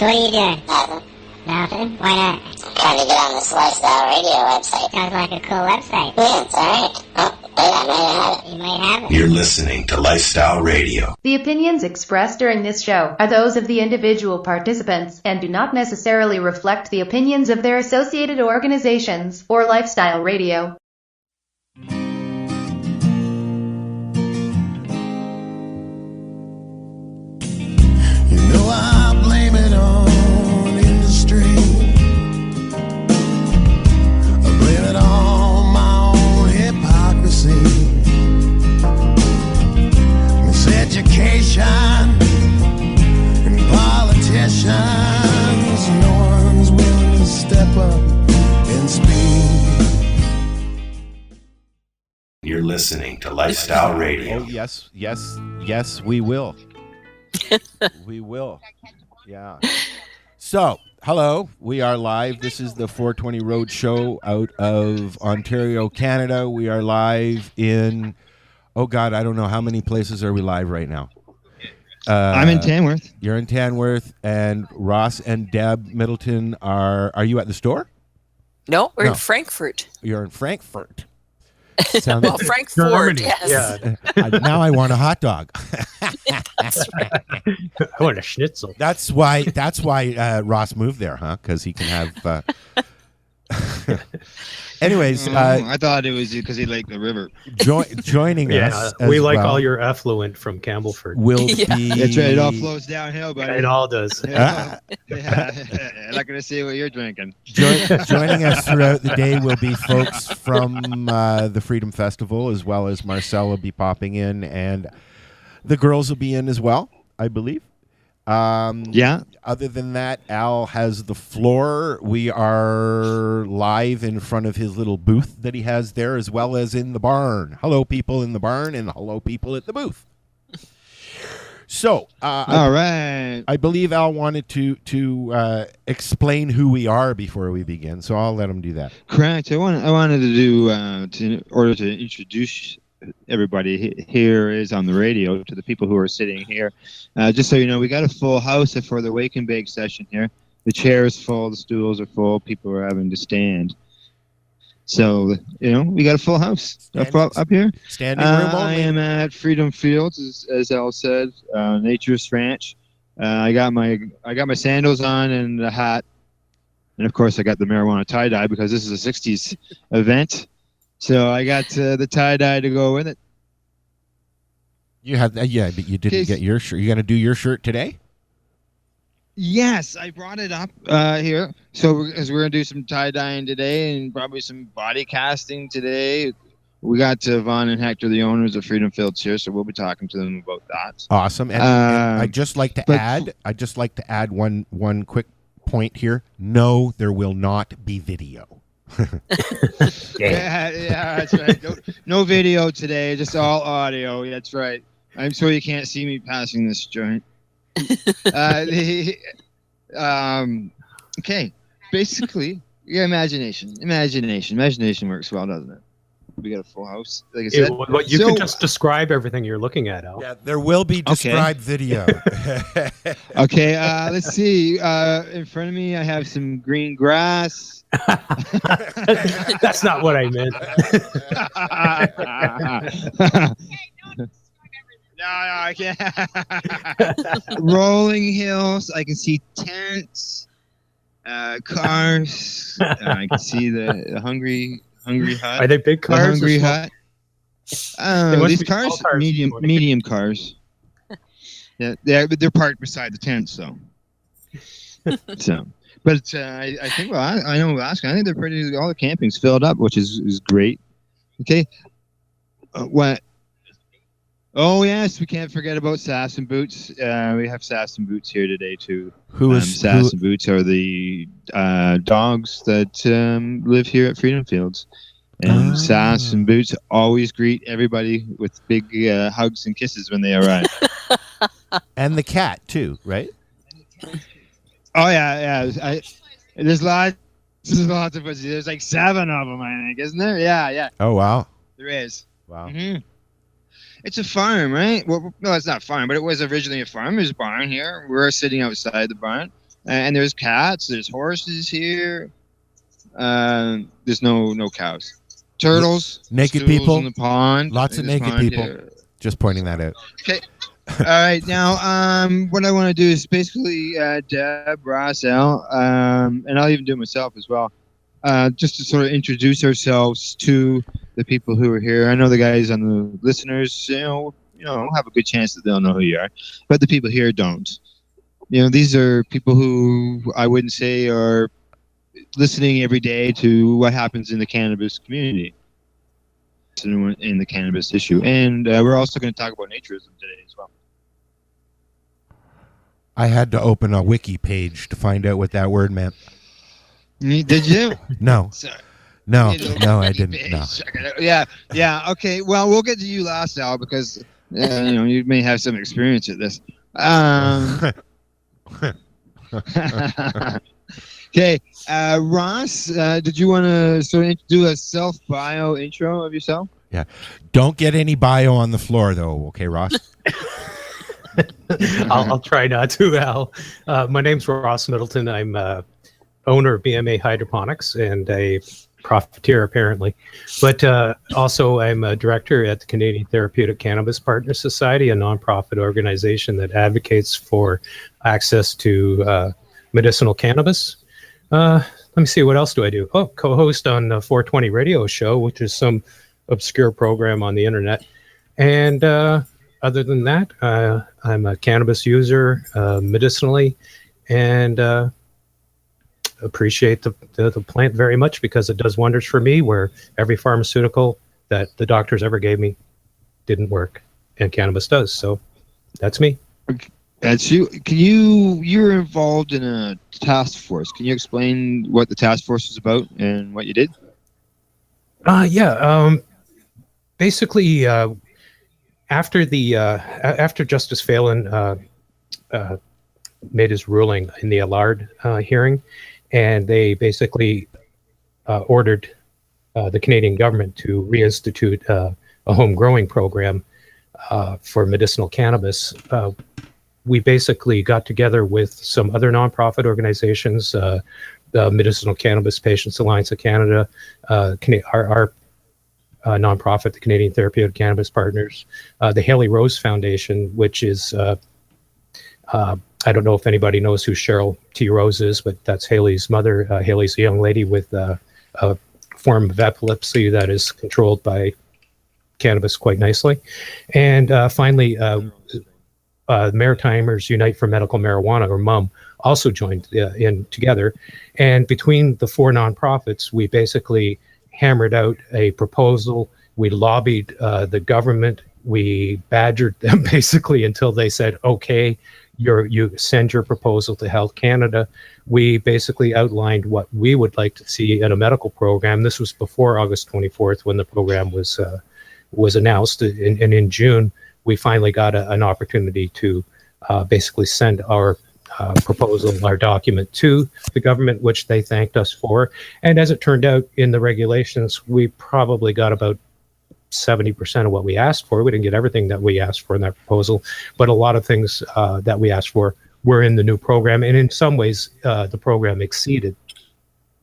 So what are you doing? Nothing. Nothing? Why not? Trying to get on this Lifestyle Radio website. Sounds like a cool website. Yeah, it's alright. Oh, wait, I might have it. You might have it. You're listening to Lifestyle Radio. The opinions expressed during this show are those of the individual participants and do not necessarily reflect the opinions of their associated organizations or Lifestyle Radio. You know I blame it on industry. I blame it on my own hypocrisy. Miseducation and politicians. No one's willing to step up and speak. You're listening to Lifestyle Radio. Oh, yes, we will. We will. Yeah. So, hello. We are live. This is the 420 Road Show out of Ontario, Canada. We are live in, oh God, I don't know how many places are we live right now. I'm in Tamworth. You're in Tamworth, and Ross and Deb Middleton are you at the store? No, we're in Frankfurt. You're in Frankfurt. Well, Frankfurt, yes. Yeah. Now I want a hot dog. That's right. I want a schnitzel. That's why Ross moved there, huh? Because he can have. Anyways, I thought it was because he liked the river. Joining us, we like well, all your effluent from Campbellford. Will be. That's right. It all flows downhill, buddy. It all does. Yeah. I'm not going to see what you're drinking. Joining us throughout the day will be folks from the Freedom Festival, as well as Marcel will be popping in, and the girls will be in as well, I believe. Yeah. Other than that, Al has the floor. We are live in front of his little booth that he has there, as well as in the barn. Hello, people in the barn, and hello, people at the booth. So, all right. I believe Al wanted to explain who we are before we begin, so I'll let him do that. Correct. I wanted to do in order to introduce everybody here is on the radio to the people who are sitting here. Just so you know, we got a full house for the Wake and Bake session here. The chair is full, the stools are full, people are having to stand. So, you know, we got a full house up here. Standing room only. I am at Freedom Fields, as Al said, Nature's Ranch. I got my sandals on and a hat, and of course I got the marijuana tie-dye because this is a 60s event. So I got the tie-dye to go with it. You have, but you didn't get your shirt. You going to do your shirt today? Yes, I brought it up here. So we're going to do some tie-dyeing today and probably some body casting today. We got Vaughn and Hector, the owners of Freedom Fields here, so we'll be talking to them about that. Awesome. And I'd just like to add one quick point here. No, there will not be video. Yeah, that's right. No video today, just all audio. That's right. I'm sorry you can't see me passing this joint. Okay. Basically, yeah, imagination works well, doesn't it? We got a full house, like I said. You can just describe everything you're looking at, Al. Yeah, there will be described video. Okay, let's see. In front of me, I have some green grass. That's not what I meant. No, I can't. Rolling hills. I can see tents, cars. I can see the hungry hut. Are they big cars? The hungry hut. These cars, medium cars. Yeah, they're parked beside the tents, so. But I think, well, I know Alaska. I think they're pretty. All the camping's filled up, which is great. Okay. What? Oh yes, we can't forget about Sass and Boots. We have Sass and Boots here today too. Sass and Boots are the dogs that live here at Freedom Fields, and Sass and Boots always greet everybody with big hugs and kisses when they arrive. And the cat too, right? Oh yeah. There's lots of pussy. There's like 7 of them, I think, isn't there? Yeah. Oh wow. There is. Wow. Mm-hmm. It's a farm, right? Well, no, it's not a farm, but it was originally a farm. There's a barn here. We're sitting outside the barn. And there's cats, there's horses here. There's no cows. Turtles, naked stools people in the pond. Lots of naked people. Here. Just pointing that out. Okay. All right. Now, what I want to do is basically Deb, Ross, Al, and I'll even do it myself as well. Just to sort of introduce ourselves to the people who are here. I know the guys on the listeners, have a good chance that they'll know who you are, but the people here don't. These are people who I wouldn't say are listening every day to what happens in the cannabis community, in the cannabis issue. And we're also going to talk about naturism today as well. I had to open a wiki page to find out what that word meant. Did you? No. Sorry. No, I didn't. No. Yeah. Okay. Well, we'll get to you last, Al, because you may have some experience at this. Okay, Ross, did you want to sort of do a self-bio intro of yourself? Yeah. Don't get any bio on the floor, though. Okay, Ross? I'll try not to, Al. My name's Ross Middleton. I'm owner of BMA Hydroponics and a profiteer, apparently. But also, I'm a director at the Canadian Therapeutic Cannabis Partner Society, a nonprofit organization that advocates for access to medicinal cannabis. Let me see, what else do I do? Oh, co-host on the 420 radio show, which is some obscure program on the internet. And other than that, I'm a cannabis user medicinally, and appreciate the plant very much because it does wonders for me, where every pharmaceutical that the doctors ever gave me didn't work, and cannabis does. So that's me. That's you. You're involved in a task force. Can you explain what the task force is about and what you did? Basically, after Justice Phelan made his ruling in the Allard hearing, and they basically ordered the Canadian government to reinstitute a home growing program for medicinal cannabis. We basically got together with some other nonprofit organizations, the Medicinal Cannabis Patients Alliance of Canada, our nonprofit, the Canadian Therapeutic Cannabis Partners, the Haley Rose Foundation, which is, I don't know if anybody knows who Cheryl T. Rose is, but that's Haley's mother. Haley's a young lady with a form of epilepsy that is controlled by cannabis quite nicely. And finally, Maritimers Unite for Medical Marijuana, or MUM, also joined in together. And between the four nonprofits, we basically hammered out a proposal. We lobbied the government. We badgered them basically until they said, okay, you send your proposal to Health Canada. We basically outlined what we would like to see in a medical program. This was before August 24th when the program was announced. And in June, we finally got an opportunity to basically send our proposal, our document to the government, which they thanked us for. And as it turned out, in the regulations, we probably got about 70% of what we asked for. We didn't get everything that we asked for in that proposal, but a lot of things that we asked for were in the new program. And in some ways, the program exceeded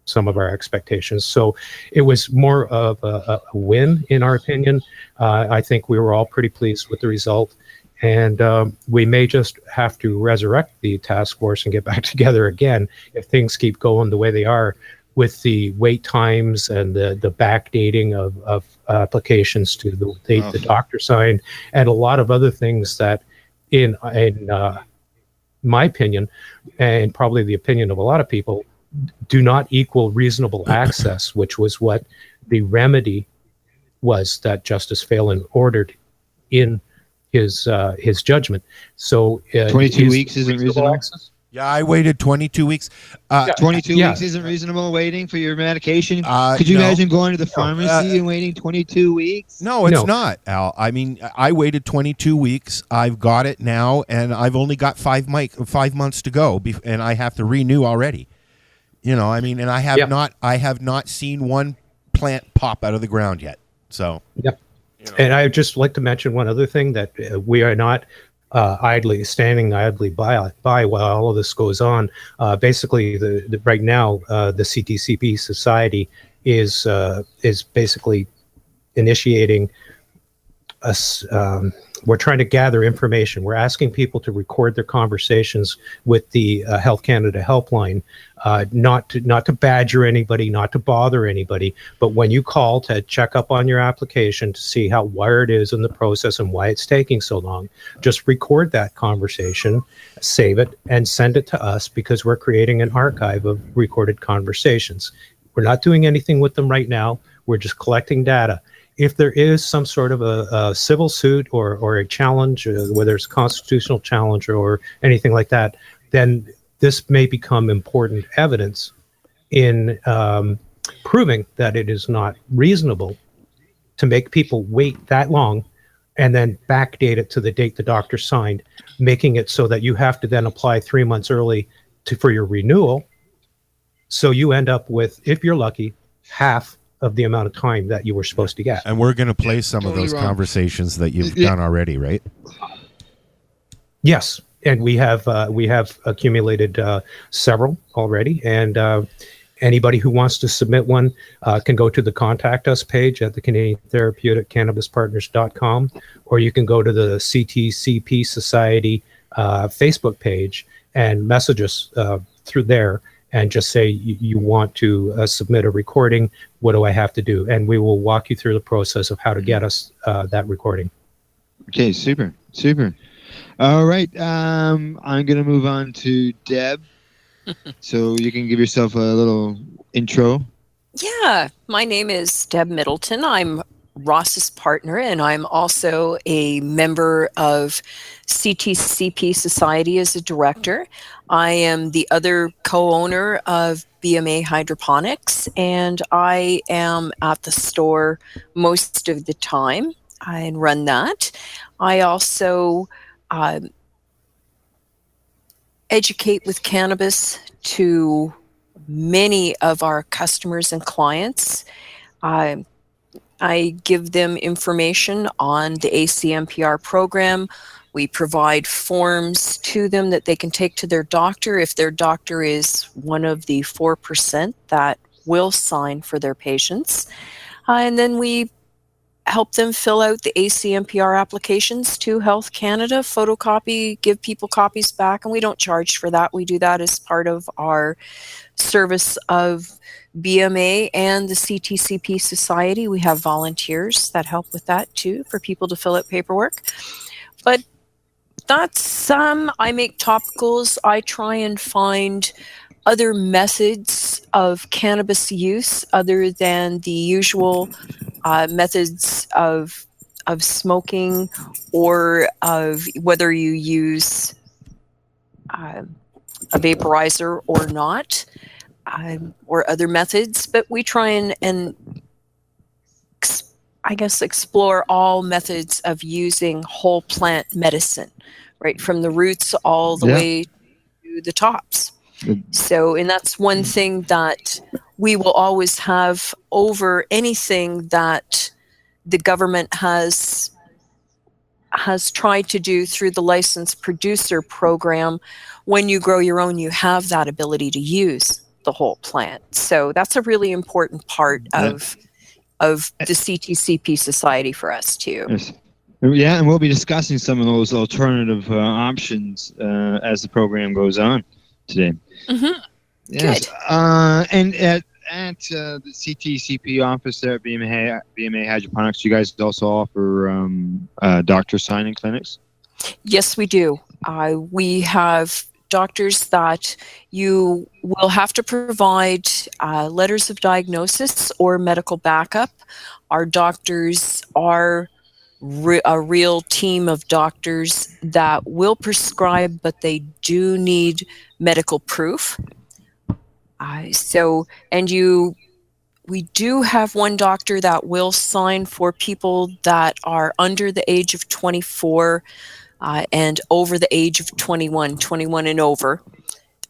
some of our expectations. So it was more of a win, in our opinion. I think we were all pretty pleased with the result. And we may just have to resurrect the task force and get back together again if things keep going the way they are, with the wait times and the backdating of applications to the date the doctor signed, and a lot of other things that, in my opinion, and probably the opinion of a lot of people, do not equal reasonable access, which was what the remedy was that Justice Phelan ordered in his judgment. So 22 weeks isn't reasonable access? Yeah, I waited 22 weeks. 22 weeks isn't reasonable waiting for your medication? Could you imagine going to the pharmacy and waiting 22 weeks? No, it's not, Al. I mean, I waited 22 weeks. I've got it now, and I've only got 5 months to go, and I have to renew already. I mean, and I have not seen one plant pop out of the ground yet. So, yep. And I'd just like to mention one other thing, that we are not standing idly by while all of this goes on. Basically, right now, the CTCP Society is basically initiating us. We're trying to gather information. We're asking people to record their conversations with the Health Canada helpline, not to badger anybody, not to bother anybody, but when you call to check up on your application to see where it is in the process and why it's taking so long, just record that conversation, save it, and send it to us, because we're creating an archive of recorded conversations. We're not doing anything with them right now. We're just collecting data. If there is some sort of a civil suit or a challenge, whether it's a constitutional challenge or anything like that, then this may become important evidence in proving that it is not reasonable to make people wait that long and then backdate it to the date the doctor signed, making it so that you have to then apply 3 months early for your renewal. So you end up with, if you're lucky, half of the amount of time that you were supposed to get. And we're going to play some of those conversations that you've done already, right? Yes, and we have accumulated several already, and anybody who wants to submit one can go to the Contact Us page at the Canadian Therapeutic Cannabis Partners.com, or you can go to the CTCP Society Facebook page and message us through there, and just say you want to submit a recording. What do I have to do? And we will walk you through the process of how to get us that recording. Okay, super. All right, I'm going to move on to Deb. So you can give yourself a little intro. Yeah, my name is Deb Middleton. I'm Ross's partner, and I'm also a member of CTCP Society as a director. I am the other co-owner of BMA Hydroponics, and I am at the store most of the time and run that. I also educate with cannabis to many of our customers and clients. I give them information on the ACMPR program. We provide forms to them that they can take to their doctor if their doctor is one of the 4% that will sign for their patients. And then we help them fill out the ACMPR applications to Health Canada, photocopy, give people copies back, and we don't charge for that. We do that as part of our service of BMA and the CTCP Society. We have volunteers that help with that too, for people to fill out paperwork. But that's I make topicals. I try and find other methods of cannabis use other than the usual methods of smoking, or of whether you use a vaporizer or not, or other methods. But we try and I guess explore all methods of using whole plant medicine, right from the roots all the way to the tops. So, and that's one thing that we will always have over anything that the government has tried to do through the licensed producer program. When you grow your own, you have that ability to use the whole plant. So that's a really important part of the CTCP Society for us too. Yes. Yeah, and we'll be discussing some of those alternative options as the program goes on today. Mm-hmm. Yes. Good. And at the CTCP office there at BMA Hydroponics, you guys also offer doctor signing clinics? Yes, we do. We have doctors that you will have to provide letters of diagnosis or medical backup. Our doctors are a real team of doctors that will prescribe, but they do need medical proof. We do have one doctor that will sign for people that are under the age of 24 and over the age of 21 and over.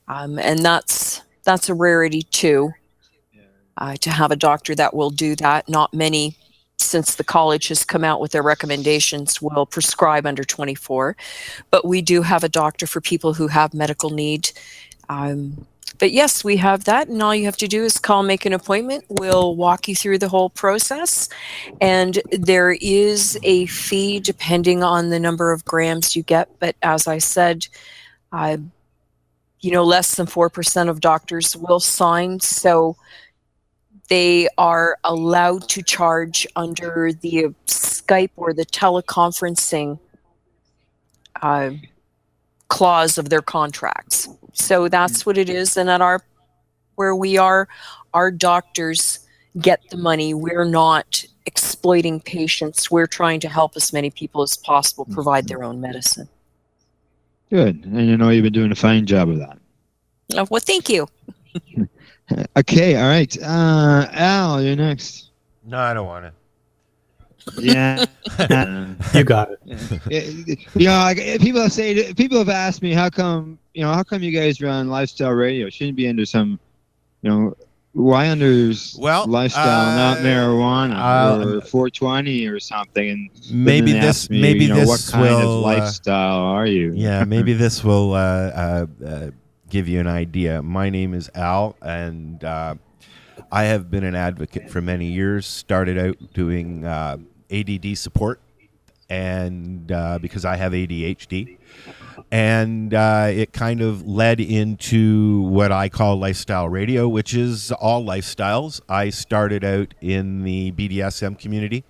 And that's a rarity too, to have a doctor that will do that. Not many since the college has come out with their recommendations, will prescribe under 24. But we do have a doctor for people who have medical need. But yes, we have that, and all you have to do is call, make an appointment. We'll walk you through the whole process, and there is a fee depending on the number of grams you get. But as I said, less than 4% of doctors will sign, so they are allowed to charge under the Skype or the teleconferencing clause of their contracts. So that's what it is. And where we are, our doctors get the money. We're not exploiting patients. We're trying to help as many people as possible provide their own medicine. Good. And you've been doing a fine job of that. Well, thank you. Okay, all right. Al, you're next. No, I don't want it. Yeah. You got it. People have asked me, how come you guys run lifestyle radio? Shouldn't be under some, why under lifestyle, not marijuana or 420 or something? And maybe then this, ask me, maybe this what kind will of lifestyle are you? Yeah, maybe this will give you an idea. My name is Al, and I have been an advocate for many years. Started out doing ADD support, and because I have ADHD, and it kind of led into what I call lifestyle radio, which is all lifestyles. I started out in the BDSM community,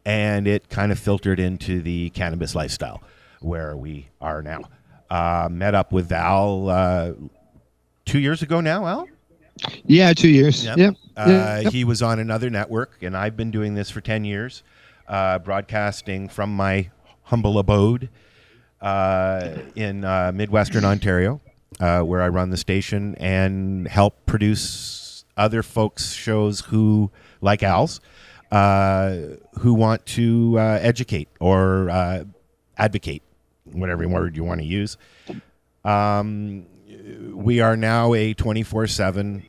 and it kind of filtered into the cannabis lifestyle, where we are now. Met up with Al 2 years ago now, Al? Yeah, 2 years. Yep. He was on another network, and I've been doing this for 10 years, broadcasting from my humble abode in Midwestern Ontario, where I run the station and help produce other folks' shows who, like Al's, who want to educate or advocate, whatever word you want to use. We are now a 24/7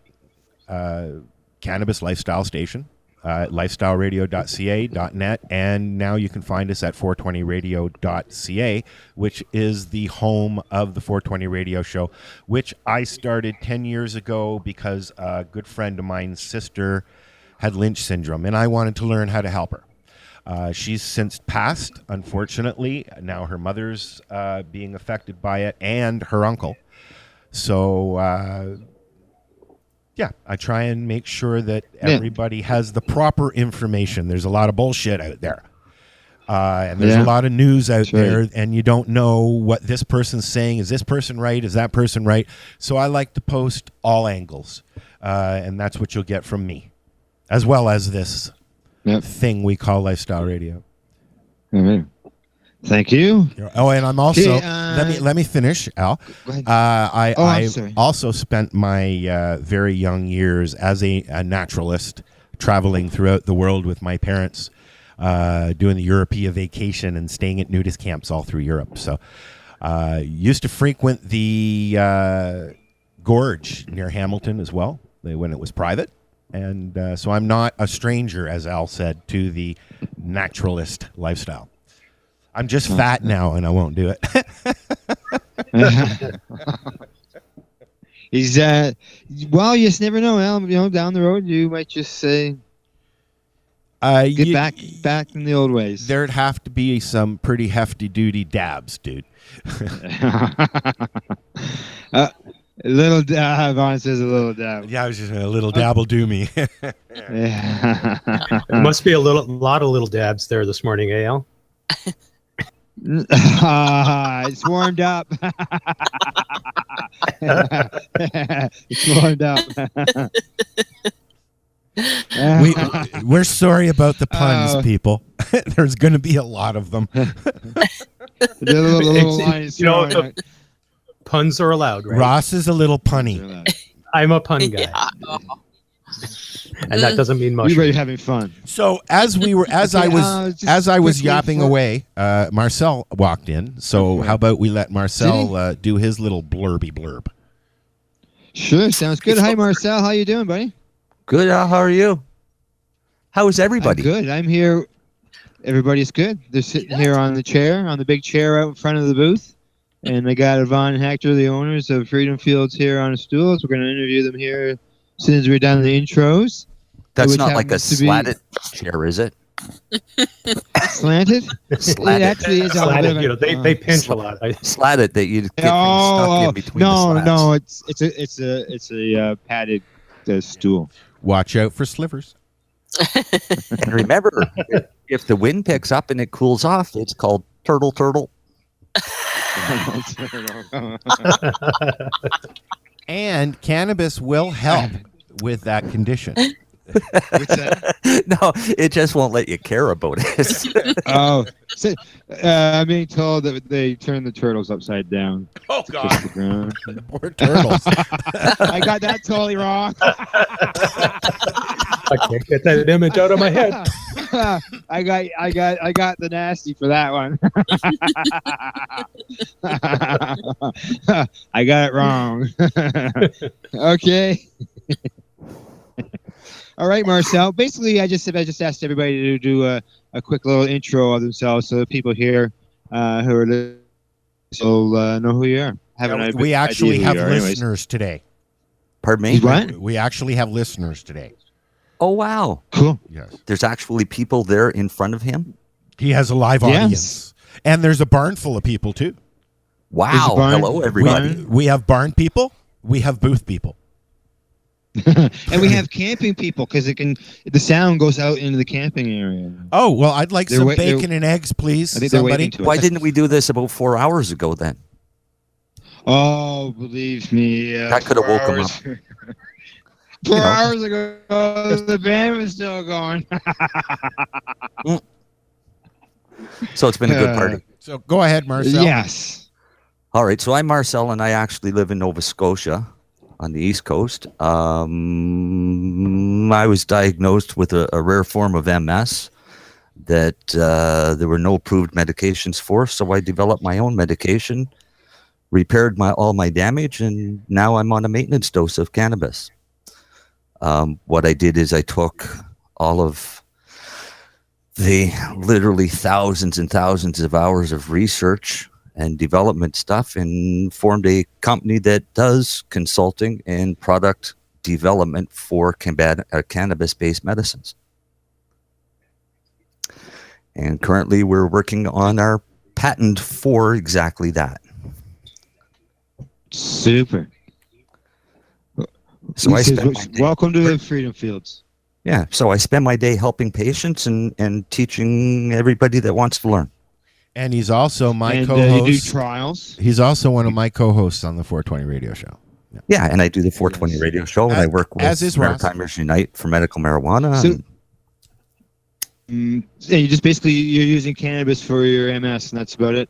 cannabis lifestyle station, lifestyleradio.ca.net, and now you can find us at 420radio.ca, which is the home of the 420 Radio Show, which I started 10 years ago because a good friend of mine's sister had Lynch syndrome, and I wanted to learn how to help her. She's since passed, unfortunately. Now her mother's being affected by it, and her uncle. So, I try and make sure that everybody has the proper information. There's a lot of bullshit out there. And there's a lot of news out there, and you don't know what this person's saying. Is this person right? Is that person right? So I like to post all angles, and that's what you'll get from me, as well as this thing we call lifestyle radio. Mm-hmm. Thank you. Oh, and I'm also let me finish, Al. I also spent my very young years as a naturalist, traveling throughout the world with my parents, doing the European vacation and staying at nudist camps all through Europe. So, used to frequent the gorge near Hamilton as well when it was private. And so I'm not a stranger, as Al said, to the naturalist lifestyle. I'm just fat now, and I won't do it. He's well, you just never know, Al. Down the road, you might just say, get back in the old ways. There'd have to be some pretty hefty duty dabs, dude. A little dab. Vaughn says a little dab. Yeah, I was just a little dab will do me. There must be a lot of little dabs there this morning, Al. It's warmed up. It's warmed up. We're sorry about the puns, people. There's going to be a lot of them. Puns are allowed, right? Ross is a little punny. I'm a pun guy. Yeah. And that doesn't mean much. We were having fun. So as I was yapping away, Marcel walked in. So how about we let Marcel do his little blurby blurb? Sure, sounds good. Hi, Marcel. How you doing, buddy? Good. How are you? How is everybody? I'm good. I'm here. Everybody's good. They're sitting here on the big chair out in front of the booth. And I got Yvonne and Hector, the owners of Freedom Fields, here on a stool. So we're going to interview them here as soon as we're done the intros. That's not like a slatted chair, is it? Slanted? Slatted. It actually is a Slatted, little bit of they pinch a lot. Slatted that you get things stuck in between the slats. No, it's a padded stool. Watch out for slivers. And remember, if the wind picks up and it cools off, it's called turtle. And cannabis will help with that condition. No, it just won't let you care about it. Oh, so, I'm being told that they turn the turtles upside down. Oh, to God. kiss the ground. Poor turtles. I got that totally wrong. I can't get that image out of my head. I got the nasty for that one. I got it wrong. Okay. All right, Marcel. Basically, I just asked everybody to do a quick little intro of themselves, so the people here who are listening will know who you are. We actually have listeners today. Pardon me? What? We actually have listeners today. Oh, wow. Cool. Yes. There's actually people there in front of him? He has a live audience. And there's a barn full of people, too. Wow. Hello, everybody. We have barn people. We have booth people. And we have camping people because the sound goes out into the camping area. Oh, well, I'd like some bacon and eggs, please. I think they're somebody. waiting to Why didn't we do this about 4 hours ago then? Oh, believe me. That could have woke him up. 4 hours ago, the band was still going. So it's been a good party. So go ahead, Marcel. Yes. All right. So I'm Marcel, and I actually live in Nova Scotia on the East Coast. I was diagnosed with a rare form of MS that there were no approved medications for, so I developed my own medication, repaired all my damage, and now I'm on a maintenance dose of cannabis. What I did is I took all of the literally thousands and thousands of hours of research and development stuff and formed a company that does consulting and product development for cannabis-based medicines. And currently we're working on our patent for exactly that. Super. So welcome to the Freedom Fields. Yeah, so I spend my day helping patients and teaching everybody that wants to learn. And he's also my You co-host. do trials. He's also one of my co-hosts on the 420 radio show. Yeah, and I do the 420 radio show, and I work with Maritimers Unite for medical marijuana. So, you just you're using cannabis for your MS, and that's about it?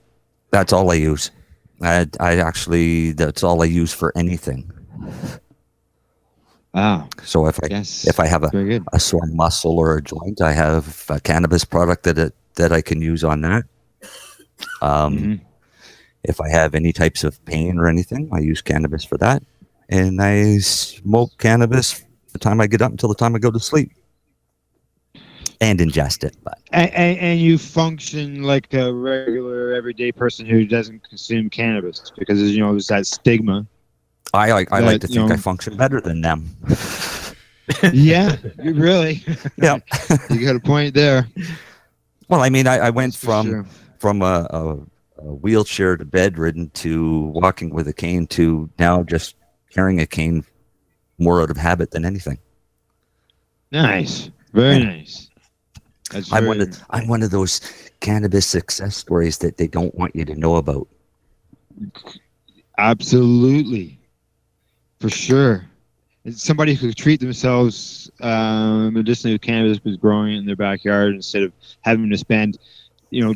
That's all I use. That's all I use for anything. Wow. So if I have a sore muscle or a joint, I have a cannabis product that I can use on that. If I have any types of pain or anything, I use cannabis for that. And I smoke cannabis the time I get up until the time I go to sleep. And ingest it. But and you function like a regular everyday person who doesn't consume cannabis because there's that stigma. I like to think I function better than them. Yeah, you really. Yeah, you got a point there. Well, I mean, I went from a wheelchair to bedridden to walking with a cane to now just carrying a cane more out of habit than anything. Nice, very nice. I'm one of those cannabis success stories that they don't want you to know about. Absolutely, for sure. It's somebody who could treat themselves medicinally with cannabis was growing in their backyard instead of having to spend,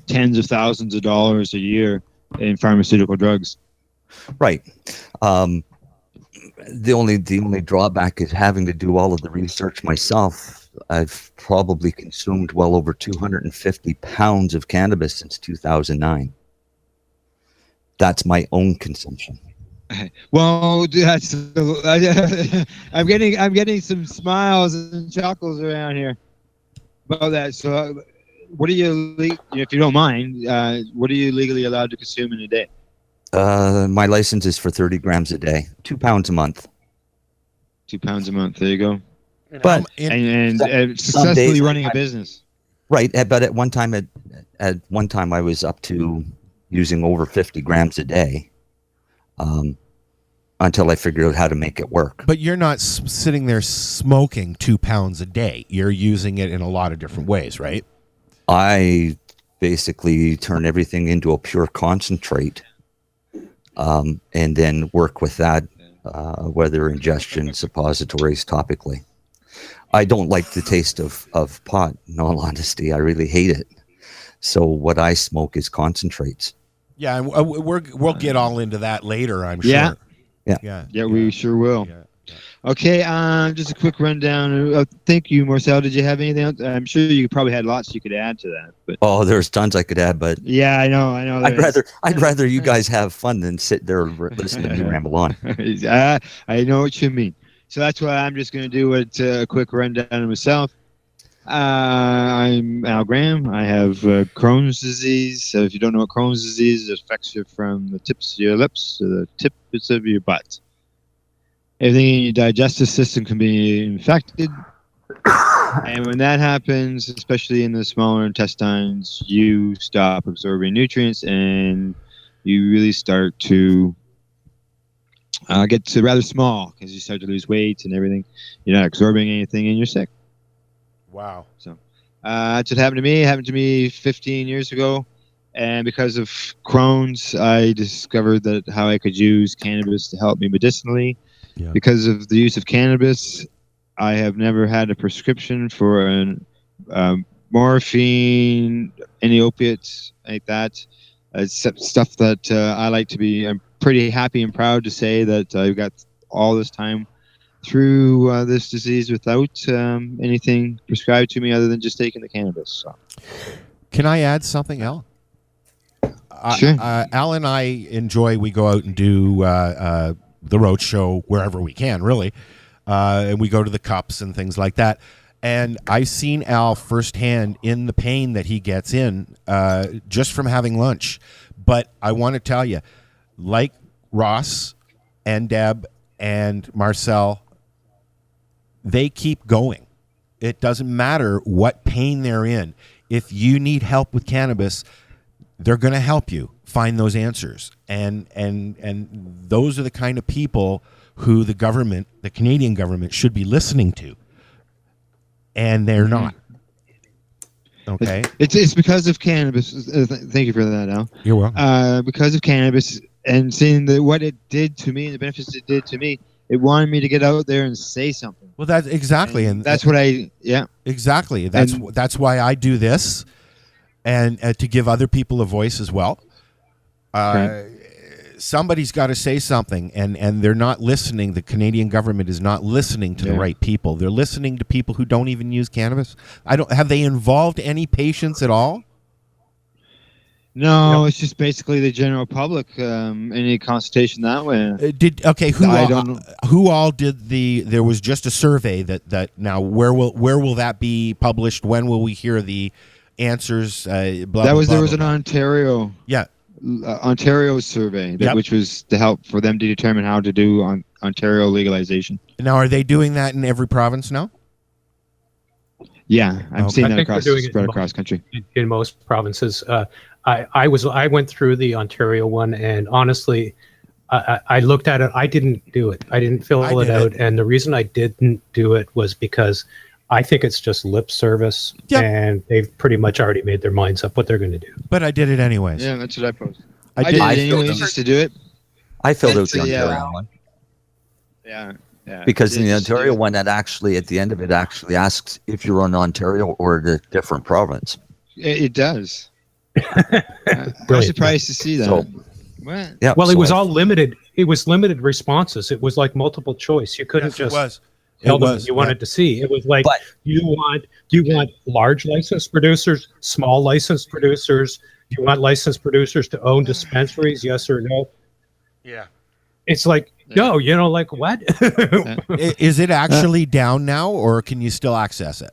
tens of thousands of dollars a year in pharmaceutical drugs. Right. The only drawback is having to do all of the research myself. I've probably consumed well over 250 pounds of cannabis since 2009. That's my own consumption. Well, that's I'm getting some smiles and chuckles around here. about that. So, what are you, if you don't mind, what are you legally allowed to consume in a day? My license is for 30 grams a day, 2 pounds a month. 2 pounds a month. There you go. But And some successfully days running a business. right, but at one time, I was up to using over 50 grams a day, until I figured out how to make it work. But you're not sitting there smoking 2 pounds a day. You're using it in a lot of different ways, right? I basically turn everything into a pure concentrate, and then work with that, whether ingestion, suppositories, topically. I don't like the taste of pot, in all honesty. I really hate it. So what I smoke is concentrates. Yeah, and we'll get all into that later, I'm sure. Yeah. Yeah. We sure will. Yeah. Okay, just a quick rundown. Thank you, Marcel. Did you have anything else? I'm sure you probably had lots you could add to that. But Oh, there's tons I could add, but yeah, I know. I'd rather you guys have fun than sit there listening to me ramble on. I know what you mean. So that's why I'm just going to do a quick rundown of myself. I'm Al Graham. I have Crohn's disease. So if you don't know what Crohn's disease is, it affects you from the tips of your lips to the tips of your butt. Everything in your digestive system can be infected. And when that happens, especially in the smaller intestines, you stop absorbing nutrients and you really start to get to rather small because you start to lose weight and everything. You're not absorbing anything and you're sick. Wow. So that's what happened to me. It happened to me 15 years ago. And because of Crohn's, I discovered that how I could use cannabis to help me medicinally. Yeah. Because of the use of cannabis, I have never had a prescription for morphine, any opiates like that. Stuff that I like to be. I'm pretty happy and proud to say that I've got all this time through this disease without anything prescribed to me other than just taking the cannabis. So. Can I add something, Al? Sure. Al and I enjoy, we go out and do the road show wherever we can, really. And we go to the cups and things like that. And I've seen Al firsthand in the pain that he gets in just from having lunch. But I want to tell you, like Ross and Deb and Marcel, they keep going. It doesn't matter what pain they're in. If you need help with cannabis, they're going to help you find those answers. And those are the kind of people who the government, the Canadian government, should be listening to. And they're not. Okay. It's because of cannabis. Thank you for that, Al. You're welcome. Because of cannabis and seeing what it did to me and the benefits it did to me, it wanted me to get out there and say something. Well, that's exactly, and that's what exactly. That's why I do this, and to give other people a voice as well. Somebody's got to say something, and they're not listening. The Canadian government is not listening to the right people. They're listening to people who don't even use cannabis. Have they involved any patients at all? No, it's just basically the general public. Any consultation that way. Who all did the? There was just a survey that now where will that be published? When will we hear the answers? There was an Ontario. Yeah. Ontario survey, which was to help for them to determine how to do on Ontario legalization. Now, are they doing that in every province now? Yeah, I'm seeing that spread across country. In most provinces. I went through the Ontario one, and honestly, I looked at it. I didn't do it. I didn't fill it out. And the reason I didn't do it was because I think it's just lip service, and they've pretty much already made their minds up what they're going to do. But I did it anyways. Yeah, that's what I posted. I did it anyways just to do it. I filled out the Ontario one. Yeah. Because in the Ontario one, that actually, at the end of it, actually asks if you're in Ontario or a different province. It does. I'm surprised to see that. It was all limited. It was limited responses. It was like multiple choice. You couldn't just tell them you wanted to see. It was like, do you want large licensed producers, small licensed producers? Do you want licensed producers to own dispensaries? Yes or no? Yeah. It's like, no, like what? Is it actually down now, or can you still access it?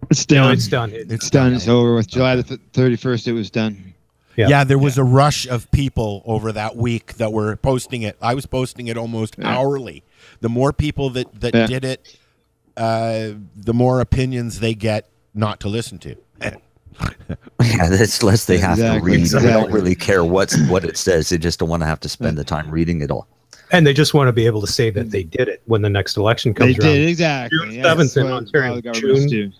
It's done. No, it's done. It's done. It's over with. July the 31st, it was done. Yeah, there was a rush of people over that week that were posting it. I was posting it almost hourly. The more people that did it, the more opinions they get not to listen to. Yeah, that's less they have to read. Exactly. They don't really care what it says. They just don't want to have to spend the time reading it all. And they just want to be able to say that they did it when the next election comes They around. did, exactly. June Yeah, 7th that's in what Ontario. all the governments do.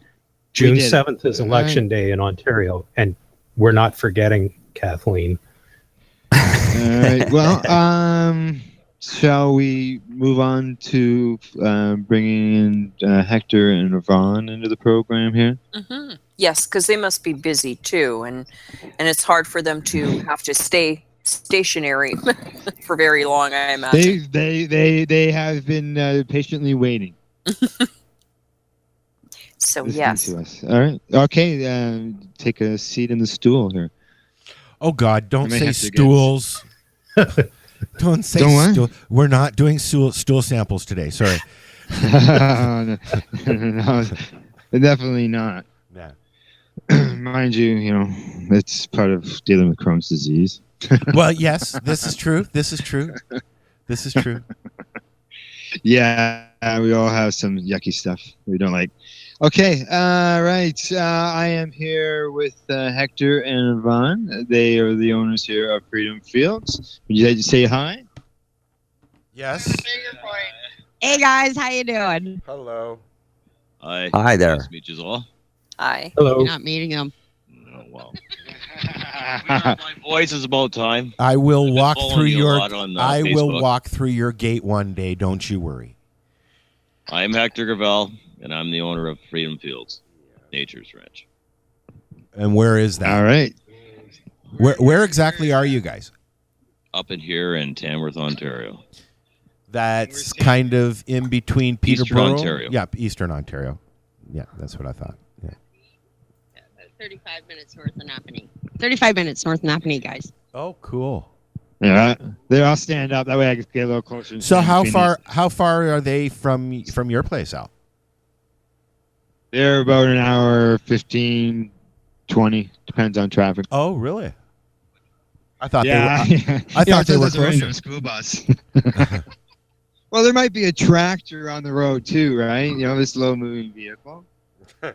June We did it. 7th is election day in Ontario, and we're not forgetting Kathleen. All right. Well, shall we move on to bringing in Hector and Yvonne into the program here? Mm-hmm. Yes, because they must be busy too, and it's hard for them to have to stay stationary for very long, I imagine. They have been patiently waiting. So listening yes. to us. All right. Okay. Take a seat in the stool here. Oh God! Don't I may say have to get- stools. Don't say Don't what? stool. We're not doing stool samples today. Sorry. No, definitely not. Yeah. Mind you, it's part of dealing with Crohn's disease. Well, yes, this is true. This is true. This is true. Yeah, we all have some yucky stuff we don't like. Okay, right. I am here with Hector and Yvonne. They are the owners here of Freedom Fields. Would you like to say hi? Yes. Hey guys, how you doing? Hello. Hi. Hi there. Nice to meet you all. Hi. Hello. You're not meeting them. Oh, well. My voice is about time. I will I've been walk following through you a your. lot on, I will Facebook. walk through your gate one day. Don't you worry. I'm Hector Gravel, and I'm the owner of Freedom Fields, Nature's Ranch. And where is that? All right. Where exactly are you guys? Up in here in Tamworth, Ontario. That's kind of in between Peterborough. Ontario. Yeah, Eastern Ontario. Yeah, that's what I thought. Yeah. 35 minutes north of Napanee. 35 minutes north of Napanee, guys. Oh, cool. Yeah, they all stand up. That way I can get a little closer. and So stand how between these. far are they from your place, Al? They're about an hour, 15, 20. Depends on traffic. Oh, really? I thought Yeah. they were. I thought they were that's a random closer. school bus. Well, there might be a tractor on the road too, right? This slow-moving vehicle. Farm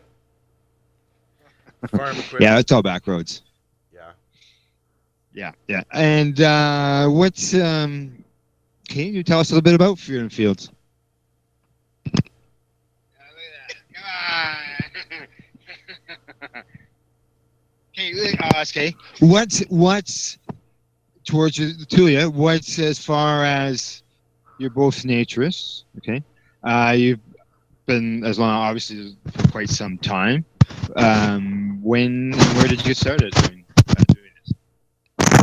equipment. Yeah, it's all back roads. Yeah. Yeah. And what's can you tell us a little bit about Freedom Fields? Okay. What's towards the two of you? What's as far as you're both naturists? Okay. You've been as long, obviously, for quite some time. When and where did you get started doing this? Hector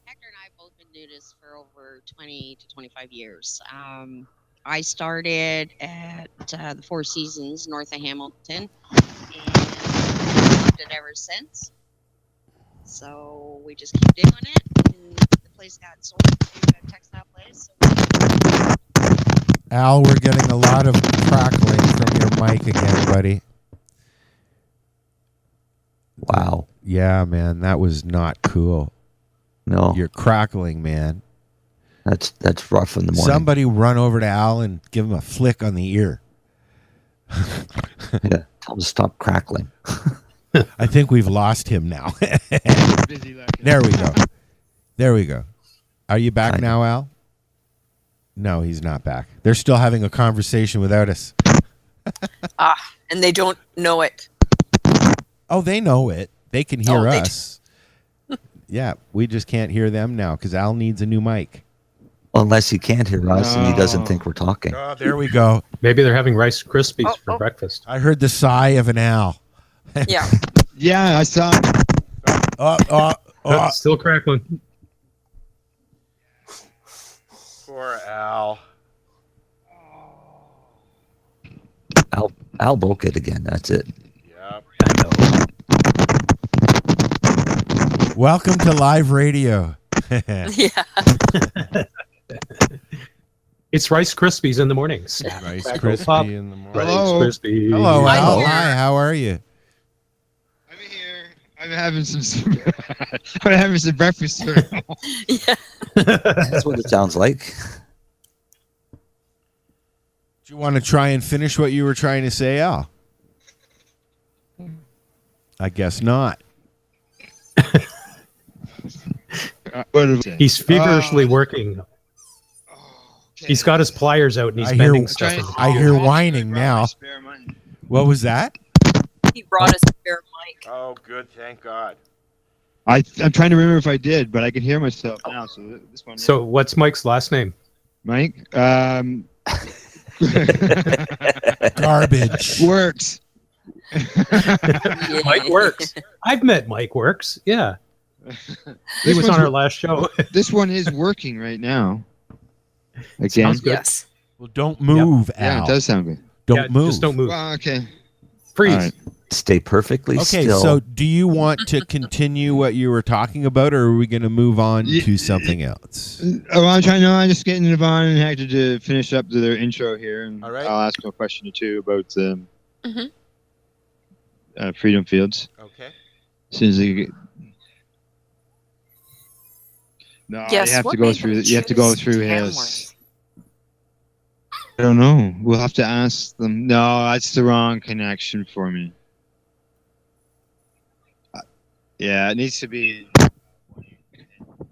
and I have both been nudists for over 20 to 25 years. I started at the Four Seasons north of Hamilton and loved it ever since. So we just keep doing it. And the place got sold to a textile place. So Al, we're getting a lot of crackling from your mic again, buddy. Wow. Yeah, man, that was not cool. No, You're crackling, man. that's rough in the morning. Somebody run over to Al and give him a flick on the ear. Yeah, tell him to stop crackling. I think we've lost him now. There we go. There we go. Are you back Kinda. now, Al? No, he's not back. They're still having a conversation without us. And they don't know it. Oh, they know it. They can hear Oh, they us. Yeah, we just can't hear them now because Al needs a new mic. Unless he can't hear us and he doesn't Oh. think we're talking. Oh, there we go. Maybe they're having Rice Krispies Oh, for oh. breakfast. I heard the sigh of an Al. Yeah. Yeah, I saw. Still crackling. Poor Al. Al broke it again. That's it. Yep. I know. Welcome to live radio. Yeah. It's It's Rice Krispies in the mornings. Rice Crackle Pop, Krispie in the morning. Rice Hello. Krispies. Hello, I'm Al. here. Hi, how are you? I'm here. I'm having some. I'm having some breakfast cereal. Yeah. That's what it sounds like. Do you want to try and finish what you were trying to say, Al? I guess not. He's feverishly working. He's got his pliers out and he's I hear- bending stuff. in the I hear whining now. What was that? He brought a spare mic. Oh, good. Thank God. I'm trying to remember if I did, but I can hear myself now. So this one. So what's Mike's last name? Mike. Garbage. Works. Mike Works. I've met Mike Works. Yeah. He was on our last show. This one is working right now. Again. Sounds good. Yes. Well, don't move, Al. Yeah, it does sound good. Don't Yeah, move. Just don't move. Well, okay. Freeze. All right. Stay perfectly Okay, still. so do you want to continue what you were talking about, or are we going to move on to something else? Oh, I'm trying. No, I'm just getting Yvonne and Hector to finish up their intro here, and All right. I'll ask them a question or two about Mhm. Freedom Fields. Okay. As soon as they get. No, Yes, you have what to go made through. them You have to go choose through Tamworth? his. I don't know. We'll have to ask them. No, that's the wrong connection for me. Yeah, it needs to be.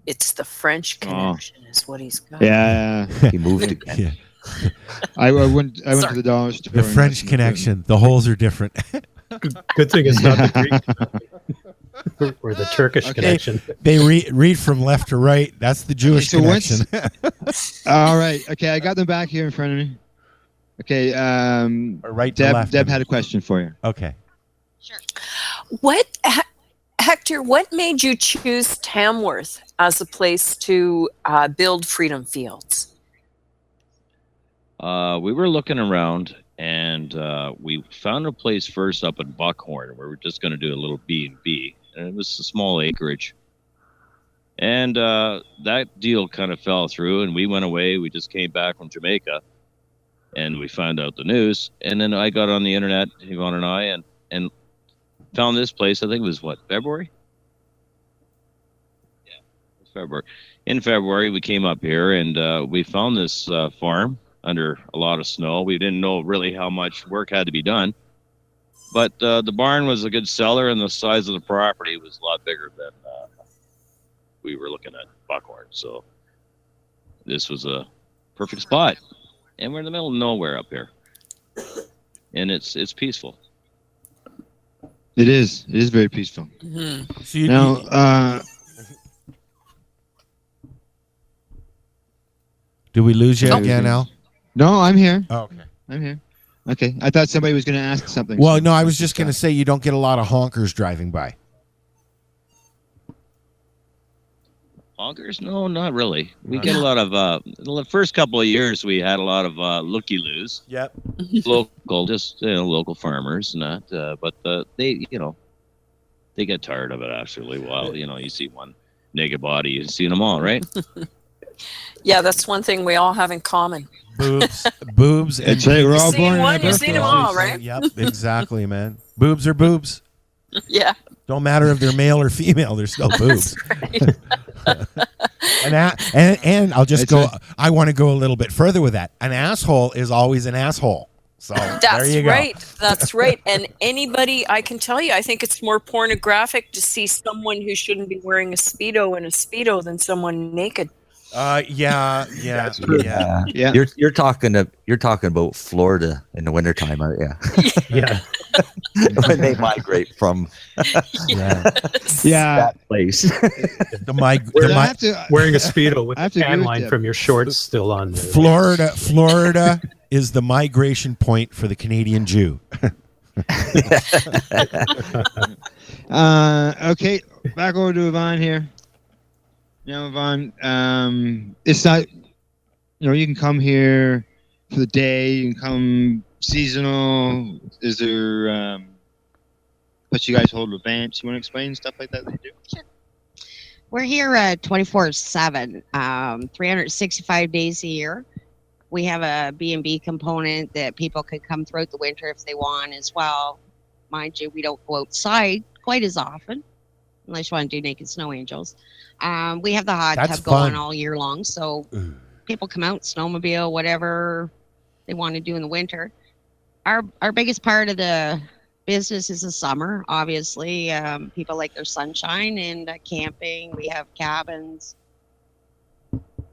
It's the French Oh. connection, is what he's got. Yeah, he moved again. Yeah. I went. I went Sorry. to the dollar store. The and French got some- connection. The holes are different. Good thing it's not the Greek or the Turkish Okay. connection. They read from left to right. That's the Jewish so what's- connection. All right. Okay, I got them back here in front of me. Okay. Or right to Deb. left. Deb had a question for you. Okay. What, Hector, what made you choose Tamworth as a place to build Freedom Fields? We were looking around and we found a place first up in Buckhorn where we're just going to do a little B&B, and it was a small acreage. And that deal kind of fell through, and we went away. We just came back from Jamaica, and we found out the news. And then I got on the internet, Yvonne and I, and found this place. I think it was February? Yeah, it was February. In February, we came up here and we found this farm under a lot of snow. We didn't know really how much work had to be done, but the barn was a good seller, and the size of the property was a lot bigger than we were looking at Buckhorn. So this was a perfect spot, and we're in the middle of nowhere up here, and it's peaceful. It is. It is very peaceful. Mm-hmm. So you, Now, did we lose you Oh. again, Al? no, I'm here. Oh, okay. I'm here. Okay, I thought somebody was going to ask something. Well, so- no, I was just going to say you don't get a lot of honkers driving by. Honkers? No, not really. We get a lot of the first couple of years we had a lot of looky-loos. Yep. Local, just local farmers, not. But they, they get tired of it after a little while. You see one naked body, you've seen them all, right? Yeah, that's one thing we all have in common. Boobs, and That's right. We're all Seen born. one, in you a seen them birthday. all, right? Yep, exactly, man. Boobs are boobs. Yeah. Don't matter if they're male or female; they're still boobs. and I'll just That's go. I want to go a little bit further with that. An asshole is always an asshole. So there That's you go. right. That's right. And anybody, I can tell you, I think it's more pornographic to see someone who shouldn't be wearing a Speedo in a Speedo than someone naked. Yeah. Yeah. Yeah. You're talking about Florida in the wintertime, aren't you? Yeah. When they migrate from Yeah. Yeah. that place. I have to, Wearing a Speedo with I have the to agree tan with line Deb. from your shorts still on there. Florida is the migration point for the Canadian Jew. Okay, back over to Yvonne here. Now, Yvonne, it's not, you can come here for the day, you can come seasonal. Is there, but you guys hold events? You want to explain stuff like that you do? We're here 24/7, 365 days a year. We have a B&B component that people could come throughout the winter if they want as well. Mind you, we don't go outside quite as often, unless you want to do Naked Snow Angels. We have the hot That's tub going fun. all year long, so people come out, snowmobile, whatever they want to do in the winter. Our biggest part of the business is the summer, obviously. People like their sunshine and camping. We have cabins.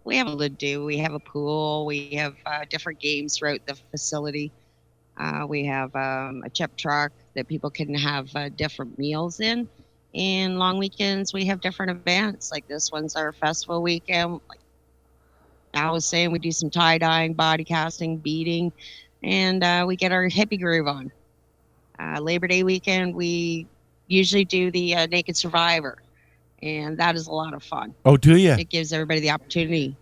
We have to do. We have a pool. We have different games throughout the facility. We have a chip truck that people can have different meals in. And long weekends, we have different events. Like this one's our festival weekend. Like I was saying, we do some tie-dyeing, body casting, beading, and we get our hippie groove on. Labor Day weekend, we usually do the Naked Survivor. And that is a lot of fun. Oh, do you? It gives everybody the opportunity.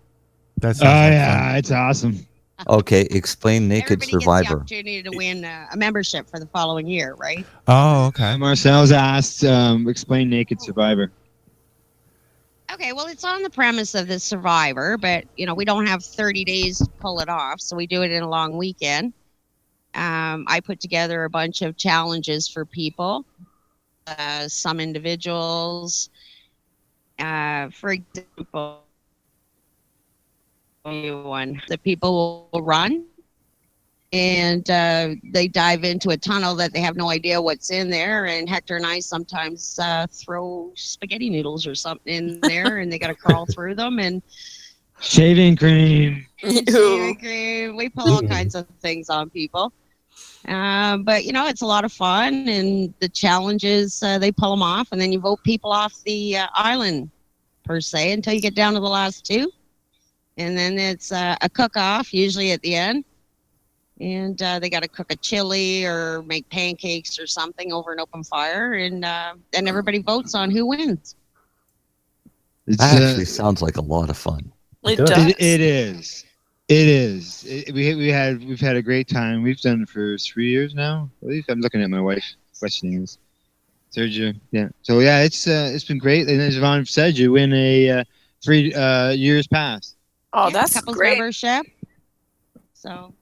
That's it's awesome. Okay, explain Naked Everybody gets the Survivor. opportunity to win a membership for the following year, right? Oh, okay. Marcel's asked, explain Naked Survivor. Okay, well, it's on the premise of the Survivor, but, we don't have 30 days to pull it off, so we do it in a long weekend. I put together a bunch of challenges for people, some individuals. For example, the people will run and they dive into a tunnel that they have no idea what's in there. And Hector and I sometimes throw spaghetti noodles or something in there, and they got to crawl through them. And Shaving cream. shaving cream. We pull all kinds of things on people. But it's a lot of fun, and the challenges, they pull them off, and then you vote people off the island per se until you get down to the last two. And then it's a cook-off, usually at the end. And they got to cook a chili or make pancakes or something over an open fire. And then everybody votes on who wins. That actually sounds like a lot of fun. It does. It is. It is. We've had a great time. We've done it for 3 years now. I believe. I'm looking at my wife, questioning this. Third year, yeah. So yeah, it's been great. And as Yvonne said, you win a 3 years pass. Oh, that's couples great. membership. So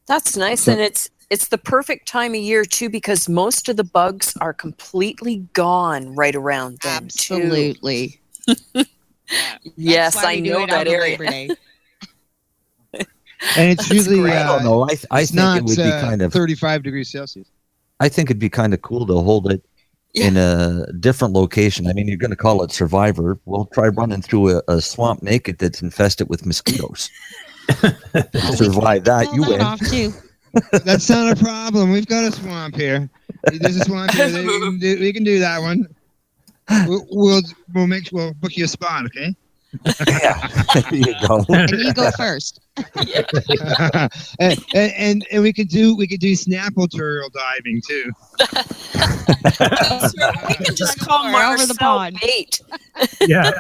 That's nice, and it's the perfect time of year too, because most of the bugs are completely gone right around then. absolutely. Yes, That's why I we do know it that on area. Labor Day. And it's usually I don't know. I it's think not it would be kind of 35 degrees Celsius. I think it'd be kind of cool to hold it in a different location. I mean, you're going to call it Survivor. We'll try running through a swamp naked that's infested with mosquitoes. Survive that, you Pull win. that off too. That's not a problem. We've got a swamp here. There's a swamp here. We can do that one. We'll book you a spot, okay? Yeah, there you go. And you go first. and we could do Snapple turtle diving too. We can just call Over Marcel the pond. bait. Yeah.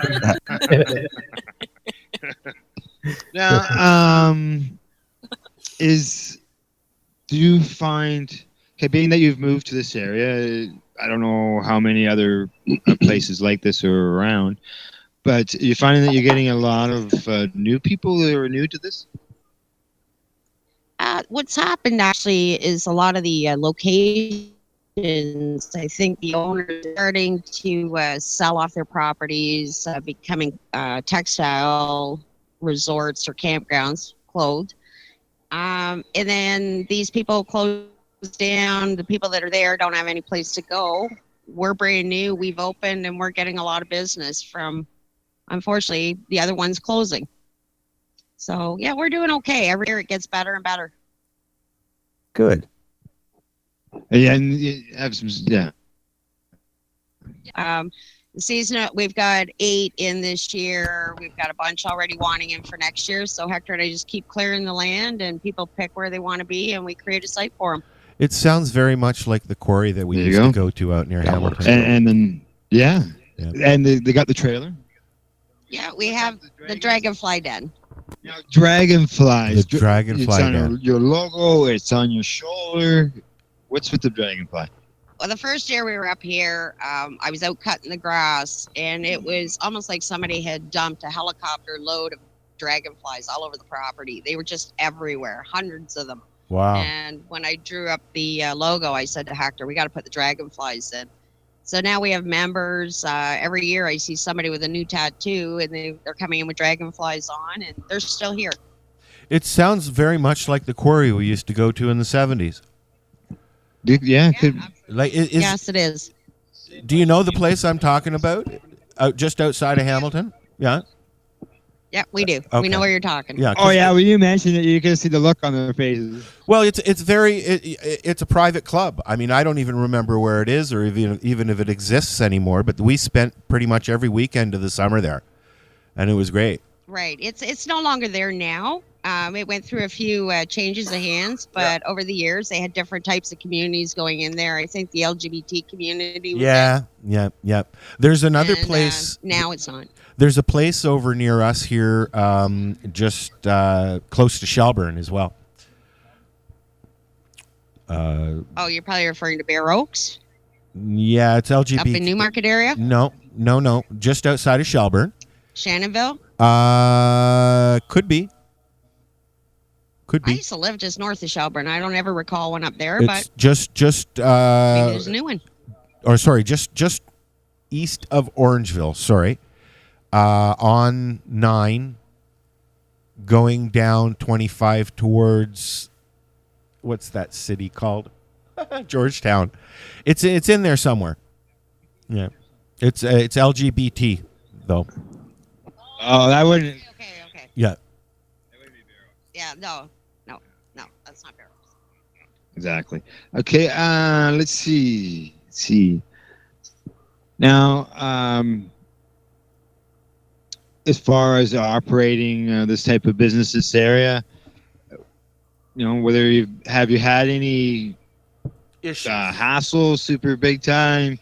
Now, do you find, being that you've moved to this area, I don't know how many other places like this are around, but you're finding that you're getting a lot of new people that are new to this? What's happened actually is a lot of the locations, I think the owners are starting to sell off their properties, becoming textile resorts or campgrounds closed. And then these people close down. The people that are there don't have any place to go. We're brand new. We've opened, and we're getting a lot of business from, unfortunately, the other ones closing. So, yeah, we're doing okay. Every year it gets better and better. Good. Yeah, and you have some, yeah. The season, we've got 8 in this year. We've got a bunch already wanting in for next year. So Hector and I just keep clearing the land, and people pick where they want to be, and we create a site for them. It sounds very much like the quarry that we There you used to go. go to out near Hamilton. And then, yeah. Yeah. And they got the trailer. Yeah, we have the Dragonfly Den. Dragonflies. The dragonfly It's on den. your logo. It's on your shoulder. What's with the dragonfly? Well, the first year we were up here, I was out cutting the grass, and it was almost like somebody had dumped a helicopter load of dragonflies all over the property. They were just everywhere, hundreds of them. Wow. And when I drew up the logo, I said to Hector, we got to put the dragonflies in. So now we have members. Every year I see somebody with a new tattoo, and they're coming in with dragonflies on, and they're still here. It sounds very much like the quarry we used to go to in the 70s. Yeah. Like, yes, it is. Do you know the place I'm talking about? Just outside of Hamilton? Yeah. Yeah, we do. Okay. We know where you're talking. Yeah. Oh yeah, when you mentioned it, you can see the look on their faces. Well, it's a private club. I mean, I don't even remember where it is, or even if it exists anymore. But we spent pretty much every weekend of the summer there, and it was great. Right. It's no longer there now. It went through a few changes of hands, but over the years they had different types of communities going in there. I think the LGBT community was Yeah. There's another and, place. Now it's not. There's a place over near us here, just close to Shelburne as well. Oh, you're probably referring to Bear Oaks? Yeah, it's LGBT. Up in Newmarket area? No. Just outside of Shelburne. Shannonville? Could be. I used to live just north of Shelburne. I don't ever recall one up there, It's but just maybe there's a new one. Or sorry, just east of Orangeville. Sorry, on 9, going down 25 towards what's that city called? Georgetown. It's in there somewhere. Yeah, it's LGBT though. Oh, that wouldn't. Okay. Yeah. Yeah, no, that's not Bear Oaks. Exactly. Okay, let's see. Now, as far as operating this type of business, this area, whether you had any hassle, super big time.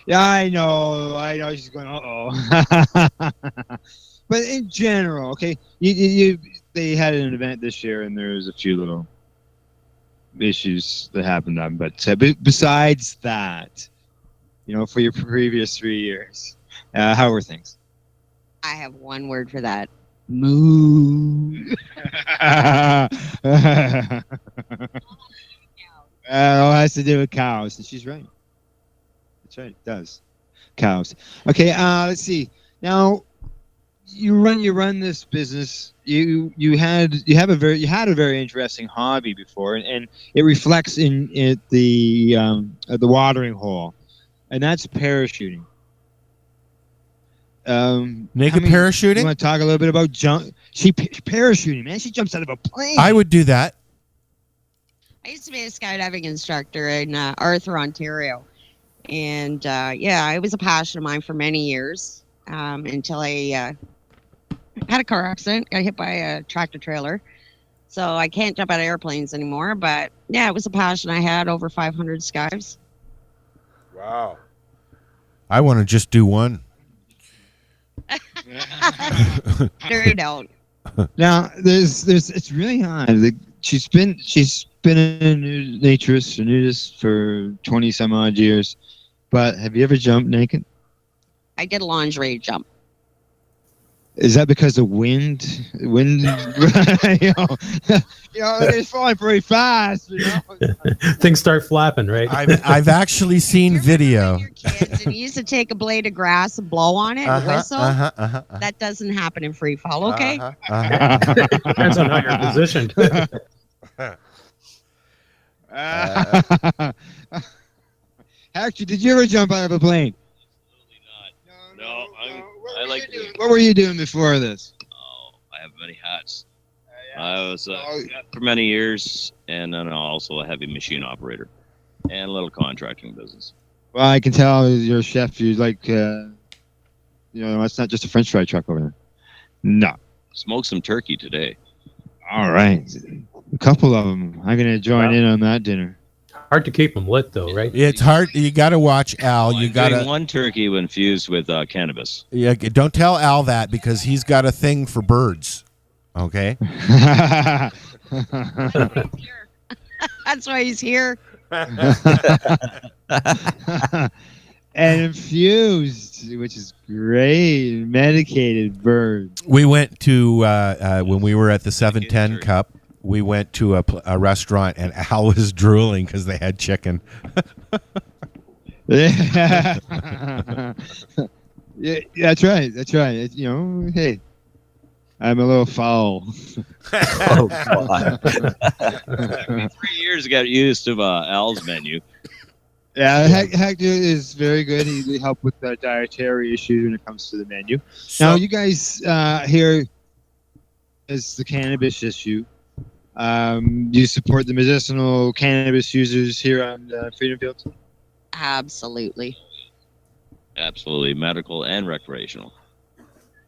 Yeah, I know. She's going, but in general, okay, they had an event this year, and there was a few little issues that happened on. But besides that, for your previous 3 years, how were things? I have one word for that. Moo. It all has to do with cows, and she's right. That's right, it does. Cows. Okay, let's see. Now, you run this business. You had a very interesting hobby before, and it reflects in the watering hole, and that's parachuting. Naked parachuting? You want to talk a little bit about parachuting, man? She jumps out of a plane. I would do that. I used to be a skydiving instructor in Arthur, Ontario. And it was a passion of mine for many years until I had a car accident, got hit by a tractor trailer. So I can't jump out of airplanes anymore. But yeah, it was a passion I had, over 500 skives. Wow. I want to just do one. There you don't. Now, it's really odd. She's been a nudist for 20 some odd years, but have you ever jumped naked? I did a lingerie jump. Is that because of wind? It's falling pretty fast. Things start flapping, right? I've actually seen video. Kids, and you used to take a blade of grass and blow on it and whistle. That doesn't happen in free fall, okay? Depends on how you're positioned. Actually, did you ever jump out of a plane? No, I like to. What were you doing before this? Oh, I have many hats. I was for many years, and then also a heavy machine operator, and a little contracting business. Well, I can tell you're a chef. You like, it's not just a French fry truck over there. No. Smoked some turkey today. All right, a couple of them. I'm gonna join in on that dinner. Hard to keep them lit, though, right? It's hard. You got to watch Al. You got to one turkey when infused with cannabis. Yeah, don't tell Al that because he's got a thing for birds. Okay. That's why he's here. and infused, which is great. Medicated bird. We went to when we were at the 710 Cup. We went to a restaurant, and Al was drooling because they had chicken. Yeah. Yeah, that's right. That's right. Hey, I'm a little foul. Oh, God. 3 years got used to Al's menu. Yeah, Hector is very good. He helped with the dietary issues when it comes to the menu. Now, you guys here is the cannabis issue. You support the medicinal cannabis users here on Freedom Fields? Absolutely. Absolutely, medical and recreational.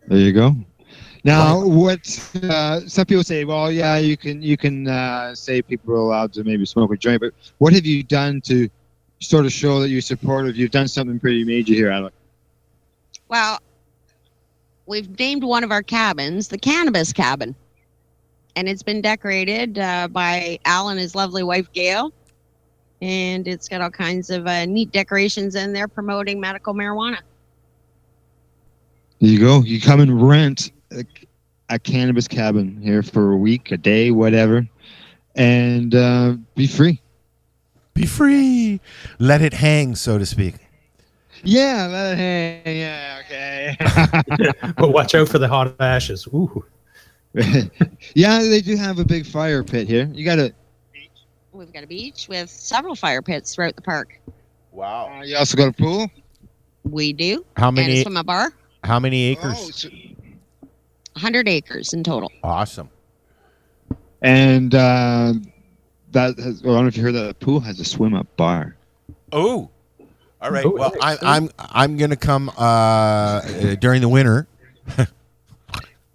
There you go. Now, what some people say, well, yeah, you can say people are allowed to maybe smoke a joint, but what have you done to sort of show that you're supportive? You've done something pretty major here, Alec. Well, we've named one of our cabins the Cannabis Cabin, and it's been decorated by Al and his lovely wife, Gail, and it's got all kinds of neat decorations in there promoting medical marijuana. There you go. You come and rent a cannabis cabin here for a week, a day, whatever, and be free. Be free. Let it hang, so to speak. Yeah, let it hang. Yeah, okay. But watch out for the hot ashes. Ooh. Yeah, they do have a big fire pit here. We've got a beach with several fire pits throughout the park. Wow. You also got a pool? We do. How many? And a swim bar. How many acres? 100 acres in total. Awesome. And I don't know if you heard that the pool has a swim-up bar. Oh, all right. Oh, Well, nice. I'm gonna come during the winter.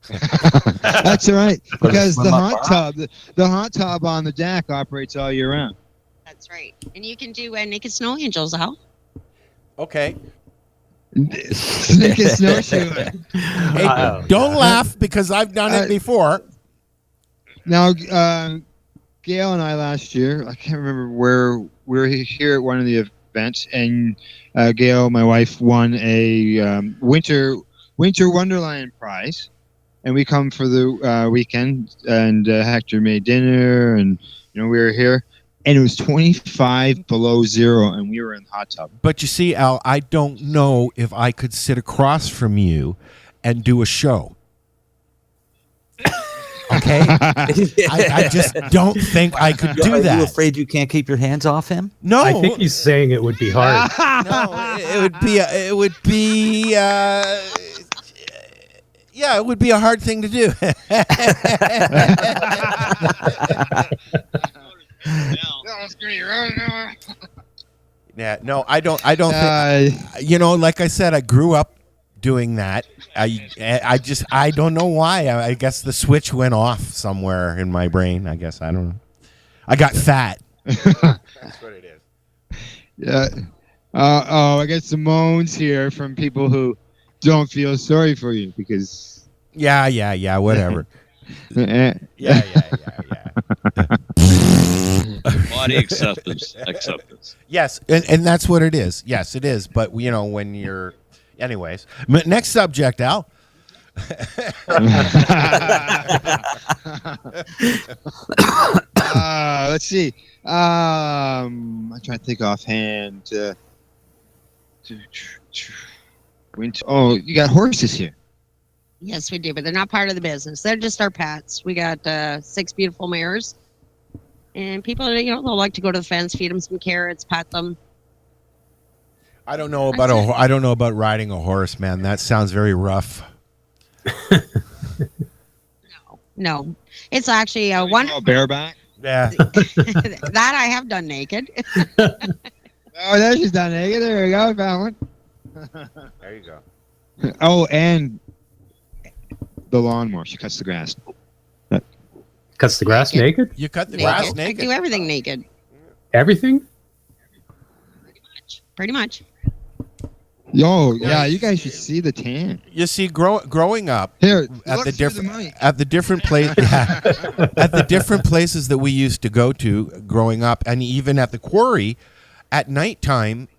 That's all right, because the swim-up hot tub on the deck operates all year round. That's right. And you can do naked snow angels, Al. Okay. Naked snowshoeing. Hey, don't laugh because I've done it before. Now, Gail and I last year, I can't remember where we were here at one of the events, and Gail, my wife, won a Winter Wonderland prize. And we come for the weekend, and Hector made dinner, and we were here, and it was 25 below zero, and we were in the hot tub. But you see, Al, I don't know if I could sit across from you and do a show. Okay? I just don't think I could do Are that. you afraid you can't keep your hands off him? No. I think he's saying it would be hard. No, it would be yeah, it would be a hard thing to do. Yeah, no, I don't think. Like I said, I grew up doing that. I don't know why. I guess the switch went off somewhere in my brain. I guess I don't know. I got fat. That's what it is. Yeah. I get some moans here from people who don't feel sorry for you because. Yeah. Whatever. Yeah. Body acceptance. Yes, and that's what it is. Yes, it is. But when you're, anyways. Next subject, Al. Let's see. I'm trying to think offhand. Oh, you got horses here. Yes, we do, but they're not part of the business. They're just our pets. We got 6 beautiful mares, and people, they'll like to go to the fence, feed them some carrots, pet them. I don't know about riding a horse, man. That sounds very rough. No, it's actually a one bareback. Yeah, that I have done naked. Oh, there she's done naked. There we go, found one. There you go. Oh, and the lawnmower. She cuts the grass. Cuts the grass naked? You cut the grass I naked. do everything naked. Everything? Pretty much. Yo, yeah, you guys should see the tan. You see, growing up Here, at look the through different the mic. at the different place at the different places that we used to go to growing up, and even at the quarry, at nighttime,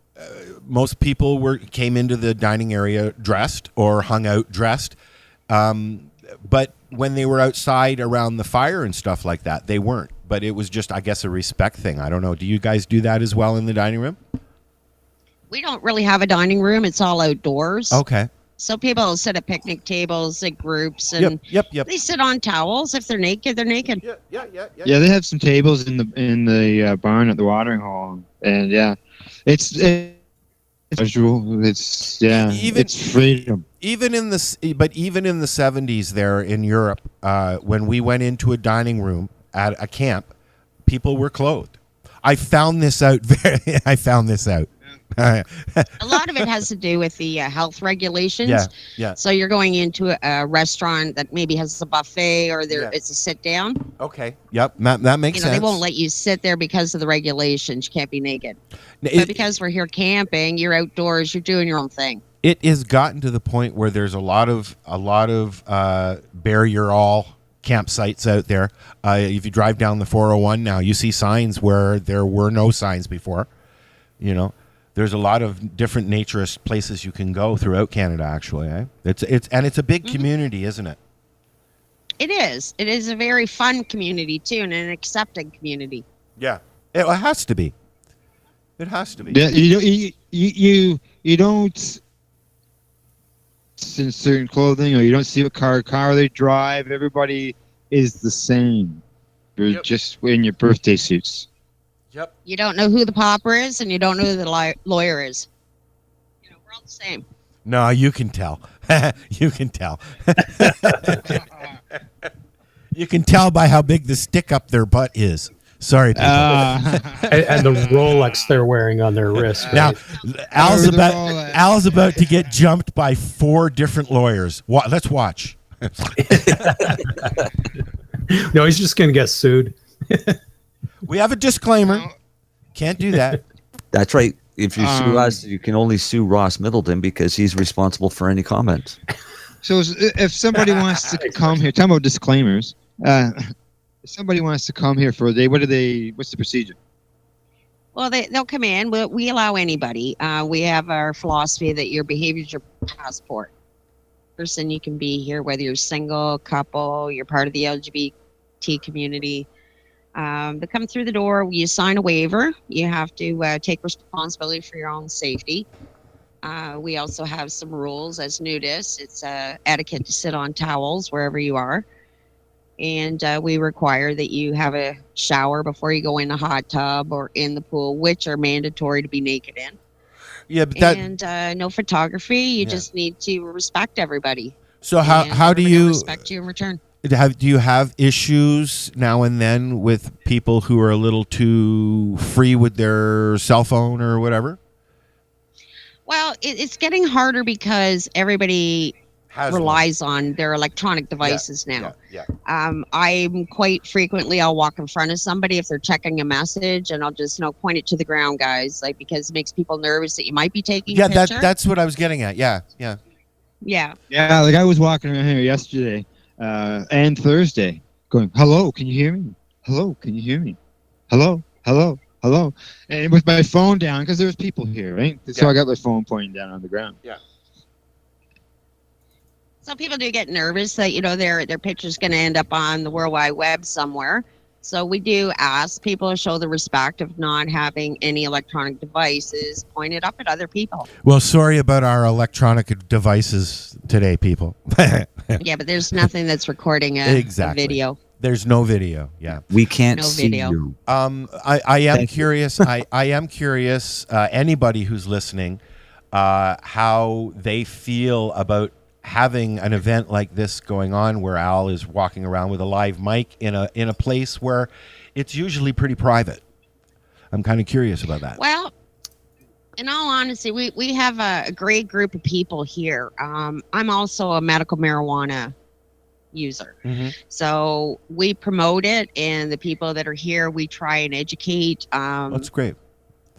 most people came into the dining area dressed or hung out dressed. But when they were outside around the fire and stuff like that, they weren't. But it was just, I guess, a respect thing. I don't know. Do you guys do that as well in the dining room? We don't really have a dining room. It's all outdoors. Okay. So people sit at picnic tables in groups, and Yep. they sit on towels. If they're naked, they're naked. Yeah. Yeah, they have some tables in the barn at the watering hole, and it's usual. It's it's freedom. Even in the 70s there in Europe, when we went into a dining room at a camp, people were clothed. I found this out. A lot of it has to do with the health regulations. Yeah. So you're going into a restaurant that maybe has a buffet, or it's a sit down. Okay. Yep. That makes sense. They won't let you sit there because of the regulations. You can't be naked. But because we're here camping, you're outdoors. You're doing your own thing. It has gotten to the point where there's a lot of bear your all campsites out there. If you drive down the 401 now, you see signs where there were no signs before. You know, there's a lot of different naturist places you can go throughout Canada. Actually, it's a big community, isn't it? It is. It is a very fun community too, and an accepting community. Yeah, it has to be. It has to be. Yeah, you don't in certain clothing, or you don't see what car they drive. Everybody is the same. You're just in your birthday suits. Yep. You don't know who the pauper is, and you don't know who the lawyer is. You know, we're all the same. No, you can tell. You can tell. You can tell by how big the stick up their butt is. Sorry, people. And the Rolex they're wearing on their wrist. Now, Right? Al's about to get jumped by 4 different lawyers. Let's watch. No, he's just going to get sued. We have a disclaimer. Can't do that. That's right. If you sue us, you can only sue Ross Middleton because he's responsible for any comments. So if somebody wants to come here, talking about disclaimers, if somebody wants to come here for a day, what's the procedure? Well, they'll come in. We allow anybody. We have our philosophy that your behavior is your passport. Person, you can be here whether you're single, couple, you're part of the LGBT community. They come through the door. You sign a waiver. You have to take responsibility for your own safety. We also have some rules as nudists. It's etiquette to sit on towels wherever you are. And we require that you have a shower before you go in a hot tub or in the pool, which are mandatory to be naked in. Yeah, but and no photography. You just need to respect everybody. So how do you respect you in return? Do you have issues now and then with people who are a little too free with their cell phone or whatever? Well, it's getting harder because everybody relies on their electronic devices now. Yeah. I'm quite frequently, I'll walk in front of somebody if they're checking a message, and I'll just point it to the ground, guys, because it makes people nervous that you might be taking a picture. That's what I was getting at. Yeah. Yeah. Like I was walking around here yesterday and Thursday going, hello, can you hear me? Hello, can you hear me? Hello. And with my phone down, because there's people here, right? So I got my phone pointing down on the ground. Yeah. Some people do get nervous that, their picture's going to end up on the World Wide Web somewhere. So we do ask people to show the respect of not having any electronic devices pointed up at other people. Well, sorry about our electronic devices today, people. Yeah, but there's nothing that's recording a video. There's no video. Yeah, we can't see video. you. I am curious. I am curious. Anybody who's listening, how they feel about having an event like this going on, where Al is walking around with a live mic in a place where it's usually pretty private. I'm kind of curious about that. Well, in all honesty, we have a great group of people here. I'm also a medical marijuana user. Mm-hmm. So we promote it, and the people that are here, we try and educate. That's great.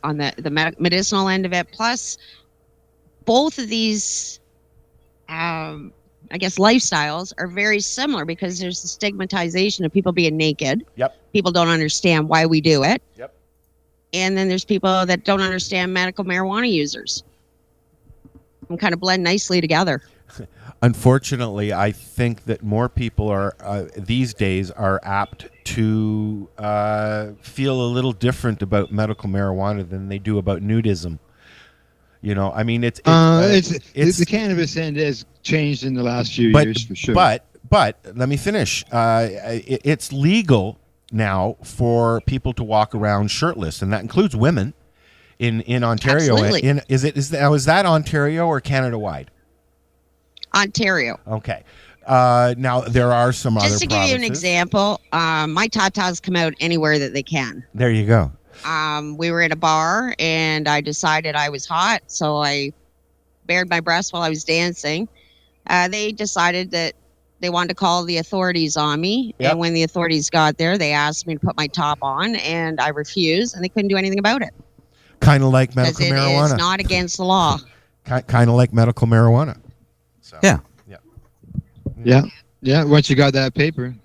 On the medicinal end of it. Plus, both of these, I guess, lifestyles are very similar because there's the stigmatization of people being naked. Yep. People don't understand why we do it. Yep. and then there's people that don't understand medical marijuana users. And kind of blend nicely together. Unfortunately, I think that more people are these days are apt to feel a little different about medical marijuana than they do about nudism. You know, I mean, it's the cannabis end has changed in the last few years for sure. But let me finish. It's legal now for people to walk around shirtless, and that includes women in Ontario. Absolutely. Is that Ontario or Canada wide? Ontario. Okay. Now there are some other Just to give you an example, my tatas come out anywhere that they can. There you go. We were at a bar and I decided I was hot, so I bared my breasts while I was dancing. They decided that they wanted to call the authorities on me. Yep. And when the authorities got there, they asked me to put my top on, and I refused, and they couldn't do anything about it. Kind of like medical Because it marijuana. is not against the law. Kind of like medical marijuana. So, Yeah. Yeah. Once you got that paper,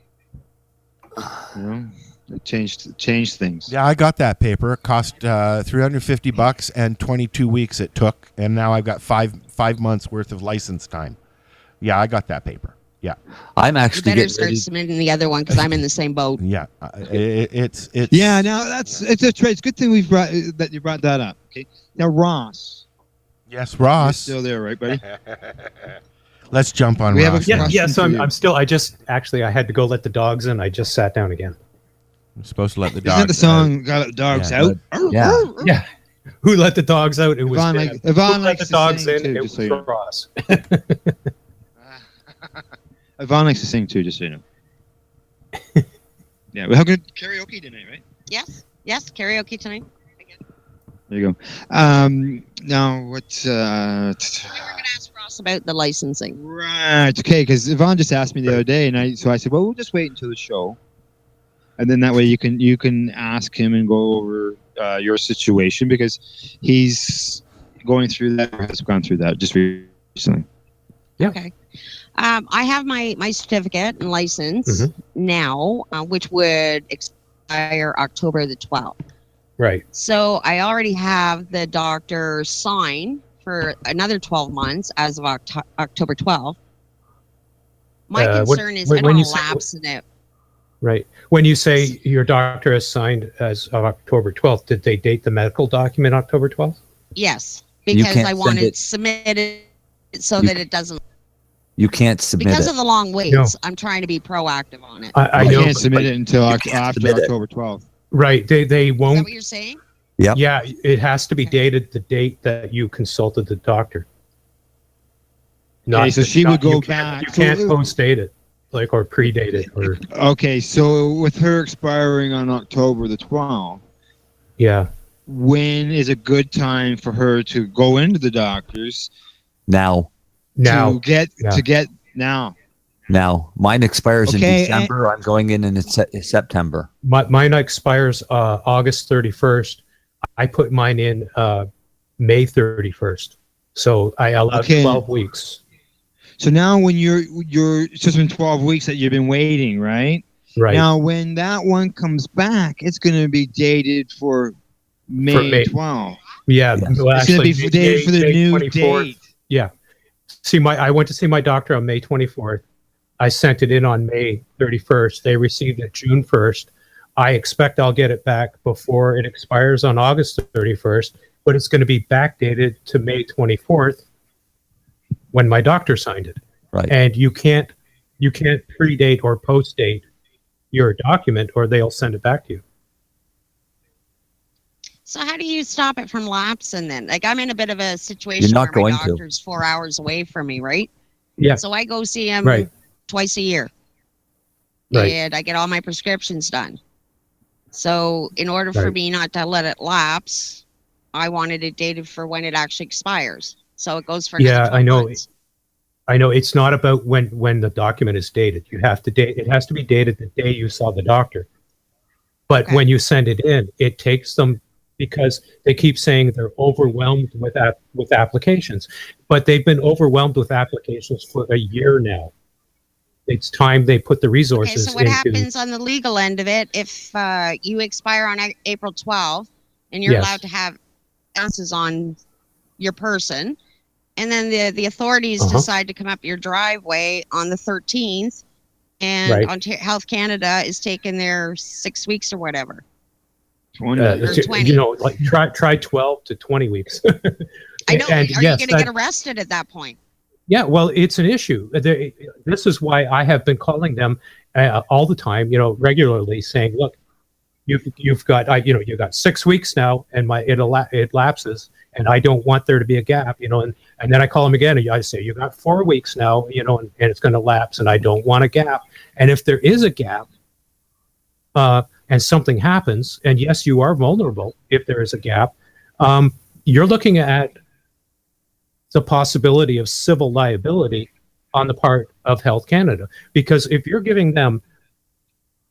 you know, it changed things. Yeah, I got that paper. It cost $350 and 22 weeks it took, and now I've got five months worth of license time. Yeah, I got that paper. Yeah, I'm You actually better getting start ready. submitting the other one because I'm in the same boat. yeah. It's Yeah, now it's a trade. It's a good thing that you brought that up. Okay, now Ross. Yes, Ross. You're still there, right, buddy? Let's jump on We have a Ross. question Yeah, so for you. I'm still. I had to go let the dogs in. I just sat down again. I'm supposed to let the Isn't that dogs. the song "Got the Dogs yeah, Out"? Yeah. Yeah. Who let the dogs out? It was Yvonne, Dan. like- Yvonne Who let likes the to dogs sing in? too, It just was so you know. Ross. Yvonne likes to sing too, just so you know. Yeah, we're having karaoke tonight, right? Yes, karaoke tonight. There you go. Now what's We were going to ask Ross about the licensing. right? Okay, because Yvonne just asked me the other day, and I said, well, we'll just wait until the show, and then that way you can ask him and go over your situation because he's going through that, or has gone through that just recently. Yeah. Okay. I have my certificate and license Mhm. now, which would expire October the 12th. Right. So I already have the doctor sign for another 12 months as of October 12th. My What- concern is when I don't you say- lapse in it. Right. When you say your doctor has signed as of October 12th, did they date the medical document October 12th? Yes, You because can't I send want it- it submitted so You that it doesn't. You can't submit Because it. of the long waits, No. I'm trying to be proactive on it. I You know. can't submit but- it until you can't after submit it. October 12th. Right. They Is that won't. what you're saying? Yep. Yeah. It has to be dated the date that you consulted the doctor. Okay, so she would go you can't- back. You can't So- post date it, like, or predate it, or Okay, so with her expiring on October the 12th, yeah. when is a good time for her to go into the doctors Now. Now. to get now? Now. Mine expires Okay, in December. I'm going in September. Mine expires August 31st. I put mine in May 31st. So I allowed Okay. 12 weeks. So now when you're it's just been 12 weeks that you've been waiting, right? Right. Now when that one comes back, it's going to be dated for May May. 12th. Yeah. Yes. Well, It's going to actually, be dated for the May new 24th. date. Yeah. I went to see my doctor on May 24th. I sent it in on May 31st. They received it June 1st. I expect I'll get it back before it expires on August 31st, but it's going to be backdated to May 24th when my doctor signed it. Right. And you can't predate or post date your document or they'll send it back to you. So how do you stop it from lapsing then? Like I'm in a bit of a situation You're not where my going to. doctor's 4 hours away from me, right? Yeah. So I go see him Right. twice a year. Right. And I get all my prescriptions done. So in order for Right. me not to let it lapse, I wanted it dated for when it actually expires. So it goes for another Yeah, 12 I know. months. I know it's not about when the document is dated. You have to date. It has to be dated the day you saw the doctor. But Okay. when you send it in, it takes them because they keep saying they're overwhelmed with applications. But they've been overwhelmed with applications for a year now. It's time they put the Okay, resources so what into. happens on the legal end of it if you expire on April 12th and you're Yes. allowed to have ounces on your person. And then the authorities Uh-huh. decide to come up your driveway on the 13th, and Right. Health Canada is taking their 6 weeks or whatever. 20. Or 20. You know, like try 12 to 20 weeks. I know. And Are yes, you going to get arrested at that point? Yeah, well, it's an issue. This is why I have been calling them all the time, you know, regularly, saying, "Look, you've got, you got 6 weeks now, and it lapses, and I don't want there to be a gap, you know." And then I call them again, and I say, "You got 4 weeks now, you know, and it's going to lapse, and I don't want a gap." And if there is a gap, and something happens, and yes, you are vulnerable if there is a gap, you're looking at the possibility of civil liability on the part of Health Canada. Because if you're giving them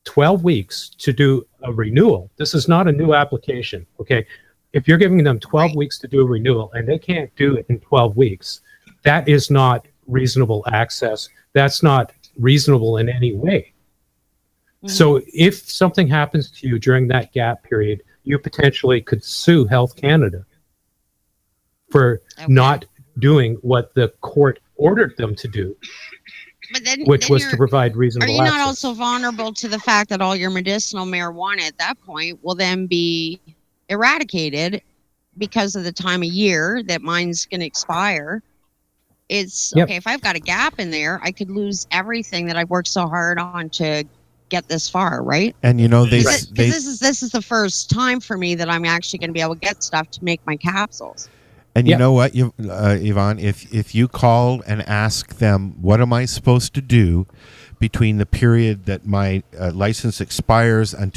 12 weeks to do a renewal, this is not a new application, okay? If you're giving them 12 weeks to do a renewal and they can't do it in 12 weeks, that is not reasonable access. That's not reasonable in any way. So if something happens to you during that gap period, you potentially could sue Health Canada for not doing what the court ordered them to do, But then, which then was you're- to provide Are reasonable you not access. also vulnerable to the fact that all your medicinal marijuana at that point will then be eradicated because of the time of year that mine's going to expire? It's Yep. okay, if I've got a gap in there, I could lose everything that I've worked so hard on to get this far, right? And you know, Because this is the first time for me that I'm actually going to be able to get stuff to make my capsules. And you know what, Yvonne, if you call and ask them, what am I supposed to do between the period that my license expires and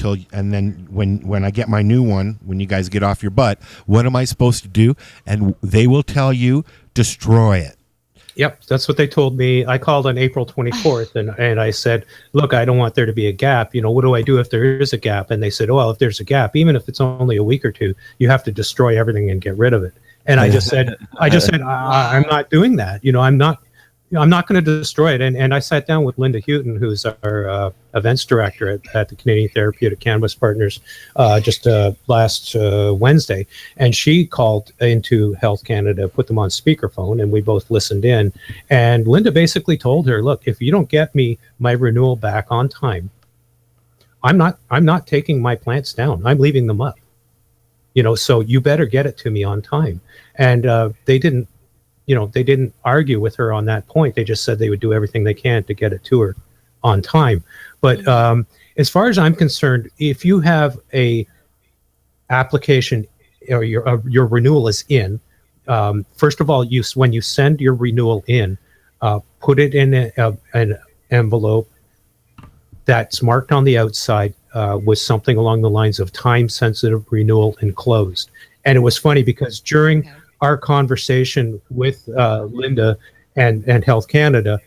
then when I get my new one, when you guys get off your butt, what am I supposed to do? And they will tell you, destroy it. Yep, that's what they told me. I called on April 24th and I said, look, I don't want there to be a gap. You know, what do I do if there is a gap? And they said, well, if there's a gap, even if it's only a week or two, you have to destroy everything and get rid of it. And I just said, I'm not doing that. You know, I'm not going to destroy it. And I sat down with Linda Houghton, who's our events director at the Canadian Therapeutic Cannabis Partners, just last Wednesday. And she called into Health Canada, put them on speakerphone, and we both listened in. And Linda basically told her, look, if you don't get me my renewal back on time, I'm not taking my plants down. I'm leaving them up. You know, so you better get it to me on time. And they didn't argue with her on that point. They just said they would do everything they can to get it to her on time. But as far as I'm concerned, if you have a application or your renewal is in, first of all, when you send your renewal in, put it in an envelope that's marked on the outside with something along the lines of time-sensitive renewal enclosed. And it was funny because during our conversation with Linda and Health Canada,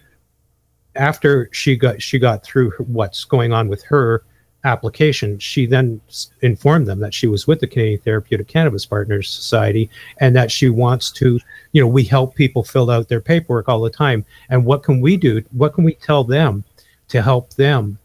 after she got through what's going on with her application, she then informed them that she was with the Canadian Therapeutic Cannabis Partners Society and that she wants to, you know, we help people fill out their paperwork all the time. And what can we do? What can we tell them to help them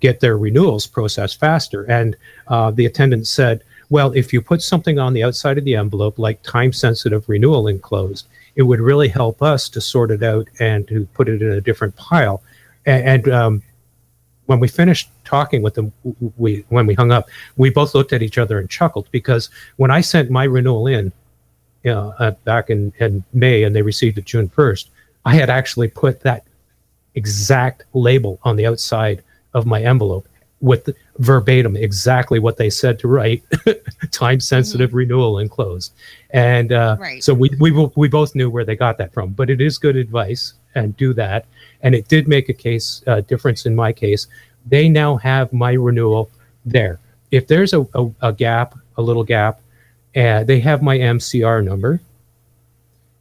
get their renewals processed faster? And the attendant said, well, if you put something on the outside of the envelope like time-sensitive renewal enclosed, it would really help us to sort it out and to put it in a different pile. And when we finished talking with them, when we hung up, we both looked at each other and chuckled, because when I sent my renewal in back in May and they received it June 1st, I had actually put that exact label on the outside of my envelope with verbatim exactly what they said to write, time-sensitive renewal enclosed. And so we both knew where they got that from. But it is good advice, and do that. And it did make a case difference in my case. They now have my renewal there. If there's a gap, a little gap, they have my MCR number.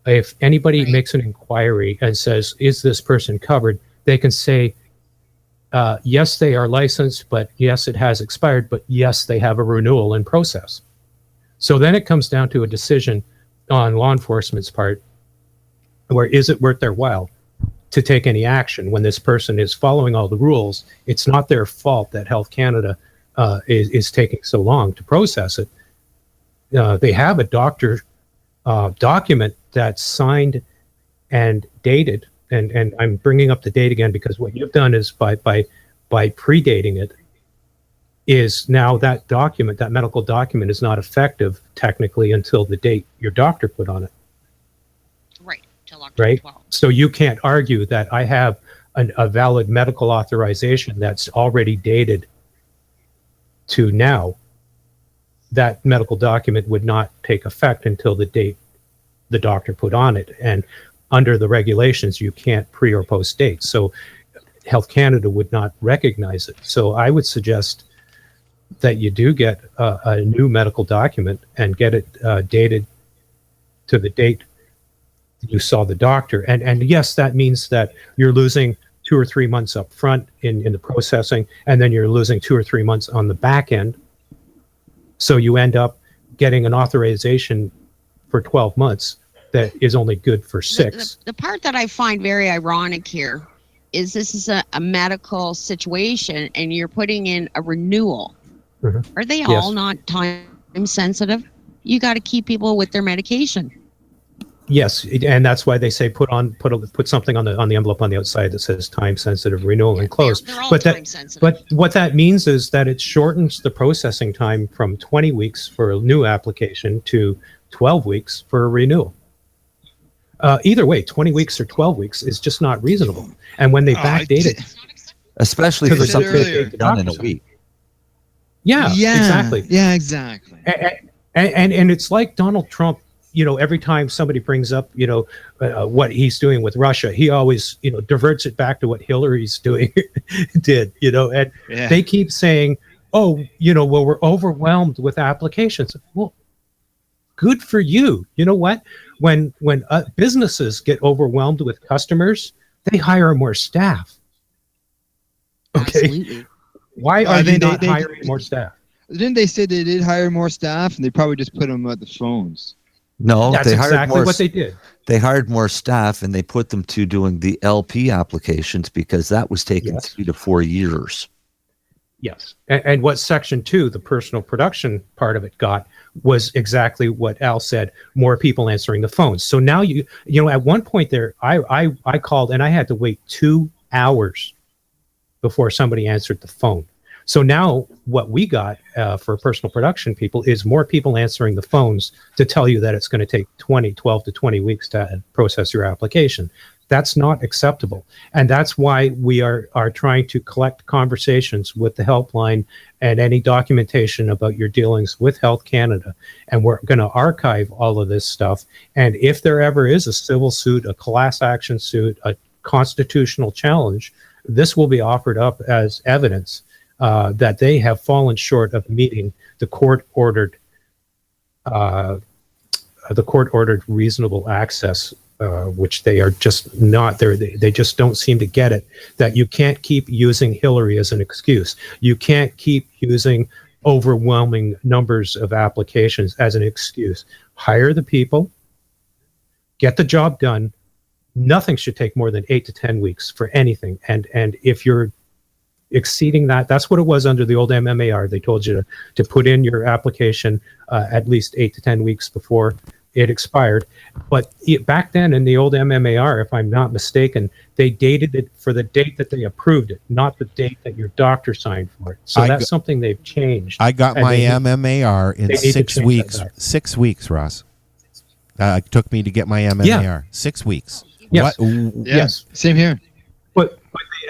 If anybody makes an inquiry and says, is this person covered, they can say, yes, they are licensed, but yes, it has expired, but yes, they have a renewal in process. So then it comes down to a decision on law enforcement's part, where is it worth their while to take any action when this person is following all the rules? It's not their fault that Health Canada is taking so long to process it. They have a doctor document that's signed and dated, and I'm bringing up the date again because what you've done is by predating it, is now that document, that medical document, is not effective technically until the date your doctor put on it. Right, till October Right? 12th. So you can't argue that I have a valid medical authorization that's already dated to now. That medical document would not take effect until the date the doctor put on it. And under the regulations, you can't pre or post date. So Health Canada would not recognize it. So I would suggest that you do get a new medical document and get it dated to the date you saw the doctor. And yes, that means that you're losing 2 or 3 months up front in the processing, and then you're losing 2 or 3 months on the back end. So you end up getting an authorization for 12 months that is only good for 6. The part that I find very ironic here is this is a medical situation and you're putting in a renewal. Mm-hmm. Are they Yes. all not time sensitive? You got to keep people with their medication. Yes, and that's why they say put something on the envelope on the outside that says time sensitive renewal and closed. They're all But time sensitive. but what that means is that it shortens the processing time from 20 weeks for a new application to 12 weeks for a renewal. Either way, 20 weeks or 12 weeks is just not reasonable. And when they backdate it, especially to for the something date the done in a doctor week. Yeah, exactly. Yeah, exactly. And it's like Donald Trump, every time somebody brings up, what he's doing with Russia, he always, diverts it back to what Hillary's did, and Yeah. they keep saying, oh, well, we're overwhelmed with applications. Well, good for you. You know what? When businesses get overwhelmed with customers, they hire more staff. Okay. Absolutely. Why are they- they not they- hiring more staff? Didn't they say they did hire more staff and they probably just put them at the phones? No, That's they hired exactly more. what they did. They hired more staff and they put them to doing the LP applications because that was taking Yes. 3 to 4 years. Yes. And what Section 2, the personal production part of it, got was exactly what Al said, more people answering the phones. So now at one point there, I called and I had to wait 2 hours before somebody answered the phone. So now what we got for personal production people is more people answering the phones to tell you that it's going to take 12 to 20 weeks to process your application. That's not acceptable. And that's why we are trying to collect conversations with the helpline and any documentation about your dealings with Health Canada. And we're going to archive all of this stuff. And if there ever is a civil suit, a class action suit, a constitutional challenge, this will be offered up as evidence that they have fallen short of meeting the court-ordered reasonable access, which they are just not there. They just don't seem to get it, that you can't keep using Hillary as an excuse. You can't keep using overwhelming numbers of applications as an excuse. Hire the people, get the job done. Nothing should take more than 8 to 10 weeks for anything. And if you're exceeding that, that's what it was under the old MMAR. They told you to put in your application at least 8 to 10 weeks before it expired. But back then in the old MMAR, if I'm not mistaken, they dated it for the date that they approved it, not the date that your doctor signed for it. So that's something they've changed. I got And my they need- MMAR in they need to 6 change weeks. that back. 6 weeks, Ross. It took me to get my MMAR. 6 weeks. Yes. What? Yes. Same here. But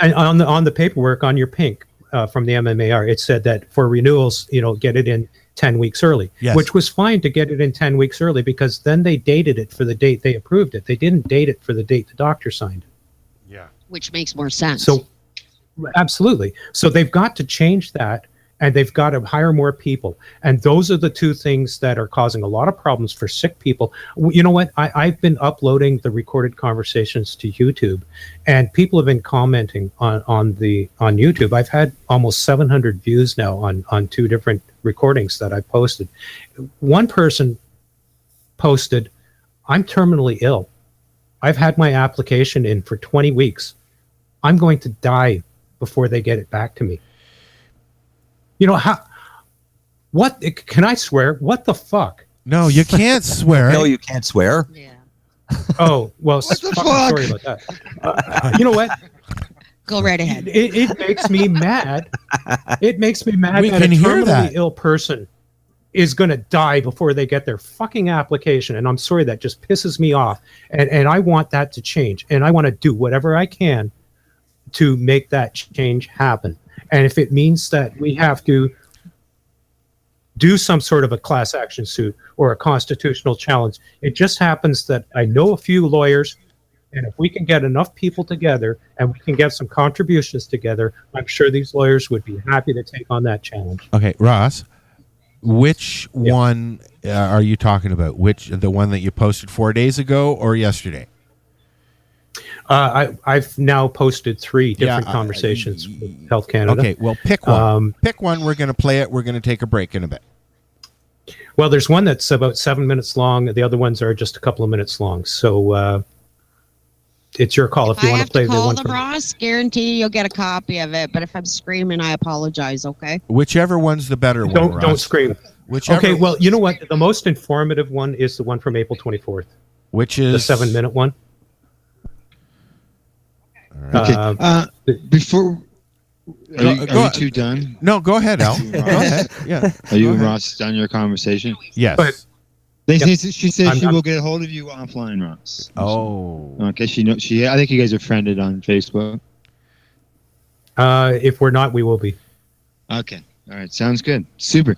on the paperwork on your pink from the MMAR, it said that for renewals, get it in 10 weeks early, Yes. which was fine to get it in 10 weeks early because then they dated it for the date they approved it. They didn't date it for the date the doctor signed it. Yeah. Which makes more sense. So absolutely. So they've got to change that, and they've got to hire more people. And those are the two things that are causing a lot of problems for sick people. You know what? I've been uploading the recorded conversations to YouTube, and people have been commenting on YouTube. I've had almost 700 views now on 2 different recordings that I posted. One person posted, "I'm terminally ill. I've had my application in for 20 weeks. I'm going to die before they get it back to me." You know how? What can I swear? What the fuck? No, you can't swear. No, you can't swear. Oh well, What the fucking fuck? sorry about that. You know what? Go right ahead. It makes me mad. It makes me mad We that can a hear terminally that. ill person is going to die before they get their fucking application. And I'm sorry, that just pisses me off. And I want that to change. And I want to do whatever I can to make that change happen. And if it means that we have to do some sort of a class action suit or a constitutional challenge, it just happens that I know a few lawyers. And if we can get enough people together and we can get some contributions together, I'm sure these lawyers would be happy to take on that challenge. Okay, Ross, which one are you talking about? The one that you posted 4 days ago or yesterday? I've now posted 3 different conversations with Health Canada. Okay, well, pick one. Pick one. We're going to play it. We're going to take a break in a bit. Well, there's one that's about 7 minutes long. The other ones are just a couple of minutes long. So it's your call if you I want have to play to the call one. the from- Ross, guarantee you'll get a copy of it. But if I'm screaming, I apologize. Okay. Whichever one's the better one, Ross. Don't scream. Whichever. Okay, well, you know what? The most informative one is the one from April 24th. Which is the 7-minute one. Okay. Before, are you two done? No, go ahead, Al. Go ahead. Yeah. Are you Go and ahead. Ross done your conversation? Yes. She said I'm- she will get a hold of you offline, Ross. Oh. Okay. She knows. I think you guys are friended on Facebook. If we're not, we will be. Okay. All right. Sounds good. Super.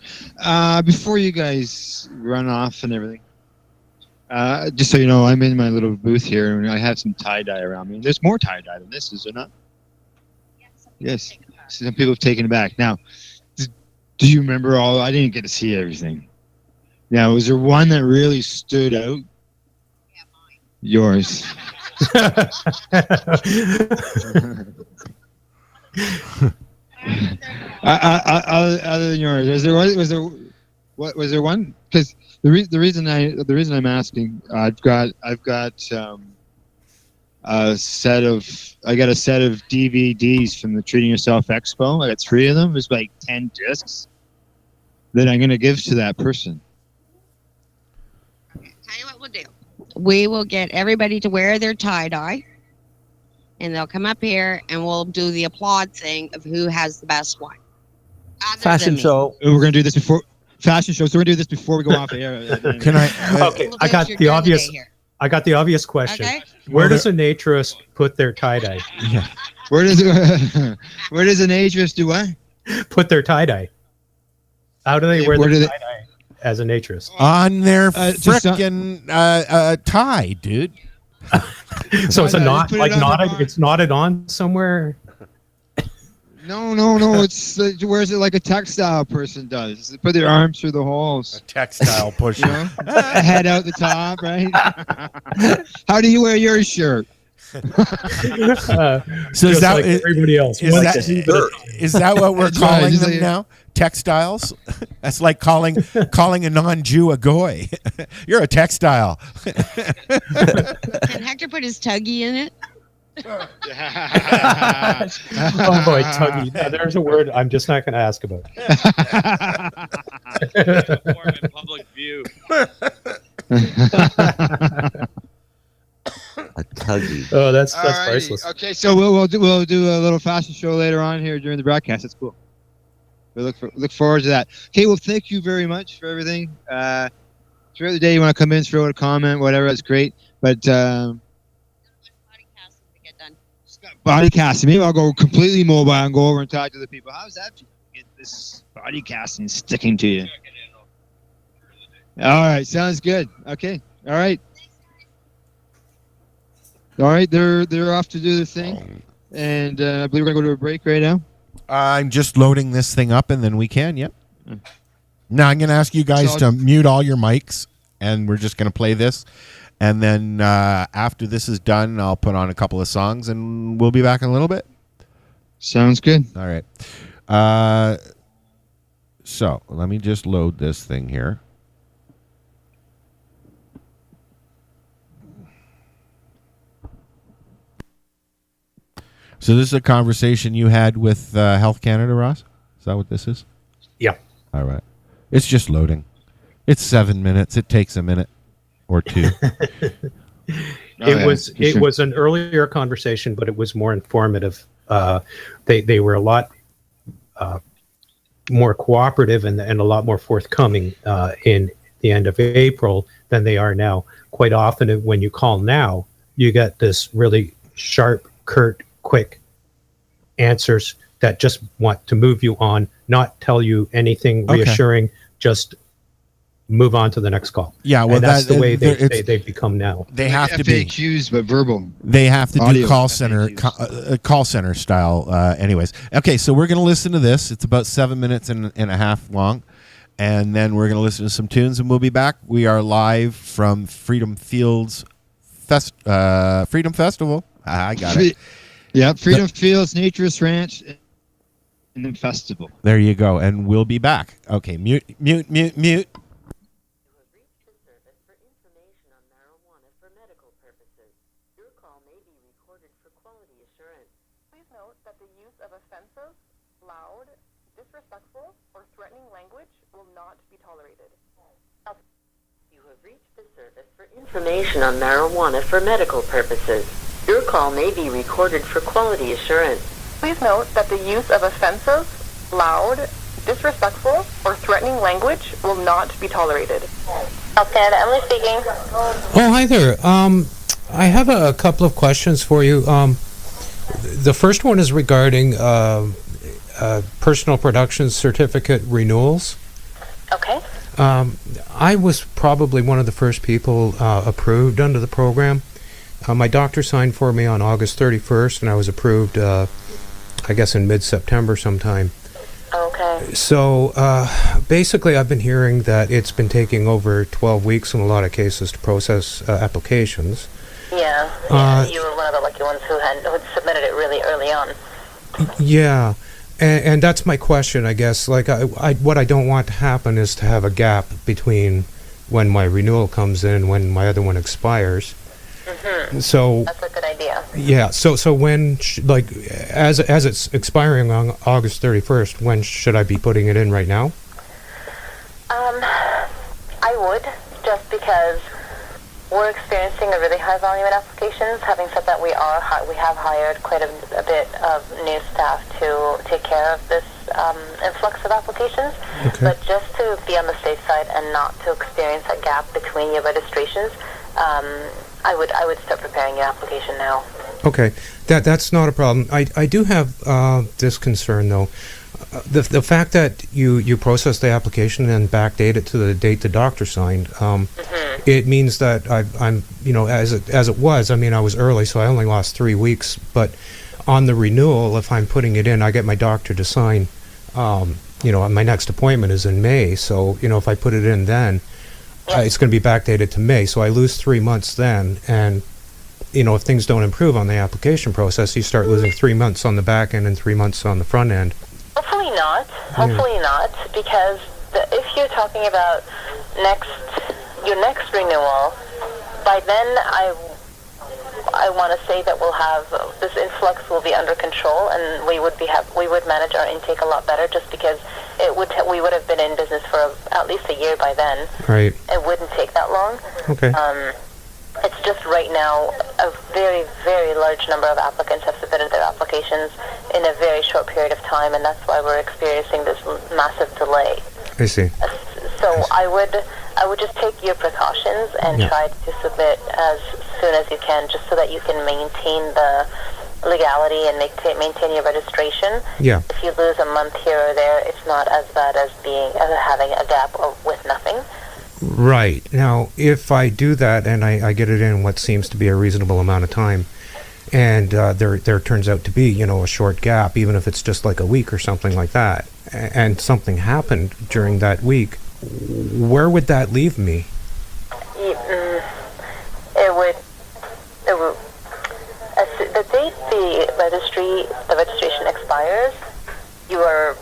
Before you guys run off and everything, just so you know, I'm in my little booth here, and I have some tie-dye around me. There's more tie-dye than this, is there not? Yes. Some people have taken it back. Now, do you remember all? I didn't get to see everything. Now, was there one that really stood out? Yeah, mine. Yours. Other than yours, was there one? Because the reason I'm asking, I've got a set of DVDs from the Treating Yourself Expo. I got 3 of them. There's like 10 discs that I'm gonna give to that person. Tell you what we'll do. We will get everybody to wear their tie-dye, and they'll come up here, and we'll do the applaud thing of who has the best one. Other Fashion than me. show. We're gonna do this before fashion show. So we're gonna do this before we go off air. Can I? Okay, We'll I do got your the turn obvious. today here. I got the obvious question. Okay. Where does a naturist put their tie-dye? Yeah. Where does an ageist do what? Put their tie-dye. How do they Yeah, wear where their do they- tie-dye as a naturist? On their just frickin' tie, dude. So it's a Tie-dye, knot, just put it like on the knotted. bar. It's knotted on somewhere. No. It's wears it like a textile person does. They put their arms through the holes. Textile pusher. You know? Head out the top, right? How do you wear your shirt? So Just is that like everybody else. is One that, t-shirt. is that what we're That's right, calling just them like- now? Textiles? That's like calling a non-Jew a goy. You're a textile. Can Hector put his tuggy in it? Oh boy, tuggy. Now, there's a word I'm just not going to ask about. Form in public view. A tuggy. Oh, that's Alrighty. priceless. Okay, so we'll do a little fashion show later on here during the broadcast. That's cool. We look forward to that. Okay, well, thank you very much for everything. Throughout the day, you want to come in, throw a comment, whatever. That's great. But Body casting to get done. body casting, maybe I'll go completely mobile and go over and talk to the people. How's that? Get this body casting sticking to you. All right, sounds good. Okay, all right. All right, they're off to do their thing, and I believe we're gonna go to a break right now. I'm just loading this thing up, and then we can. Yep. Now I'm going to ask you guys So- to mute all your mics, and we're just going to play this. And then after this is done, I'll put on a couple of songs, and we'll be back in a little bit. Sounds good. All right. So let me just load this thing here. So this is a conversation you had with Health Canada, Ross? Is that what this is? All right. It's just loading. It's 7 minutes. It takes a minute or two. It was an earlier conversation, but it was more informative. They were a lot more cooperative and a lot more forthcoming in the end of April than they are now. Quite often, when you call now, you get this really sharp, curt, quick answers that just want to move you on, not tell you anything reassuring, just move on to the next call. Yeah, well, and that's the way they've become now. They have to be FAQs, but verbal. They have to Audio do call center style. Anyways, okay, so we're going to listen to this. It's about 7 minutes and a half long, and then we're going to listen to some tunes, and we'll be back. We are live from Freedom Fields Freedom Festival. I got it. Yeah, Freedom Fields, Naturist Ranch, and then Festival. There you go, and we'll be back. Okay, mute. Information on marijuana for medical purposes. Your call may be recorded for quality assurance. Please note that the use of offensive, loud, disrespectful, or threatening language will not be tolerated. Health Canada, Emily speaking. Oh, hi there. I have a couple of questions for you. The first one is regarding personal production certificate renewals. Okay. I was probably one of the first people approved under the program. My doctor signed for me on August 31st, and I was approved, I guess, in mid-September sometime. Okay. So basically, I've been hearing that it's been taking over 12 weeks in a lot of cases to process applications. Yeah, you were one of the lucky ones who had submitted it really early on. Yeah. And that's my question, I guess. Like, what I don't want to happen is to have a gap between when my renewal comes in and when my other one expires. Mm-hmm. So that's a good idea. Yeah. So when, as it's expiring on August 31st, when should I be putting it in right now? I would, just because we're experiencing a really high volume in applications. Having said that, we have hired quite a bit of new staff to take care of this influx of applications. Okay. But just to be on the safe side and not to experience a gap between your registrations, I would start preparing your application now. Okay, that's not a problem. I do have this concern though. The fact that you process the application and backdate it to the date the doctor signed, it means that I'm as it was. I mean, I was early, so I only lost 3 weeks. But on the renewal, if I'm putting it in, I get my doctor to sign. My next appointment is in May, so if I put it in then, it's going to be backdated to May. So I lose 3 months then, and if things don't improve on the application process, you start losing 3 months on the back end and 3 months on the front end. Hopefully not. Hopefully not, because if you're talking about your next renewal, by then I want to say that we'll have this influx will be under control, and we would manage our intake a lot better, just because we would have been in business for at least a year by then. Right. It wouldn't take that long. Okay. It's just right now a very, very large number of applicants have submitted their applications in a very short period of time, and that's why we're experiencing this massive delay. I see. So I would just take your precautions and try to submit as soon as you can, just so that you can maintain the legality and maintain your registration. Yeah. If you lose a month here or there, it's not as bad as having a gap with nothing. Right. Now, if I do that and I get it in what seems to be a reasonable amount of time, and there turns out to be, a short gap, even if it's just like a week or something like that, and something happened during that week, where would that leave me? It would the date the registration expires, you are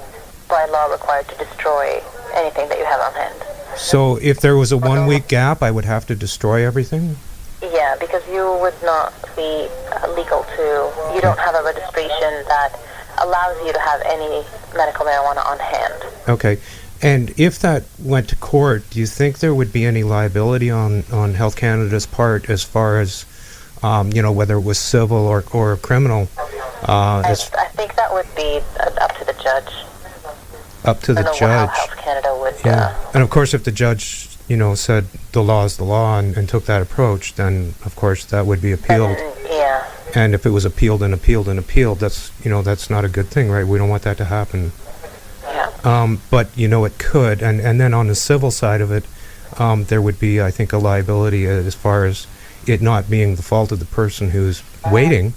by law required to destroy anything that you have on hand. So if there was a 1 week gap, I would have to destroy everything? Yeah, because you would not be legal to, you don't have a registration that allows you to have any medical marijuana on hand. Okay. And if that went to court, do you think there would be any liability on Health Canada's part as far as, whether it was civil or criminal? I think that would be up to the judge. Up to the I don't know judge. how Health Canada would. Yeah. And of course, if the judge, said the law is the law and took that approach, then of course that would be appealed. Yeah. And if it was appealed and appealed and appealed, that's that's not a good thing, right? We don't want that to happen. Yeah. But it could, and then on the civil side of it, there would be, I think, a liability as far as it not being the fault of the person who's waiting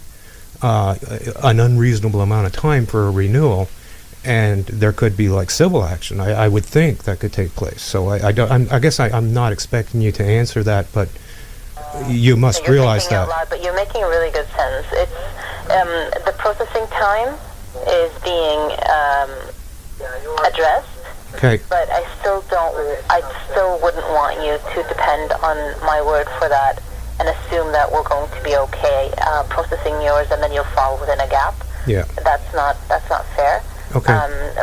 an unreasonable amount of time for a renewal, and there could be like civil action. I would think that could take place. So I guess I'm not expecting you to answer that, but you must realize thinking that. out loud, but you're making really good sense. It's the processing time is being addressed. Okay. But I still wouldn't want you to depend on my word for that and assume that we're going to be okay processing yours and then you'll fall within a gap. Yeah. That's not fair. Okay.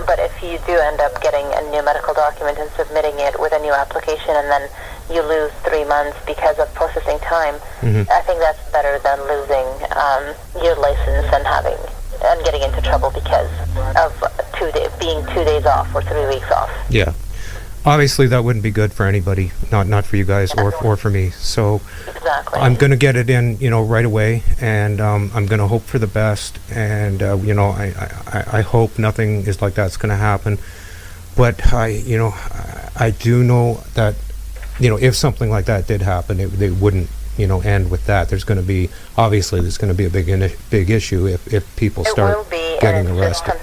But if you do end up getting a new medical document and submitting it with a new application and then you lose 3 months because of processing time, I think that's better than losing your license and getting into trouble because of being 2 days off or 3 weeks off. Yeah. Obviously, that wouldn't be good for anybody, not for you guys or for me. So exactly. I'm going to get it in, right away, and I'm going to hope for the best. And I hope nothing is like that's going to happen. But I do know that if something like that did happen, it wouldn't end with that. There's going to be a big issue if people start getting arrested.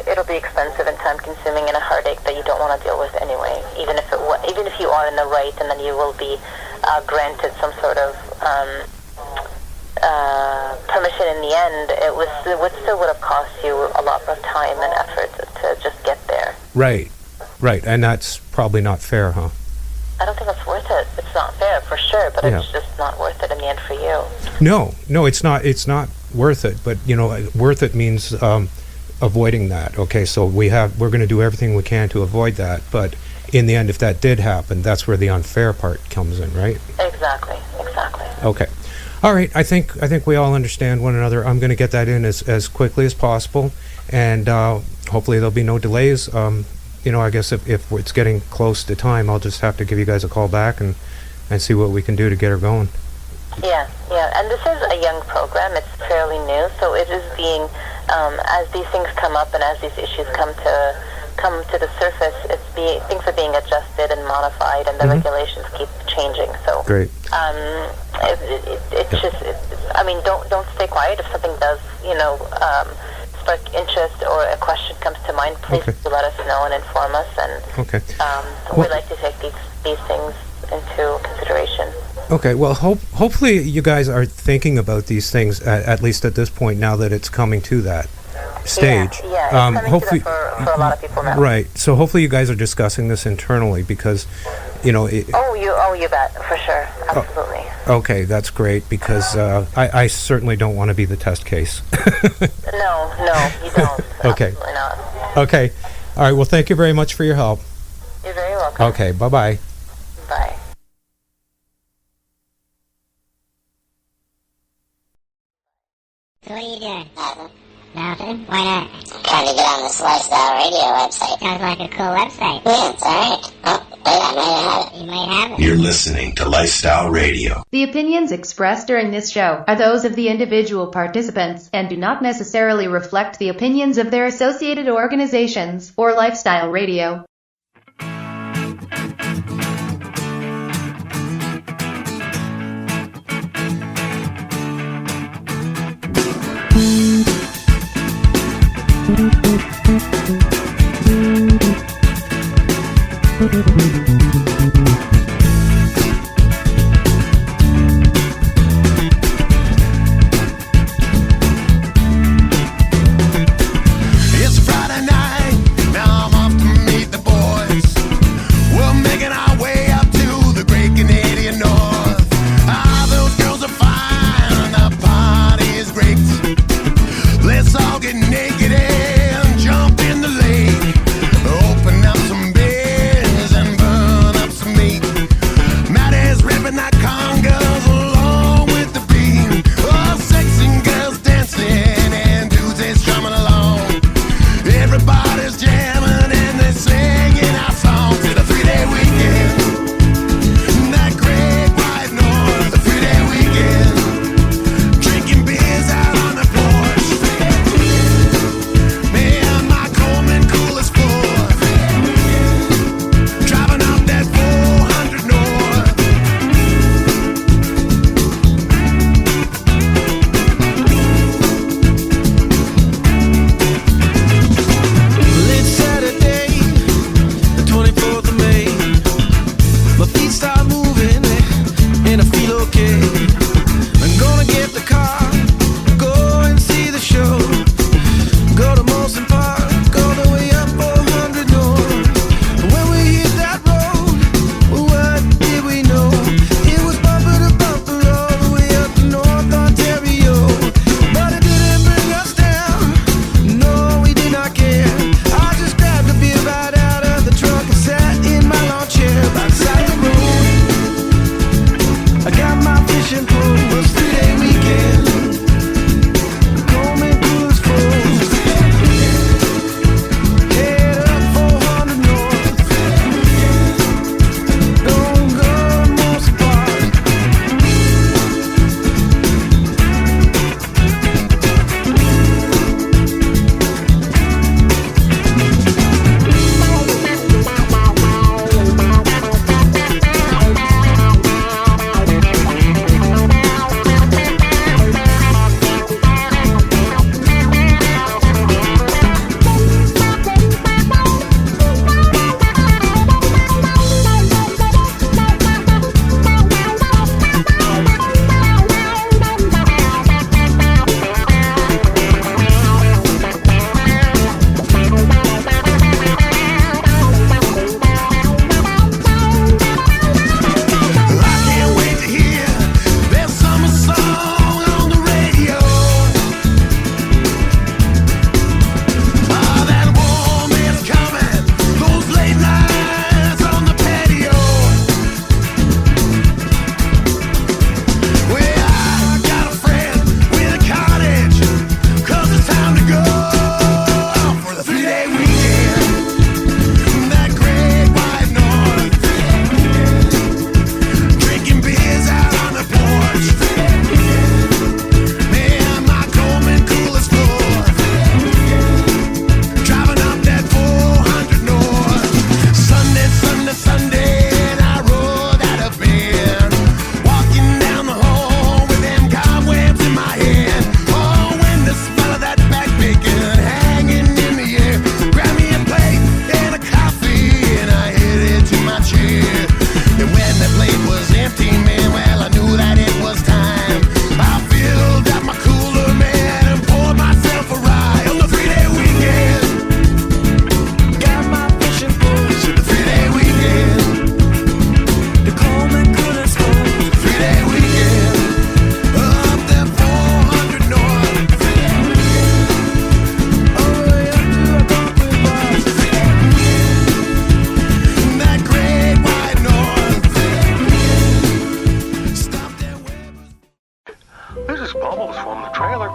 It'll be expensive and time consuming and a heartache that you don't want to deal with anyway. Even if you are in the right, and then you will be granted some sort of permission in the end, it would have cost you a lot of time and effort to just get there. Right, and that's probably not fair, huh? I don't think it's worth it. It's not fair for sure, but Yeah. it's just not worth it in the end for you. No, it's not. It's not worth it. But worth it means avoiding that. Okay, so we're going to do everything we can to avoid that. But in the end, if that did happen, that's where the unfair part comes in, right? Exactly. Okay. All right. I think we all understand one another. I'm going to get that in as quickly as possible, and hopefully there'll be no delays. I guess if it's getting close to time, I'll just have to give you guys a call back and see what we can do to get her going. Yeah. And this is a young program. It's fairly new, so it is being, as these things come up and as these issues come to the surface, things are being adjusted and modified, and the regulations keep changing. So great. Don't stay quiet if something does, spark interest or a question comes to mind. Please do let us know and inform us, and we'd like to take these things into consideration. Okay, well, hopefully you guys are thinking about these things at least at this point, now that it's coming to that stage. Yeah, it's coming hopefully to that for a lot of people now. Right. So hopefully you guys are discussing this internally, because you bet, for sure, absolutely. Okay, that's great, because I certainly don't want to be the test case. No, you don't. Okay. Absolutely not. Okay. All right. Well, thank you very much for your help. You're very welcome. Okay. Bye-bye. Bye. So what are you doing? Nothing? Why not? Trying to get on this Lifestyle Radio website. Sounds like a cool website. Yeah, it's alright. Oh, wait, I might have it. You might have it. You're listening to Lifestyle Radio. The opinions expressed during this show are those of the individual participants and do not necessarily reflect the opinions of their associated organizations or Lifestyle Radio. It's Friday night, now I'm off to meet the boys.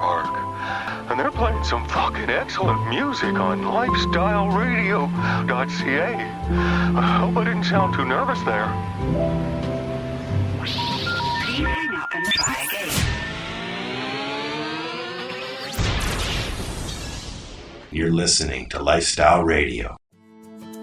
Park. And they're playing some fucking excellent music on lifestyleradio.ca. I hope I didn't sound too nervous there. Please hang up and try again. You're listening to Lifestyle Radio.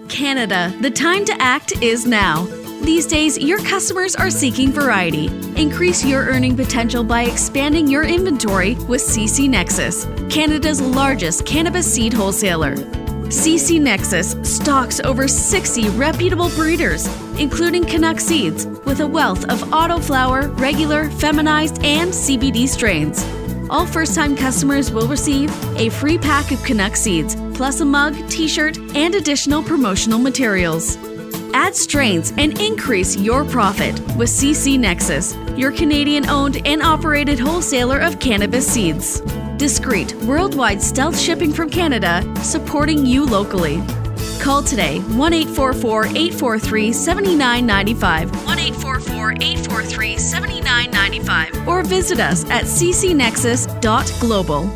Canada, the time to act is now. These days, your customers are seeking variety. Increase your earning potential by expanding your inventory with CC Nexus, Canada's largest cannabis seed wholesaler. CC Nexus stocks over 60 reputable breeders, including Canuck Seeds, with a wealth of autoflower, regular, feminized, and CBD strains. All first-time customers will receive a free pack of Canuck Seeds, plus a mug, t-shirt, and additional promotional materials. Add strains and increase your profit with CC Nexus, your Canadian-owned and operated wholesaler of cannabis seeds. Discreet, worldwide stealth shipping from Canada, supporting you locally. Call today, 1-844-843-7995, 1-844-843-7995, or visit us at ccnexus.global.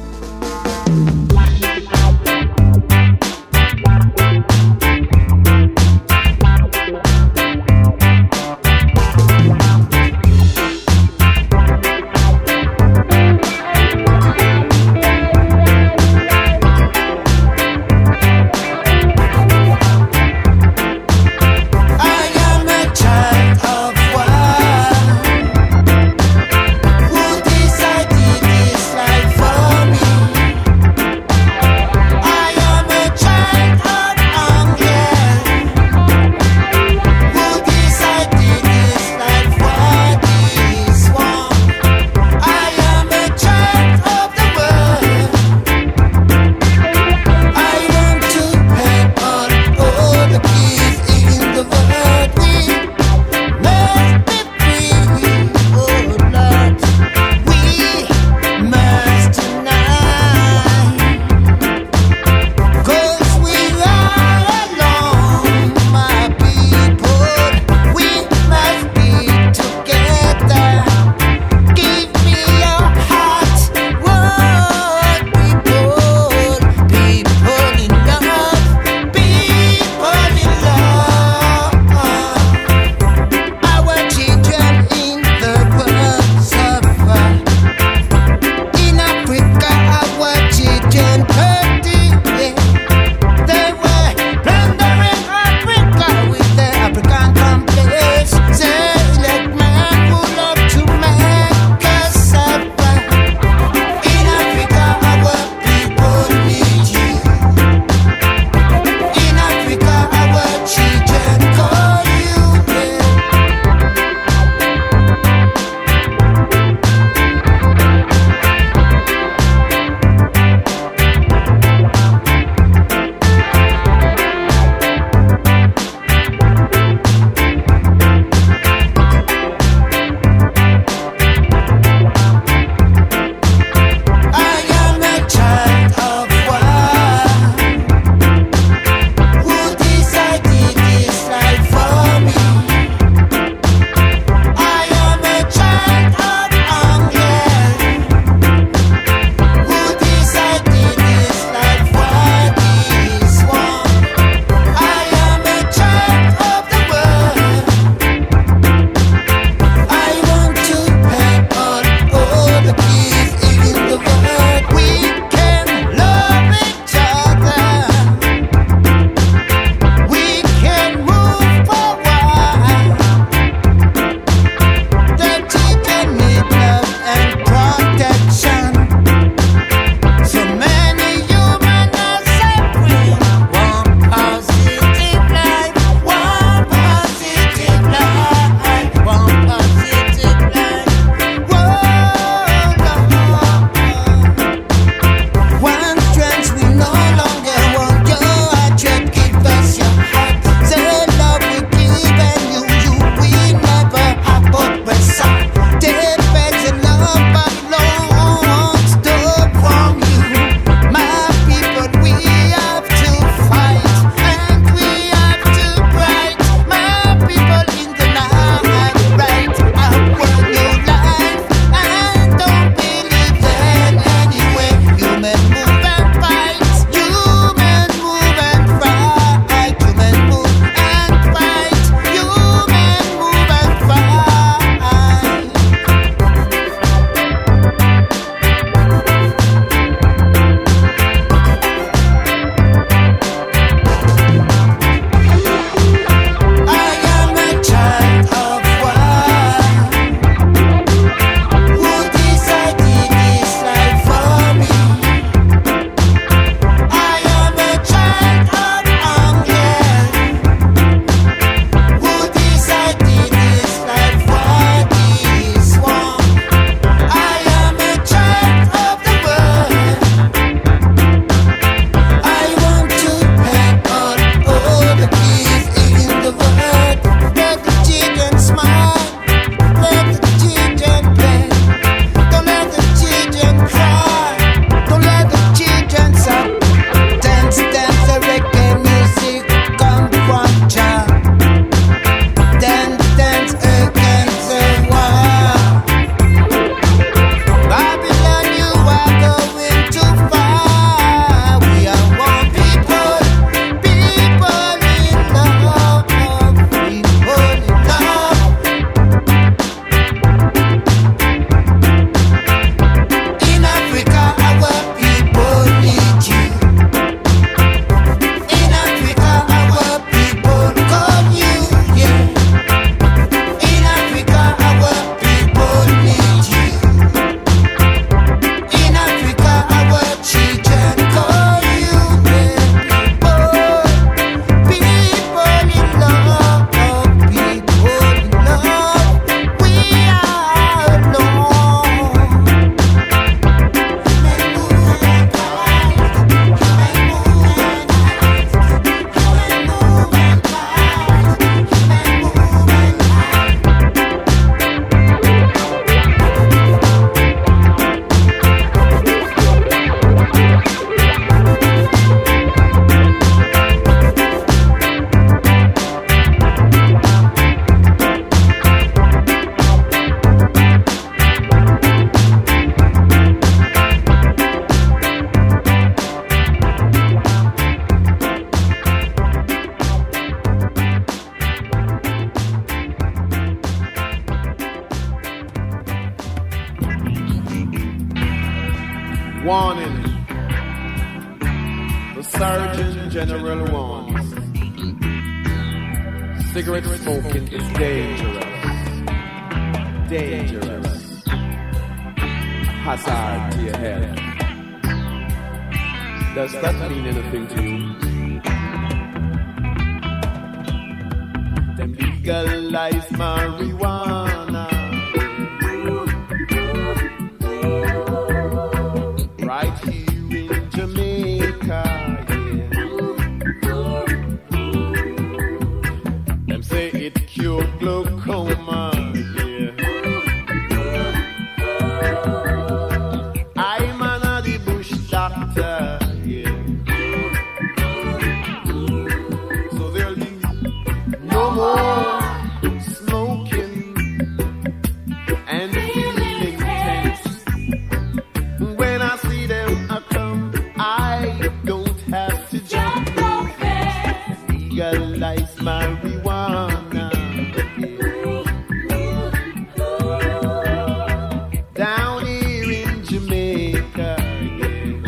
Warning. The Surgeon General warns. Cigarette smoking is dangerous. Dangerous. Hazard to your health. Does that mean anything to you? Them legalize marijuana. Right here in Jamaica, yeah. Them say it cure glaucoma, yeah. I'm an the bush doctor, yeah. So there'll be no more smoking and feeling tense. When I see them come, I don't have to jump. Legalize marijuana. Down here in Jamaica, yeah.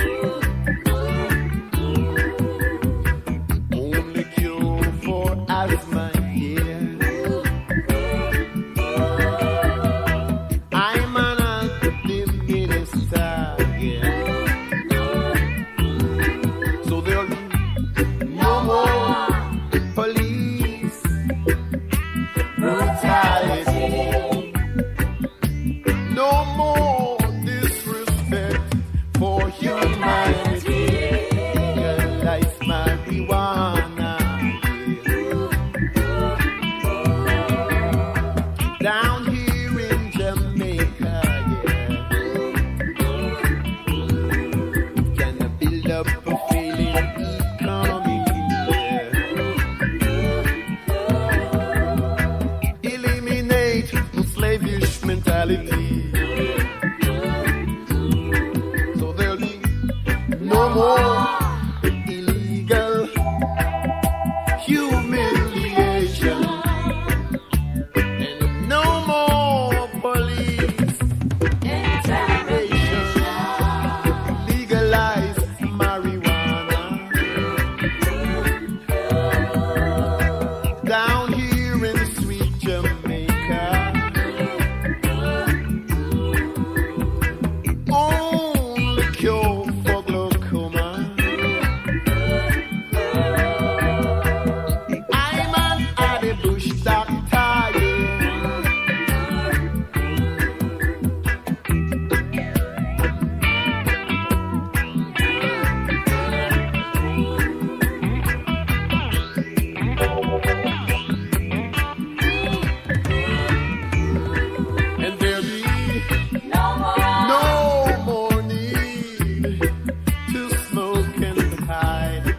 Only cure for asthma, yeah. I'm an active minister, yeah. So there'll be no more police brutality, no more disrespect for humanity. Legalize marijuana, yeah. Down here in Jamaica, yeah. Can build up a failing economy, yeah. Eliminate the slavish mentality. So there'll be no more illegal humiliation and no more police intervention. Legalize marijuana. Down here in sweet Jamaica. Only cure for glaucoma. I'm an Addy Bush doctor, and there'll be no more need to smoke and hide.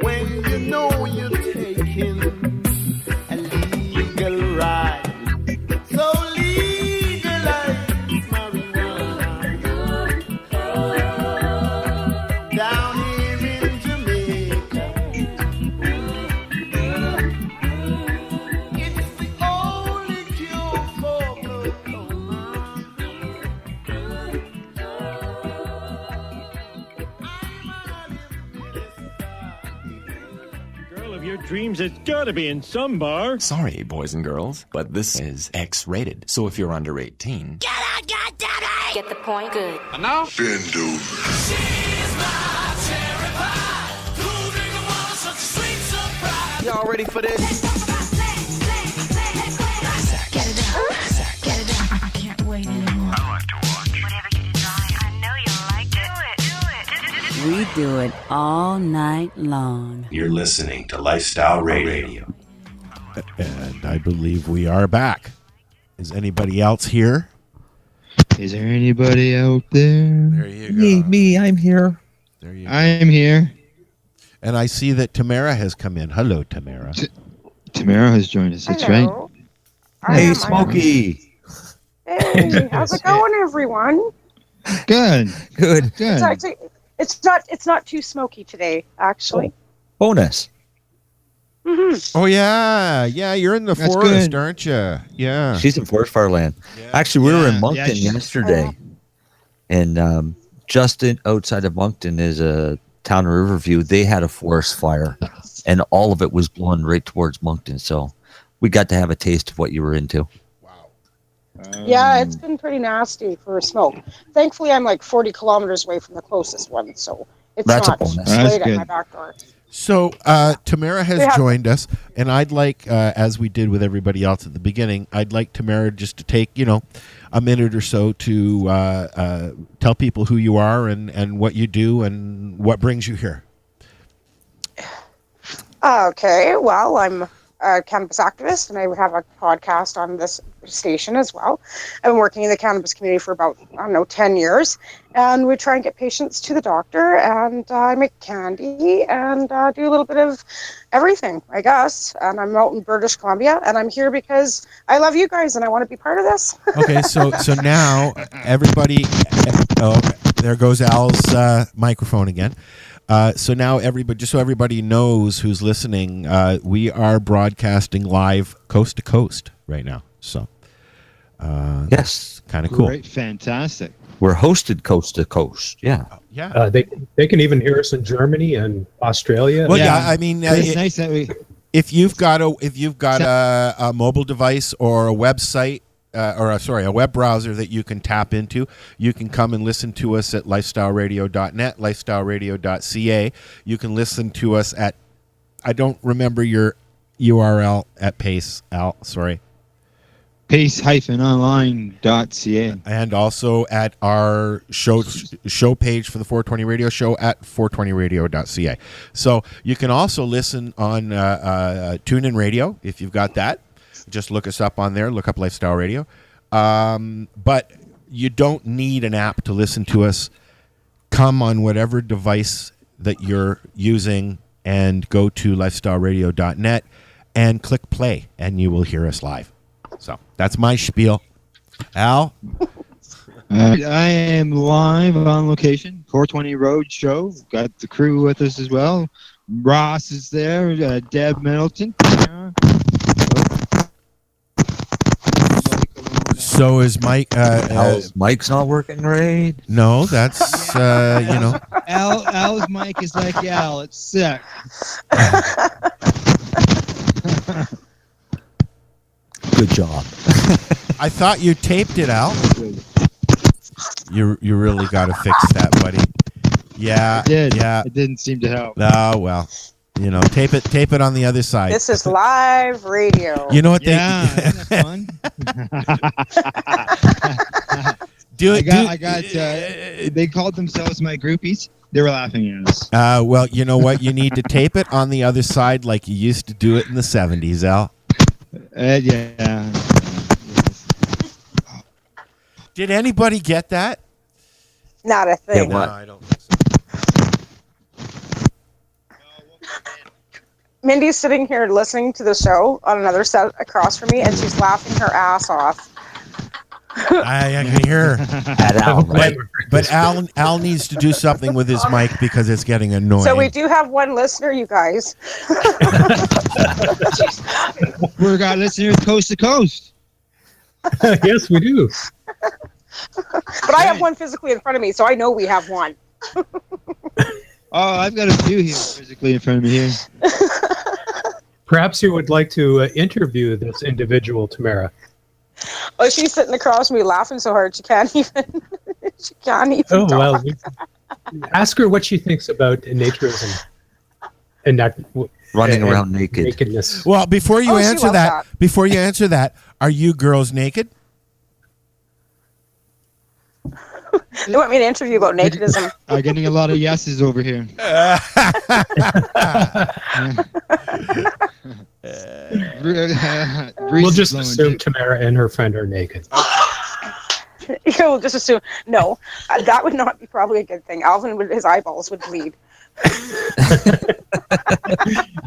When you know you're taking a legal ride. So legalize marijuana. Down here in Jamaica. It's the only cure for glaucoma. Girl of your dreams has got to be in some bar. Sorry, boys and girls, but this is X-rated. So if you're under 18... Get out, goddammit! Get the point? Good. And now? Bend over. Y'all ready for this? Get it out. Get it out. I can't wait anymore. I like to watch. Whatever you desire. I know you'll like it. Do it. We do it all night long. You're listening to Lifestyle Radio. And I believe we are back. Is anybody else here? Is there anybody out there? There you go. Me, I'm here. There you go. I'm here. And I see that Tamara has come in. Hello, Tamara. Tamara has joined us. That's Hello. right. Hey, Smokey. Hey, how's it going, everyone? Good. Good. It's actually, it's not too smoky today, actually. Bonus. Mm-hmm. Oh, yeah. Yeah, you're in the That's forest, good. aren't you? Yeah. She's in Forest Fire Land. Actually, we were in Moncton she- yesterday. And just outside of Moncton is a town of Riverview. They had a forest fire, and all of it was blowing right towards Moncton. So we got to have a taste of what you were into. Yeah, it's been pretty nasty for smoke. Thankfully, I'm like 40 kilometers away from the closest one, so it's That's a not bonus. right That's at good. my back door. So Tamara has joined us, and I'd like, as we did with everybody else at the beginning, I'd like Tamara just to take, a minute or so to tell people who you are and what you do and what brings you here. Okay, well, I'm a cannabis activist, and I have a podcast on this station as well. I've been working in the cannabis community for about, 10 years, and we try and get patients to the doctor, and I make candy, and do a little bit of everything, I guess. And I'm out in British Columbia, and I'm here because I love you guys, and I want to be part of this. Okay, so now everybody, there goes Al's microphone again. So now everybody, just so everybody knows who's listening, we are broadcasting live coast to coast right now. So yes, kind of cool. Great, fantastic. We're hosted coast to coast. Yeah. Yeah. They can even hear us in Germany and Australia. Well, yeah, I mean, it's nice that we. If you've got a mobile device or a website. A web browser that you can tap into. You can come and listen to us at lifestyleradio.net, lifestyleradio.ca. You can listen to us at, I don't remember your URL at Pace, Al, sorry. Pace-online.ca. And also at our show page for the 420 Radio Show at 420radio.ca. So you can also listen on TuneIn Radio if you've got that. Just look us up on there. Look up Lifestyle Radio. But you don't need an app to listen to us. Come on whatever device that you're using and go to lifestyleradio.net and click play, and you will hear us live. So that's my spiel. Al? I am live on location, 420 Road Show. Got the crew with us as well. Ross is there. Deb Middleton. So is Mike. Mike's not working right. No, that's Al's mic is like Al. It's sick. Good job. I thought you taped it, Al. You really got to fix that, buddy. Yeah, I did. Yeah, it didn't seem to help. Oh well, tape it on the other side. This is live radio. You know what they? Yeah, isn't that fun? They called themselves my groupies. They were laughing at us. Well, you know what? You need to tape it on the other side like you used to do it in the 70s, Al. Yeah. Did anybody get that? Not a thing. No, I don't think so. Mindy's sitting here listening to the show on another set across from me, and she's laughing her ass off. I can hear her. At Al, right? But Al needs to do something with his mic because it's getting annoying. So we do have one listener, you guys. We've got listeners coast to coast. Yes, we do. But I have one physically in front of me, so I know we have one. Oh, I've got a few here physically in front of me here. Perhaps you would like to interview this individual, Tamara. Oh, she's sitting across from me laughing so hard she can't even. She can't even. Oh talk. well, ask her what she thinks about naturism and not running around naked. Nakedness. Well, before you Oh, she answer loves that, are you girls naked? They want me to interview about nakedism. I'm getting a lot of yeses over here. We'll just assume Tamara and her friend are naked. You'll just assume. No, that would not be probably a good thing. Alvin his eyeballs would bleed.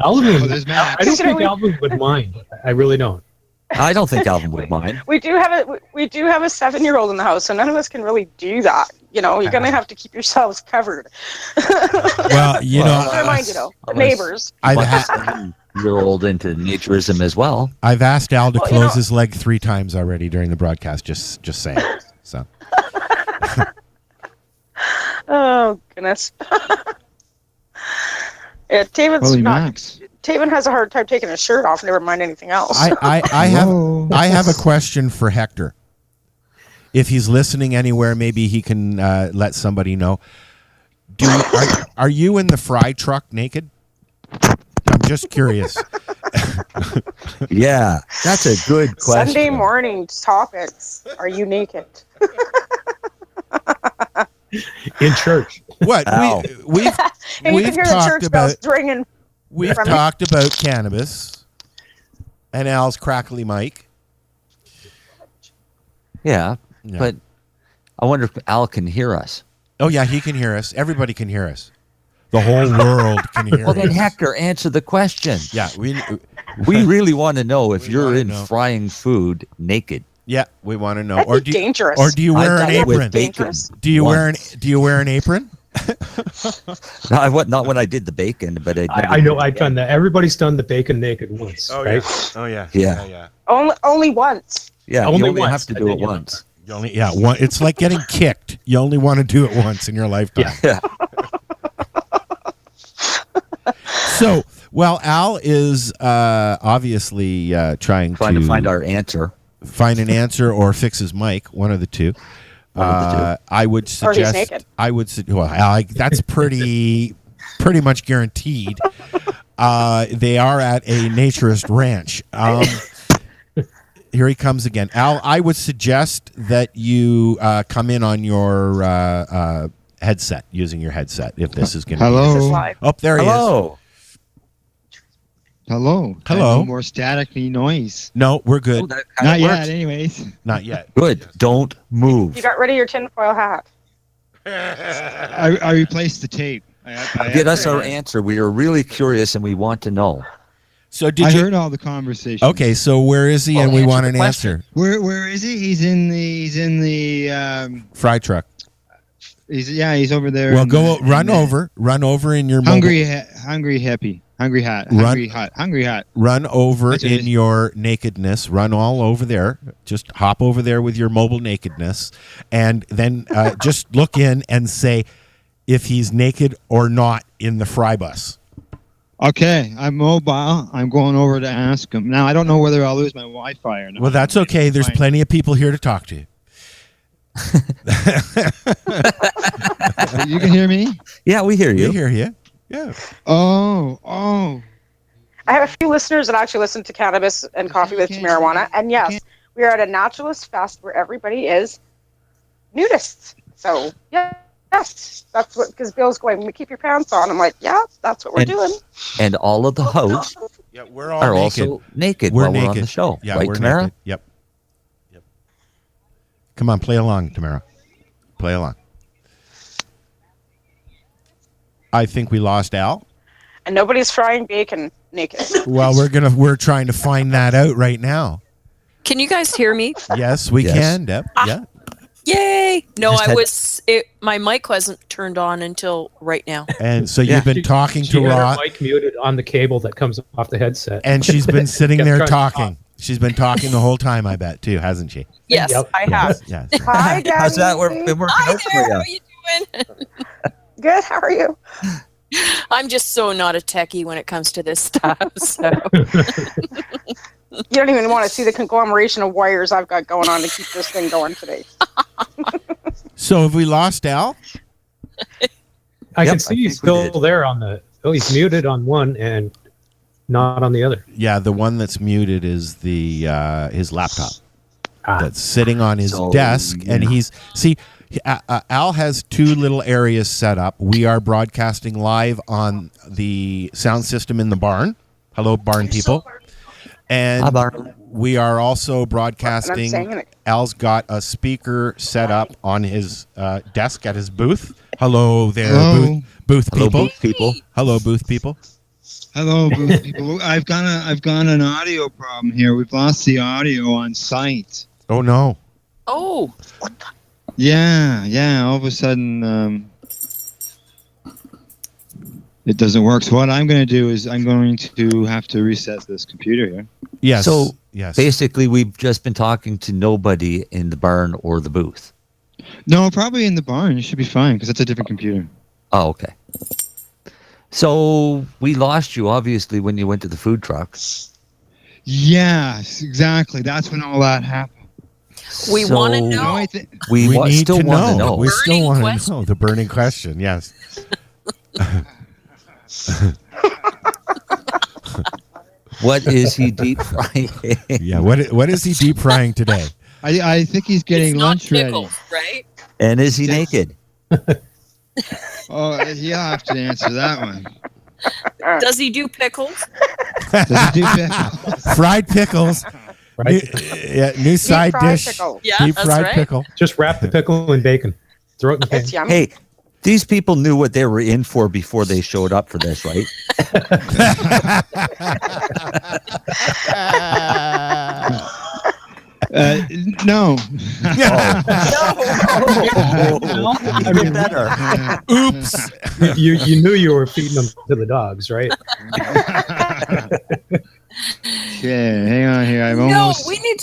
Alvin, there's Matt. I don't think Alvin would mind. I really don't. I don't think Alvin would mind. We do have a 7-year-old in the house, so none of us can really do that. You're gonna have to keep yourselves covered. Well, Never mind, the neighbors. You're old into naturism as well. I've asked Al to close his leg 3 times already during the broadcast. Just saying. So. Oh goodness. Yeah, Holy Max. Taven has a hard time taking his shirt off. Never mind anything else. I have a question for Hector. If he's listening anywhere, maybe he can let somebody know. Are you in the fry truck naked? I'm just curious. Yeah, that's a good question. Sunday morning topics. Are you naked? In church. What? We've And you can hear the talked church about bells ringing. we've from- talked about cannabis and Al's crackly mic. Yeah, Yeah. but I wonder if Al can hear us. Oh yeah, he can hear us. Everybody can hear us. The whole world can hear Well, then us. Hector, answer the question. Yeah, we really want to know if you're wanna in know. frying food naked. Yeah, we want to know. That'd Or be do you, dangerous. Or do you wear I've an done it with apron? bacon Do you once. wear an apron? No, not when I did the bacon, but I know I've done that. Everybody's done the bacon naked once, right? Oh yeah. Yeah. Only once. Yeah, Only you only once, have to and do then it you- once. You only one. It's like getting kicked. You only want to do it once in your lifetime. Yeah. So, well, Al is obviously trying to find our answer. Find an answer or fix his mic, one of the two. I would Or he's suggest. naked. I would. Well, Al, that's pretty much guaranteed. They are at a naturist ranch. Here he comes again, Al. I would suggest that you come in on your headset, using your headset, if this is going to. Hello. This is live. Oh, there he is. Hello. Hello. Hello. No more staticky noise. No, we're good. Not yet, anyways. Not yet. Good. Don't move. You got rid of your tinfoil hat. I replaced the tape. Get us our answer. We are really curious and we want to know. So I heard all the conversation. Okay, so where is he? Well, And we answer want the an question. answer. Where is he? He's in the Fry truck. he's over there. Well, in go the- run in the- over in your Hungry happy. Hungry hot. Run over That's what it in is. your nakedness. Run all over there. Just hop over there with your mobile nakedness, and then just look in and say if he's naked or not in the fry bus. Okay, I'm mobile. I'm going over to ask him. Now, I don't know whether I'll lose my Wi-Fi or not. Well, that's okay. There's Fine. plenty of people here to talk to. You can hear me? Yeah, we hear you. We hear you. Yeah. Oh. I have a few listeners that actually listen to Cannabis and Coffee with Marijuana. And yes, we are at a naturalist fest where everybody is nudists. So, yes, that's what, because Bill's going, keep your pants on. I'm like, yeah, that's what we're doing. And all of the hosts Yeah, we're all are naked. also naked We're while we're on naked. the show. Yeah, right, we're Tamara? naked. Yep. Come on, play along, Tamara. Play along. I think we lost Al. And nobody's frying bacon naked. Well, we're trying to find that out right now. Can you guys hear me? Yes, we Yes. can, Deb. Yeah. Yay! No, Just had- my mic wasn't turned on until right now. And so Yeah. you've been talking She to had her Rod, mic muted on the cable that comes off the headset. and she's been sitting Kept there trying to talking. She's been talking the whole time, I bet, too, hasn't she? Yes, Yep. I have. Yes. Hi, Gabby. How's that been working Hi out for there, you? how are you doing? Good, how are you? I'm just so not a techie when it comes to this stuff. So You don't even want to see the conglomeration of wires I've got going on to keep this thing going today. So have we lost Al? I Yep, can see I he's think we still did. there on the. Oh, he's muted on one and not on the other. Yeah, the one that's muted is the his laptop Ah. that's sitting on his So, desk, and yeah. Al has two little areas set up. We are broadcasting live on the sound system in the barn. Hello, barn people. And Hi, Barn. we are also And I'm broadcasting. saying it. Al's got a speaker set up on his desk at his booth. Hello there, Hello. booth Hello, people. booth people. Hello, booth people. Hello, booth people. I've got an audio problem here. We've lost the audio on site. Oh no. oh, Yeah. All of a sudden, it doesn't work. So what I'm going to do is I'm going to have to reset this computer here. Yes. So yes. basically, we've just been talking to nobody in the barn or the booth. No, probably in the barn. You should be fine because that's a different computer. Oh, okay. So we lost you, obviously, when you went to the food truck. Yes, exactly. That's when all that happened. We So- want to know. We need still to want to know. We still want to know the burning question. Yes. What is he deep frying? Yeah. What is he deep frying today? I think he's getting lunch ready. Right? And is he naked? Oh, he'll have to answer that one. Does he do pickles? Does he do pickles? Fried pickles. New side fried dish. pickle. Yeah, Deep that's fried right. pickle. Just wrap the pickle in bacon. Throw it in the pan. It's yummy. Hey, these people knew what they were in for before they showed up for this, right? No. Even better. Oops. You knew you were feeding them to the dogs, right? Yeah, hang on here. I'm No, almost. we need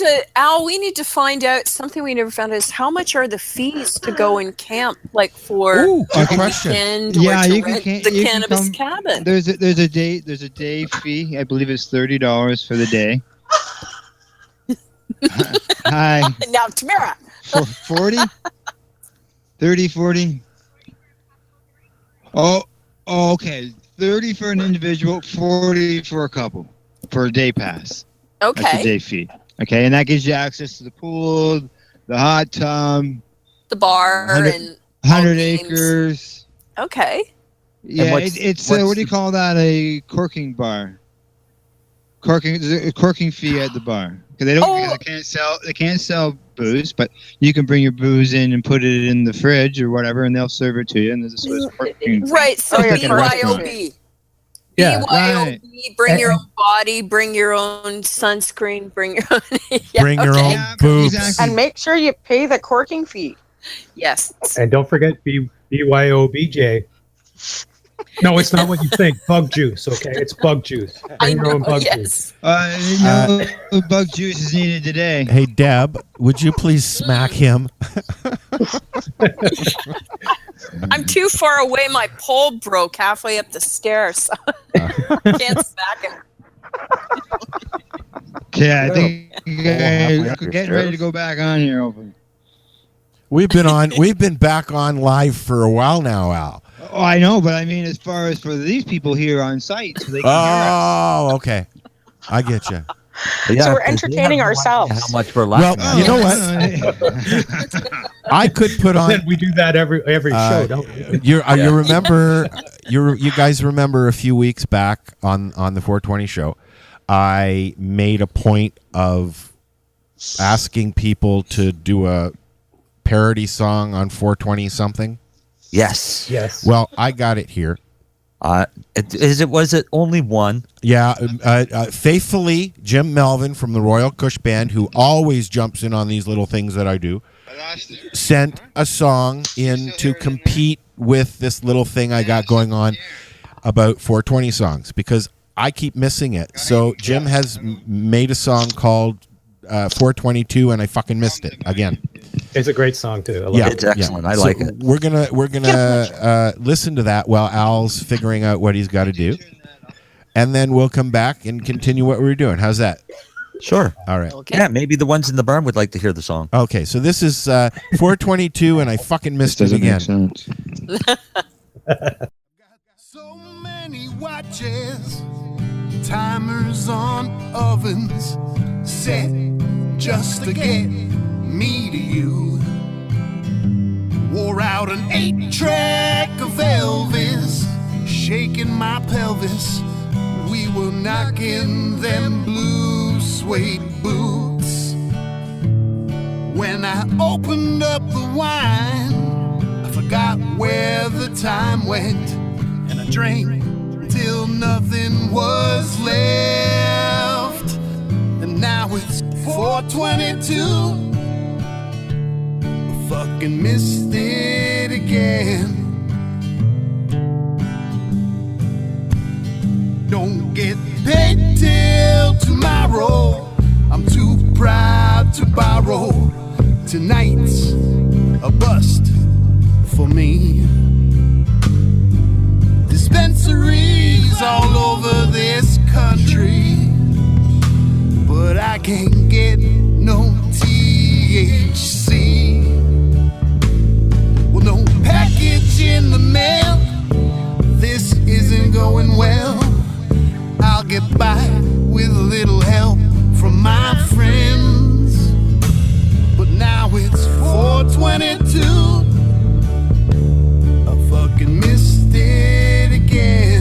to find out something we never found out is how much are the fees to go and camp, like for Ooh, good a question. weekend Yeah, or to you can rent camp- the you can cannabis come- cabin. There's a day fee. I believe it's $30 for the day. Hi. Now, Tamara. 40? 30, 40? Oh, okay. 30 for an individual, 40 for a couple for a day pass. That's Okay. a day fee. Okay, and that gives you access to the pool, the hot tub, The bar 100 and 100 games. acres. okay. Yeah, what's- it's what's what do you call that? A corking bar. There's a corking fee at the bar because they can't sell booze, but you can bring your booze in and put it in the fridge or whatever, and they'll serve it to you. And there's a Swiss corking. Right, so Just like in a restaurant. BYOB. Yeah. Right. BYOB, bring your own body, bring your own sunscreen, bring your own... Yeah, Bring your okay. own Yeah, boobs. exactly. And make sure you pay the corking fee. Yes. And don't forget BYOBJ. No, it's not what you think. Bug juice, okay? It's bug juice. I Bring your own know, bug yes. juice. No bug juice is needed today. Hey, Deb, would you please smack him? I'm too far away. My pole broke halfway up the stairs. So can't smack him. Okay, I think halfway up your getting ready stairs. to go back on here. Hopefully. We've been back on live for a while now, Al. Oh, I know, but I mean, as far as for these people here on site, so they can hear us. Oh, okay. I get you. Yeah, So we're 'cause they entertaining have no idea ourselves. How much we're Well, laughing you know at. what? I could put on. We do that every show, don't we? You remember? You guys remember a few weeks back on the 420 show, I made a point of asking people to do a parody song on 420 something. Yes. Yes. Well, I got it here. Was it only one? Yeah, faithfully, Jim Melvin from the Royal Kush Band, who always jumps in on these little things that I do, sent a song in to compete with this little thing I got going on about 420 songs because I keep missing it. So Jim has made a song called 422, and I fucking missed it again. It's a great song too. I love Yeah, it. It's excellent. I So like it. We're gonna listen to that while Al's figuring out what he's got to do, and then we'll come back and continue what we're doing. How's that? Sure. All right. Okay. Yeah, maybe the ones in the barn would like to hear the song. Okay, so this is 422, and I fucking missed it again. Sense. So many watches, timers on ovens, set just to get me to you. Wore out an 8-track of Elvis, shaking my pelvis. We were knocking them blue suede boots. When I opened up the wine, I forgot where the time went, and I drank till nothing was left. And now it's 422. Fucking missed it again. Don't get paid till tomorrow. I'm too proud to borrow tonight's a bust for me. Dispensaries all over this country, but I can't get no THC. Well, no package in the mail. This isn't going well. I'll get by with a little help from my friends. But now it's 4:22. I fucking missed it again.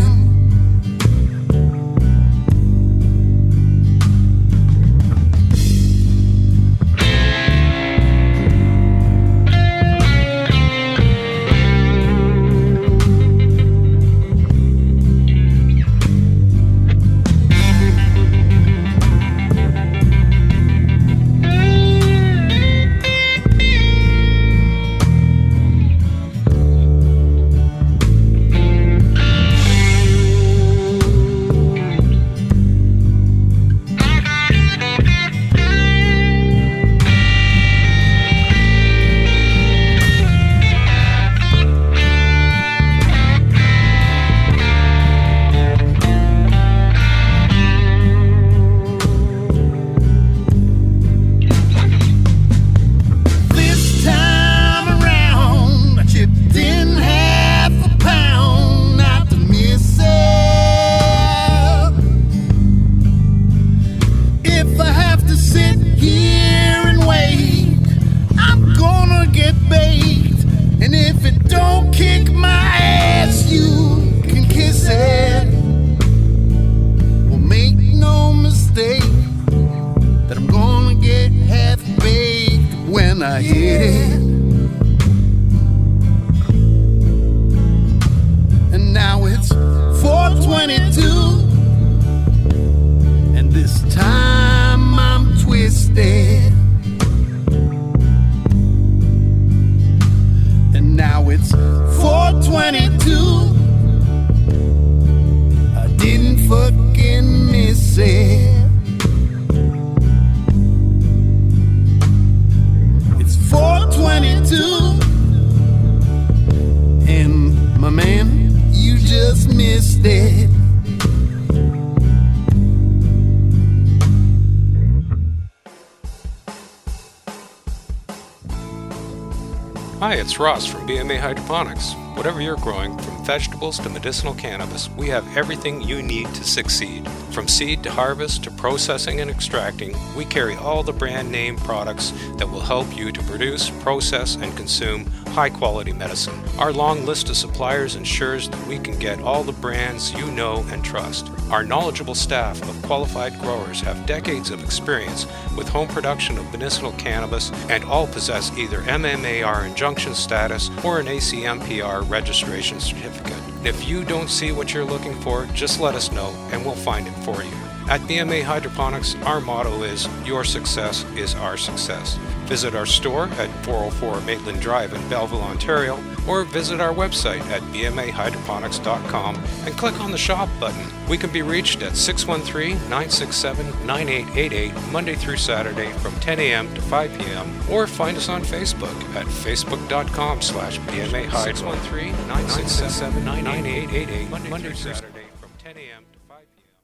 Hi, it's Ross from BMA Hydroponics. Whatever you're growing, from vegetables to medicinal cannabis, we have everything you need to succeed. From seed to harvest to processing and extracting, we carry all the brand name products that will help you to produce, process, and consume high-quality medicine. Our long list of suppliers ensures that we can get all the brands you know and trust. Our knowledgeable staff of qualified growers have decades of experience with home production of medicinal cannabis and all possess either MMAR injunction status or an ACMPR registration certificate. If you don't see what you're looking for, just let us know and we'll find it for you. At BMA Hydroponics, our motto is, your success is our success. Visit our store at 404 Maitland Drive in Belleville, Ontario, or visit our website at bmahydroponics.com and click on the shop button. We can be reached at 613-967-9888 Monday through Saturday from 10 a.m. to 5 p.m. or find us on Facebook at facebook.com/bmahydro. 613-967-9888 Monday through Saturday from 10 a.m. to 5 p.m.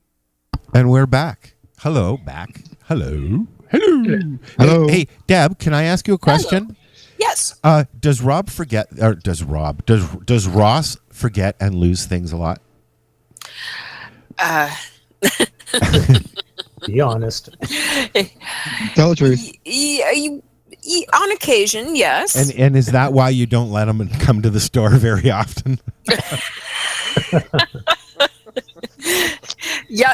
And we're back. Hello, back. Hello. Hello. Hello. Hey, Deb, can I ask you a question? Hello. Yes. Does Rob forget, or does Ross forget and lose things a lot? Be honest. Tell the truth. On occasion, yes. And is that why you don't let him come to the store very often? Yeah,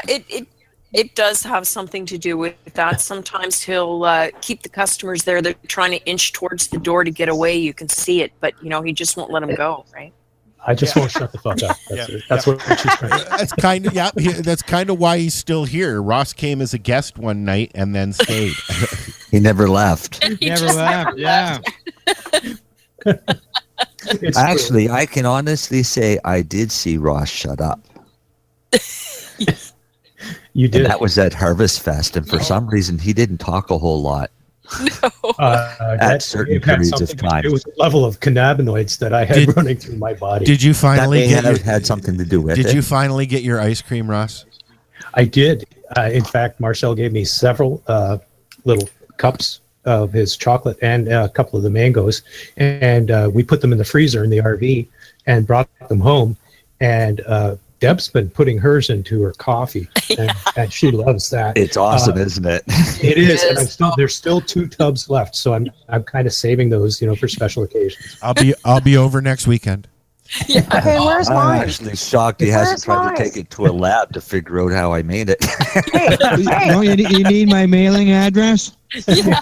it does have something to do with that. Sometimes he'll keep the customers there. They're trying to inch towards the door to get away. You can see it, but he just won't let them go, right? I just won't shut the fuck up. That's what she's trying to say. That's that's kind of why he's still here. Ross came as a guest one night and then stayed. He never left. He never left. Yeah. Actually, I can honestly say I did see Ross shut up. You did. And that was at Harvest Fest, and for some reason he didn't talk a whole lot. That certain may have had periods of something to time. do with the level of cannabinoids that I had running through my body. Did you finally That may get have your, had something to do with Did it. you finally get your ice cream, Ross? I did. In fact, Marcel gave me several little cups of his chocolate and a couple of the mangoes, and we put them in the freezer in the RV and brought them home. And Deb's been putting hers into her coffee, and she loves that. It's awesome, isn't it? It is, and there's still 2 tubs left, so I'm kind of saving those, for special occasions. I'll be over next weekend. Okay, where's I'm mine? actually shocked he Where's hasn't tried mine? to take it to a lab to figure out how I made it. No, you need my mailing address? Yeah.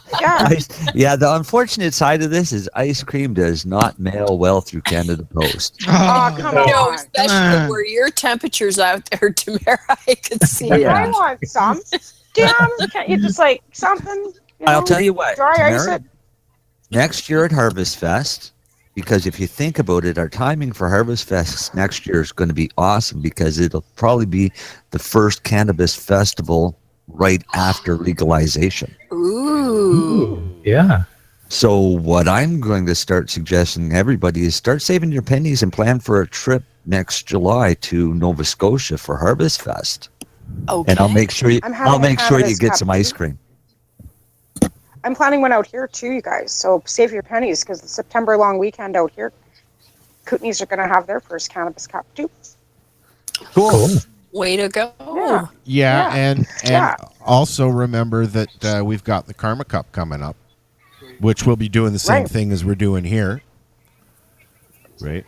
Yeah, the unfortunate side of this is ice cream does not mail well through Canada Post. Oh, come No, on. especially where your temperature's out there, Tamara. I can see Hey, it. I want some. Damn, can't you just like something? I'll tell you what, Dry ice Tamara, it. next year at Harvest Fest, because if you think about it, our timing for Harvest Fest next year is going to be awesome because it'll probably be the first cannabis festival right after legalization. Ooh. Yeah. So what I'm going to start suggesting to everybody is start saving your pennies and plan for a trip next July to Nova Scotia for Harvest Fest. Okay. And I'll make sure you I'm having I'll make a sure you cannabis get cup. some ice cream. I'm planning one out here too, you guys. So save your pennies because the September long weekend out here, Kootenays are going to have their first cannabis cup too. Cool. Way to go. Yeah. Yeah, and Yeah. also remember that we've got the Karma Cup coming up, which we'll be doing the same Right. thing as we're doing here. Right.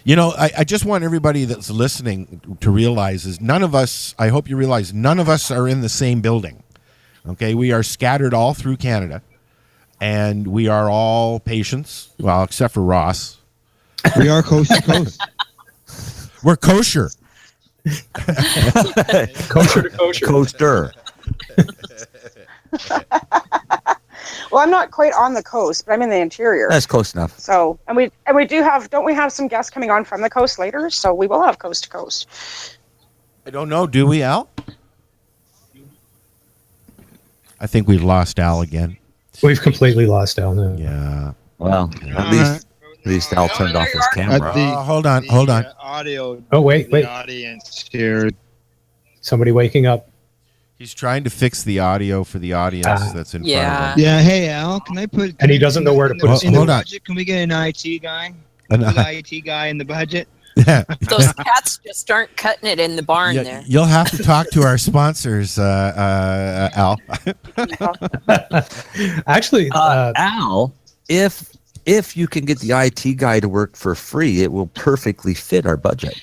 I just want everybody that's listening to realize is none of us, I hope you realize, none of us are in the same building. Okay, we are scattered all through Canada, and we are all patients, well, except for Ross. We are coast to coast. We're kosher. Kosher to kosher. Coaster. Well, I'm not quite on the coast, but I'm in the interior. That's close enough. So, and we do have, don't we have some guests coming on from the coast later? So we will have coast to coast. I don't know, do we, Al? I think we've lost Al again. We've completely lost Al now. Yeah. Well, at least Al turned off his camera. Hold on. Audio. Oh, wait. The audience here. Somebody waking up. He's trying to fix the audio for the audience that's in front of him. Yeah. Hey, Al, can I put? And he doesn't know where to put his in the hold on. budget? Can we get an IT guy? An An IT guy in the budget? Yeah. Those cats just aren't cutting it in the barn there. You'll have to talk to our sponsors, Al. Actually, Al, if you can get the IT guy to work for free, it will perfectly fit our budget.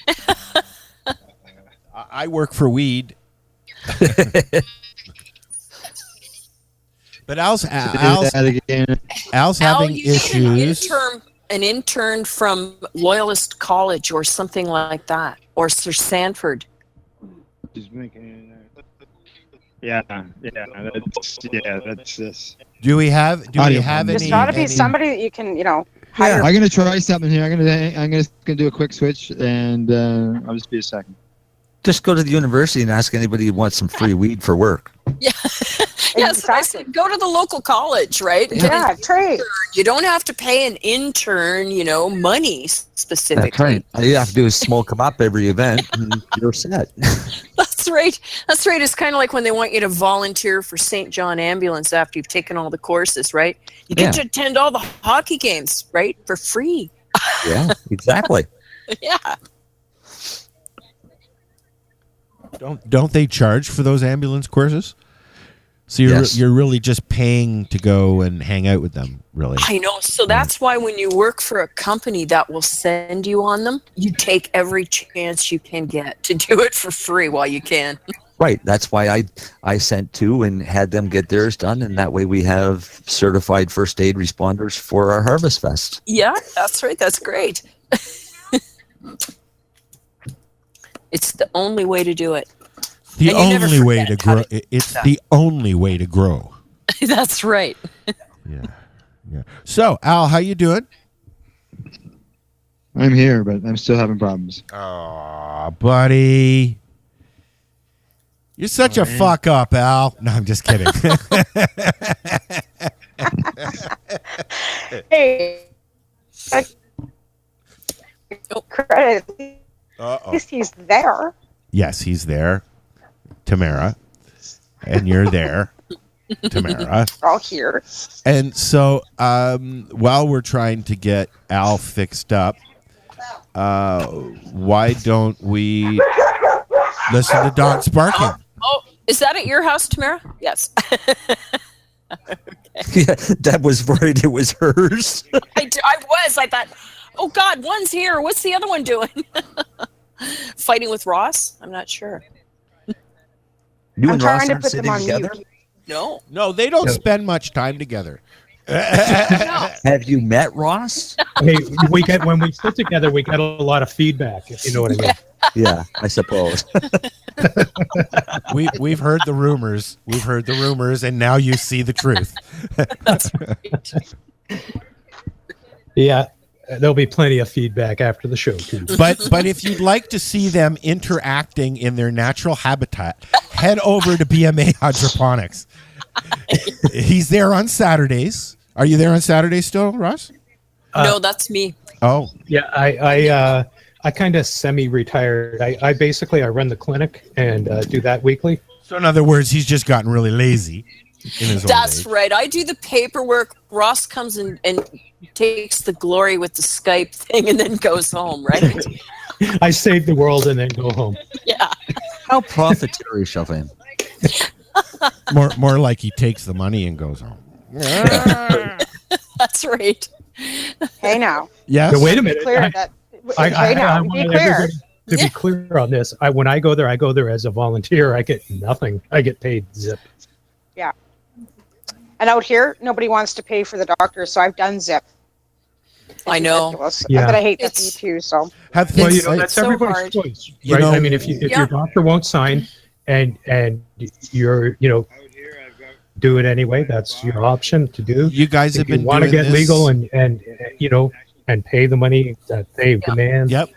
I work for weed. But Al's that again. Al you need issues. An intern from Loyalist College or something like that, or Sir Sanford. Yeah, that's this. Do we have There's any? got to be somebody that you can, hire. I'm gonna try something here. I'm gonna do a quick switch, and I'll just be a second. Just go to the university and ask anybody who wants some free weed for work. Yeah. Yes, I said go to the local college, right? Yeah, trade. You don't have to pay an intern, money specifically. That's right. All you have to do is smoke them up every event, and you're set. That's right. That's right. It's kind of like when they want you to volunteer for St. John Ambulance after you've taken all the courses, right? You get to attend all the hockey games, right? For free. Yeah, exactly. Yeah. Don't they charge for those ambulance courses? So you're really just paying to go and hang out with them, really. I know. So that's why when you work for a company that will send you on them, you take every chance you can get to do it for free while you can. Right. That's why I sent 2 and had them get theirs done, and that way we have certified first aid responders for our Harvest Fest. Yeah, that's right. That's great. It's the only way to do it. The And you never only way to forget how grow. to It's that. the only way to grow. That's right. Yeah. So, Al, how you doing? I'm here, but I'm still having problems. Aw, buddy. You're such a fuck up, Al. No, I'm just kidding. Hey, credit. At Uh-oh. least he's there. Yes, he's there, Tamara, and you're there, Tamara. We're all here. And so, while we're trying to get Al fixed up, why don't we listen to dogs barking? Oh, is that at your house, Tamara? Yes. Yeah, Deb was worried it was hers. I was. I thought, oh God, one's here. What's the other one doing? Fighting with Ross? I'm not sure. You I'm and trying Ross to aren't put sitting them on together? mute. No. No, they don't spend much time together. Have you met Ross? Hey, when we sit together, we get a lot of feedback, if you know what I mean. Yeah, I suppose. We've heard the rumors. We've heard the rumors, and now you see the truth. That's right. Yeah, there'll be plenty of feedback after the show, too. But if you'd like to see them interacting in their natural habitat, head over to BMA Hydroponics. He's there on Saturdays. Are you there on Saturdays still, Ross? No, that's me. Oh, yeah. I kind of semi-retired. I basically run the clinic and do that weekly. So in other words, he's just gotten really lazy in his old That's age. right. I do the paperwork. Ross comes in and takes the glory with the Skype thing and then goes home, right? I save the world and then go home. Yeah. How profiteerish of him. More like he takes the money and goes home. That's right. Hey, now. Yes. Now, wait a minute. Clear that. Hey, now. Be wanted clear. everybody to be clear on this. When I go there as a volunteer. I get nothing. I get paid zip. Yeah. And out here, nobody wants to pay for the doctor, so I've done Zip. I know. Ridiculous. Yeah. But I hate the fee too, so. Well, that's so everybody's hard. choice, You right? know- I mean, if your doctor won't sign and you're do it anyway, that's your option to do. You guys have If you been want to doing get this- legal and pay the money that they demand. Yep.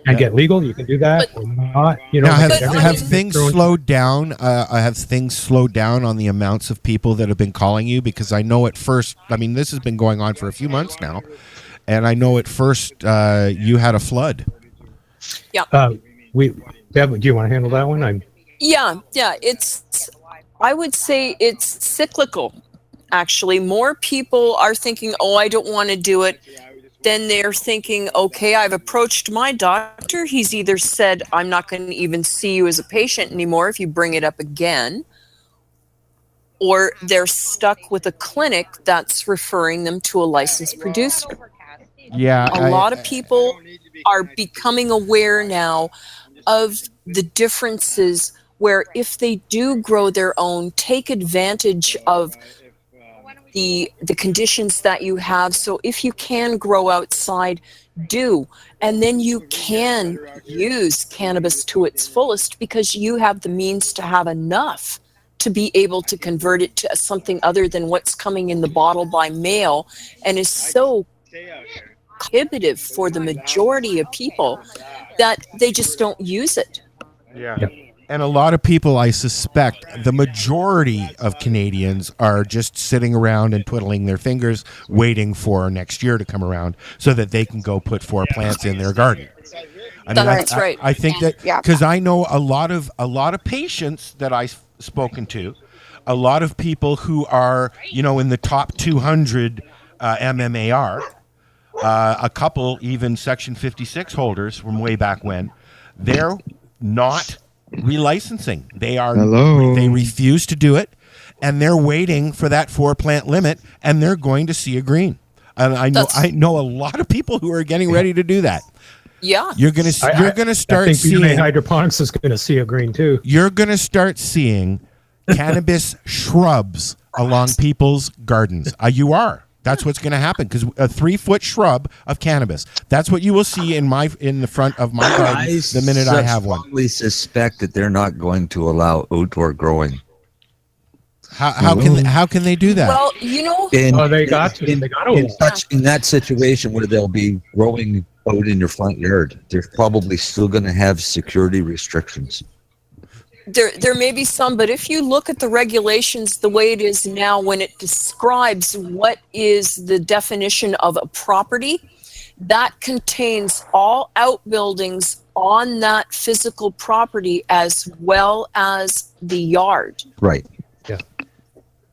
And get legal, you can do that or not. Now, but have everybody's things their own- slowed down? Have things slowed down on the amounts of people that have been calling you? Because I know at first, I mean, this has been going on for a few months now, and I know at first you had a flood. Yeah. Deb, do you want to handle that one? Yeah. I would say it's cyclical, actually. More people are thinking, oh, I don't want to do it. Then they're thinking, okay, I've approached my doctor. He's either said, I'm not going to even see you as a patient anymore if you bring it up again. Or they're stuck with a clinic that's referring them to a licensed producer. Yeah. A lot of people are becoming aware now of the differences where if they do grow their own, take advantage of the conditions that you have. So if you can grow outside, do. And then you can use cannabis to its fullest because you have the means to have enough to be able to convert it to something other than what's coming in the bottle by mail and is so prohibitive for the majority of people that they just don't use it. Yeah. And a lot of people, I suspect, the majority of Canadians are just sitting around and twiddling their fingers, waiting for next year to come around so that they can go put 4 plants in their garden. I mean, That's right. I think that because I know a lot of patients that I've spoken to, a lot of people who are in the top 200 MMAR, a couple even Section 56 holders from way back when, they're not relicensing. They refuse to do it, and they're waiting for that 4-plant limit, and they're going to see a green. And I know a lot of people who are getting ready to do that. Yeah, you're gonna start I think seeing BMA Hydroponics is going to see a green too. You're gonna start seeing cannabis shrubs along people's gardens. You are. That's what's going to happen because a 3-foot shrub of cannabis. That's what you will see in the front of my garden the minute I have one. I suspect that they're not going to allow outdoor growing. How can they do that? Well, they got to. In that situation where they'll be growing out in your front yard, they're probably still going to have security restrictions. There may be some, but if you look at the regulations the way it is now, when it describes what is the definition of a property, that contains all outbuildings on that physical property as well as the yard. Right. Yeah.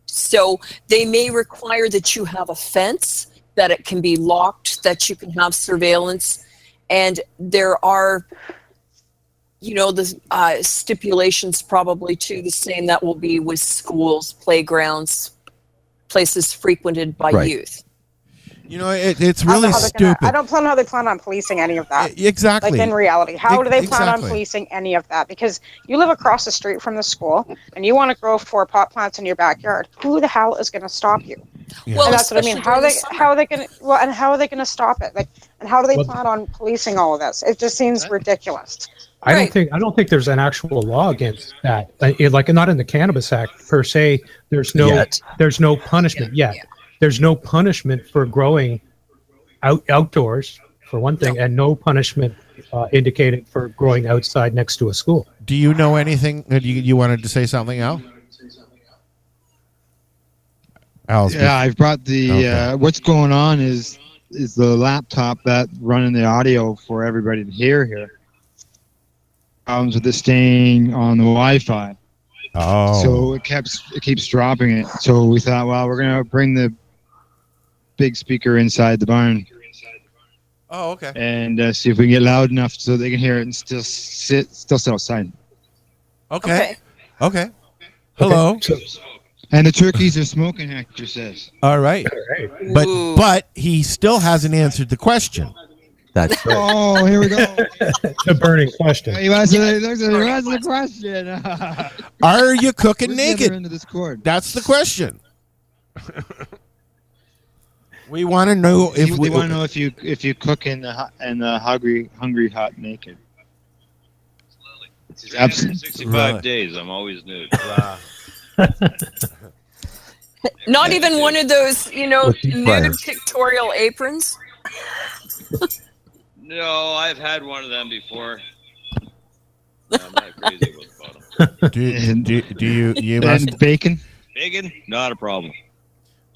So they may require that you have a fence, that it can be locked, that you can have surveillance, and there are, you know, the stipulations probably too, the same that will be with schools, playgrounds, places frequented by Right. youth. You know, it's I don't know really how they're gonna- stupid. I don't know how they plan on policing any of that. Exactly. Like in reality, how do they plan on Exactly. policing any of that? Because you live across the street from the school and you want to grow 4 pot plants in your backyard. Who the hell is going to stop you? Yeah. Well, and that's what I mean. especially How are they going to? Well, and how are they going to stop it? Like, and how do they Well- plan on policing all of this? It just seems ridiculous. I don't think there's an actual law against that. Like not in the Cannabis Act per se. There's no punishment yet. There's no punishment for growing outdoors for one thing, and no punishment indicated for growing outside next to a school. Do you know anything? You wanted to say something, Al? Al's Yeah, I've brought the. Okay. What's going on is the laptop that running the audio for everybody to hear here. Problems with it staying on the Wi-Fi. Oh. So it keeps dropping it. So we thought, well, we're gonna bring the big speaker inside the barn. Oh, okay. And see if we can get loud enough so they can hear it and still sit outside. Okay. Okay. Hello. And the turkeys are smoking, Hector says. All right. But he still hasn't answered the question. That's Oh, here we go. The burning question. He wants the question. Are you cooking Where's the other naked? end of this cord? That's the question. We want to know if They want to know if you cook in the hungry hut naked. It's 365 days. I'm always nude. Not even one of those, you know, With deep nude fryers. pictorial aprons. No, I've had one of them before. No, I'm not crazy about them. do you And must bacon? Bacon, not a problem.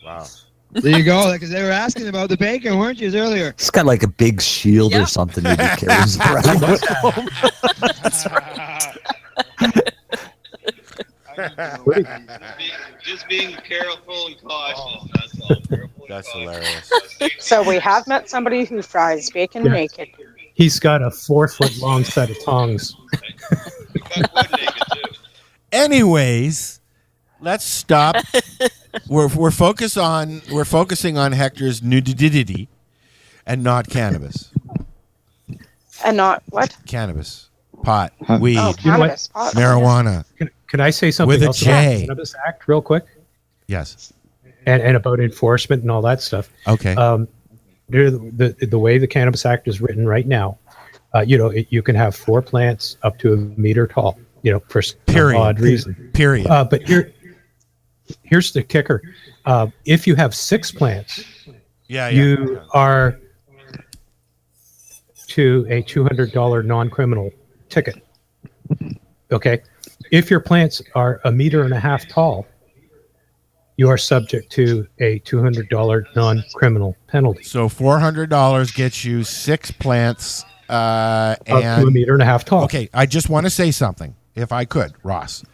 Wow. There you go. Because they were asking about the bacon, weren't you, earlier? It's got like a big shield or something that he carries around with him. Just being careful and cautious. That's all. That's hilarious. So we have met somebody who fries bacon Yeah. naked. He's got a 4-foot long set of tongs. Anyways, let's stop. we're focusing on Hector's nudity and not cannabis. And not what? Cannabis, pot, weed, You know what? Cannabis, pot. marijuana. Can I say something With a else about the J. Cannabis Act real quick? Yes. And about enforcement and all that stuff. Okay. The way the Cannabis Act is written right now, you can have 4 plants up to 1 meter tall, for some odd reason. Period. But here's the kicker. If you have 6 plants, you are to a $200 non-criminal ticket. Okay. If your plants are 1.5 meters tall, you are subject to a $200 non-criminal penalty. So $400 gets you 6 plants Up to and 1.5 meters tall. Okay, I just want to say something, if I could, Ross.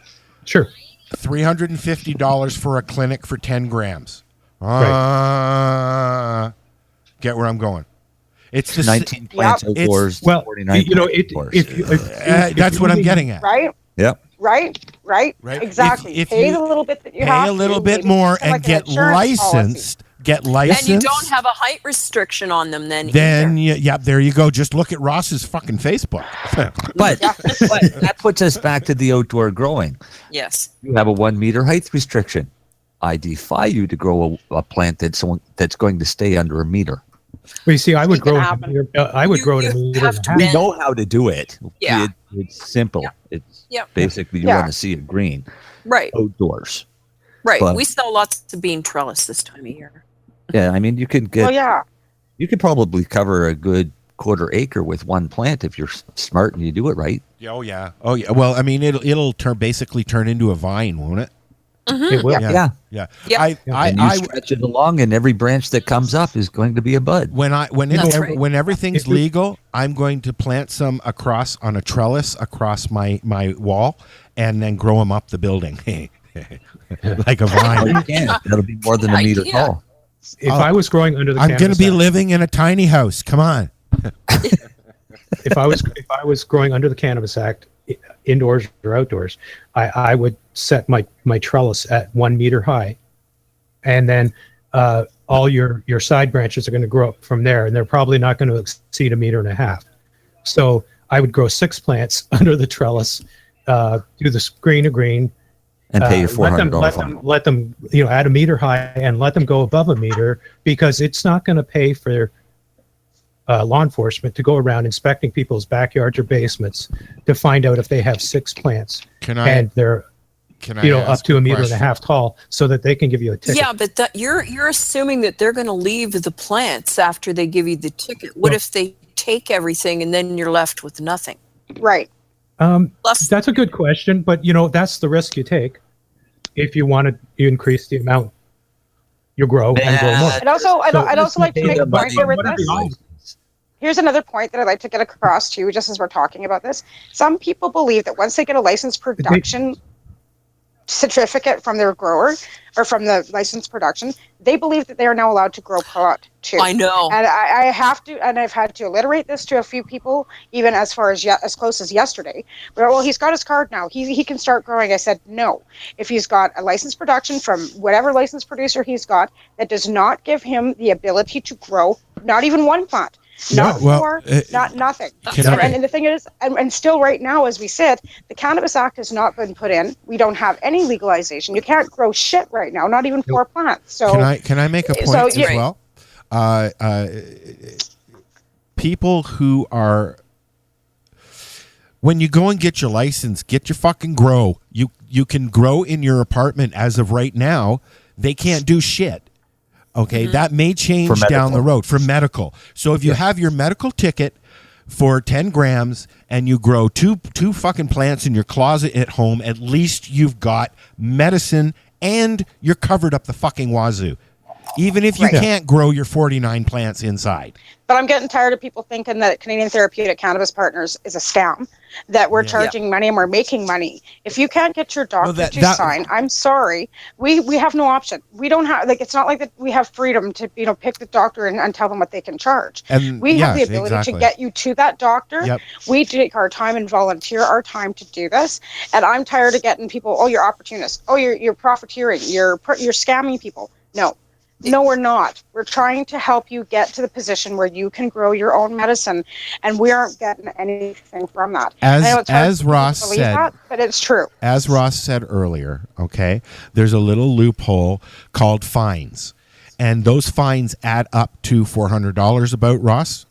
Sure. $350 for a clinic for 10 grams. Get where I'm going. It's the 19 plants outdoors, 49 outdoors. that's what I'm getting at. Right? Yep. Right? Exactly. If pay you the little bit that you pay have a little to, bit maybe more something and like an get insurance policy. licensed. Get licensed. And you don't have a height restriction on them then Then either. there you go. Just look at Ross's fucking Facebook. But that puts us back to the outdoor growing. Yes. You have a 1 meter height restriction. I defy you to grow a plant that's going to stay under 1 meter. Well, you see, I would grow it. I would grow it 1.5 meters. We know how to do it. Yeah. It's simple. It's Yep. basically you Yeah. want to see it green. Right. Outdoors. Right. But- We sell lots of bean trellis this time of year. Yeah, I mean you could get. Well, yeah. You could probably cover a good quarter acre with one plant if you're smart and you do it right. Oh yeah. Well, I mean, it'll basically turn into a vine, won't it? Mm-hmm. It will. Yeah. Yeah. Yep. And you stretch it along, and every branch that comes up is going to be a bud. When everything's legal, I'm going to plant some across on a trellis across my wall, and then grow them up the building, like a vine. You can. That'll be more than a meter tall. If I was growing under the I'm going to be Act, living in a tiny house. Come on. if I was growing under the Cannabis Act, indoors or outdoors, I would set my trellis at 1 meter high, and then all your side branches are going to grow up from there, and they're probably not going to exceed 1.5 meters. So I would grow 6 plants under the trellis, do the screen to green, and pay your $400. Let them at 1 meter high, and let them go above 1 meter, because it's not going to pay for law enforcement to go around inspecting people's backyards or basements to find out if they have 6 plants and they're up to 1.5 meters tall, so that they can give you a ticket. Yeah, but you're assuming that they're going to leave the plants after they give you the ticket. What if they take everything and then you're left with nothing? Right. That's a good question, but that's the risk you take if you want to increase the amount you grow and grow more. I'd also like to make a point here with this. Here's another point that I'd like to get across to you, just as we're talking about this. Some people believe that once they get a licensed production certificate from their grower or from the licensed production, they believe that they are now allowed to grow pot too. I know. And I've had to alliterate this to a few people, even as far as as close as yesterday. Well, he's got his card now. He can start growing. I said, no. If he's got a licensed production from whatever licensed producer he's got, that does not give him the ability to grow not even one plant. Not not nothing. And the thing is, and still right now, as we said, the Cannabis Act has not been put in. We don't have any legalization. You can't grow shit right now, not even 4 plants. So can I make a point as well? People who are, when you go and get your license, get your fucking grow. You can grow in your apartment as of right now. They can't do shit. Okay, that may change down the road for medical. So if you have your medical ticket for 10 grams and you grow two fucking plants in your closet at home, at least you've got medicine and you're covered up the fucking wazoo. Even if you can't grow your 49 plants inside. But I'm getting tired of people thinking that Canadian Therapeutic Cannabis Partners is a scam, that we're charging money and we're making money. If you can't get your doctor to sign, I'm sorry, we have no option. We don't have, it's not like that we have freedom to pick the doctor and tell them what they can charge. And we have the ability to get you to that doctor. Yep. We take our time and volunteer our time to do this. And I'm tired of getting people, oh, you're opportunists. Oh, you're profiteering. You're scamming people. No, we're not. We're trying to help you get to the position where you can grow your own medicine, and we aren't getting anything from that. As Ross said, but it's true. As Ross said earlier, okay, there's a little loophole called fines, and those fines add up to $400. About Ross.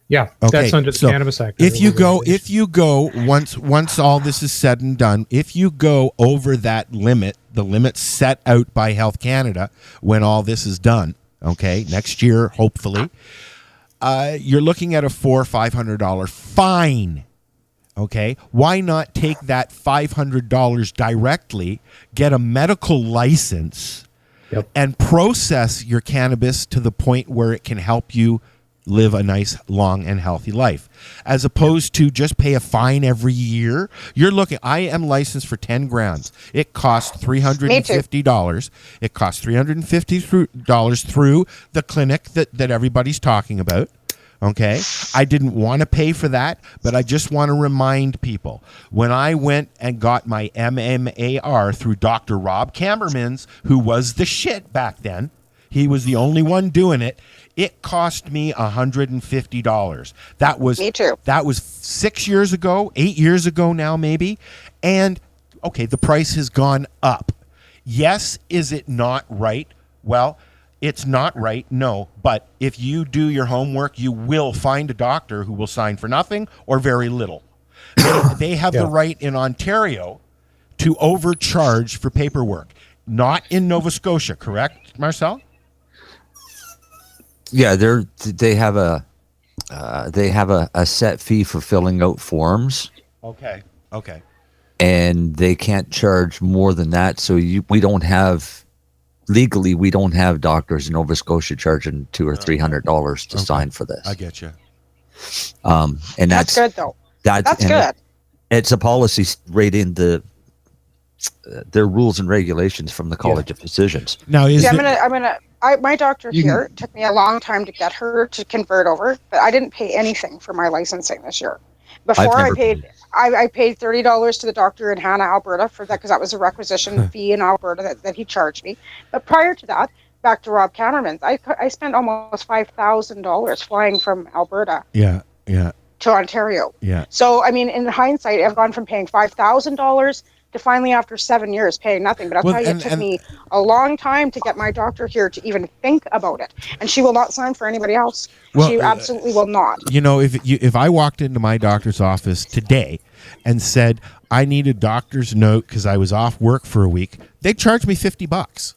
Yeah, that's under the Cannabis Act. If you go once all this is said and done, if you go over that limit, the limit set out by Health Canada, when all this is done, okay, next year hopefully, you're looking at a $400 or $500 fine. Okay, why not take that $500 directly, get a medical license, and process your cannabis to the point where it can help you live a nice, long, and healthy life, as opposed to just pay a fine every year. You're looking, I am licensed for 10 grams. It costs $350. It costs $350 through the clinic that everybody's talking about. Okay, I didn't want to pay for that, but I just want to remind people, when I went and got my MMAR through Dr. Rob Kammermans, who was the shit back then, he was the only one doing it. It cost me $150. That was me too. That was 6 years ago, 8 years ago now, maybe. And okay, the price has gone up. Yes, is it not right? Well, it's not right, no. But if you do your homework, you will find a doctor who will sign for nothing or very little. They have the right in Ontario to overcharge for paperwork. Not in Nova Scotia, correct, Marcel? Yeah, they have a they have a set fee for filling out forms. Okay. And they can't charge more than that. So we don't have doctors in Nova Scotia charging $200 or $300 to sign for this. I get you. And That's good though. That's good. It's a policy right in their rules and regulations from the College of Physicians. Now, my doctor here took me a long time to get her to convert over, but I didn't pay anything for my licensing this year. Before I paid $30 to the doctor in Hannah, Alberta for that because that was a requisition fee in Alberta that he charged me. But prior to that, back to Rob Camerman's, I spent almost $5,000 flying from Alberta. Yeah. To Ontario. Yeah. So I mean, in hindsight, I've gone from paying $5,000 to finally after 7 years paying nothing. But I'll tell you, it took me a long time to get my doctor here to even think about it. And she will not sign for anybody else. Well, she absolutely will not. You know, if I walked into my doctor's office today and said I need a doctor's note because I was off work for a week, they'd charge me $50.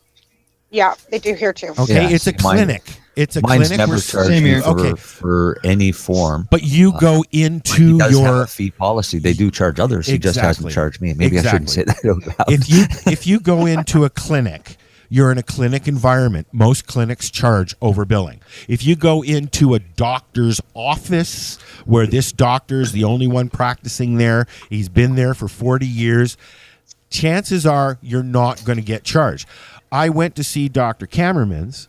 Yeah, they do here too. Okay, it's a clinic. It's a mine's clinic. Never charged me for any form. But you go into he does your have a fee policy. They do charge others. He just hasn't charged me. Maybe I shouldn't say that out loud. If you go into a clinic, you're in a clinic environment. Most clinics charge overbilling. If you go into a doctor's office where this doctor is the only one practicing there, he's been there for 40 years, chances are you're not going to get charged. I went to see Dr. Camerman's.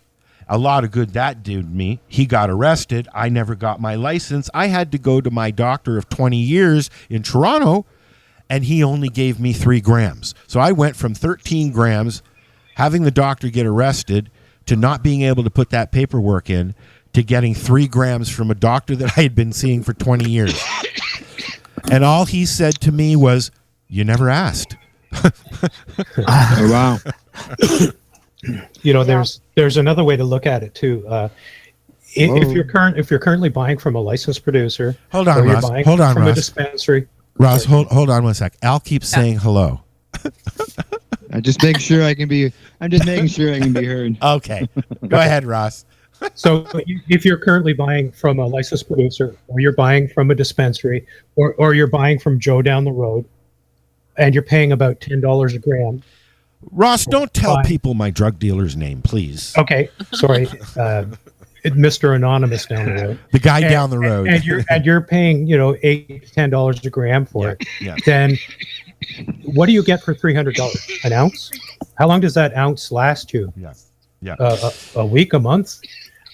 A lot of good that did me. He got arrested. I never got my license. I had to go to my doctor of 20 years in Toronto, and he only gave me 3 grams. So I went from 13 grams, having the doctor get arrested, to not being able to put that paperwork in, to getting 3 grams from a doctor that I had been seeing for 20 years. And all he said to me was, "You never asked." Oh, wow. You know, there's another way to look at it too. If you're currently buying from a licensed producer, hold on, or you're Ross. buying Hold on, from Ross. a dispensary. Ross, hold on one sec. Al keeps saying hello. I'm just making sure I can be heard. Okay, go ahead, Ross. So if you're currently buying from a licensed producer, or you're buying from a dispensary, or you're buying from Joe down the road, and you're paying about $10 a gram. Ross, don't tell people my drug dealer's name, please. Okay, sorry, Mr. Anonymous down the road. The guy down the road. And you're paying, $8 to $10 a gram for it. Yeah. Then what do you get for $300? An ounce? How long does that ounce last you? Yeah. A week, a month?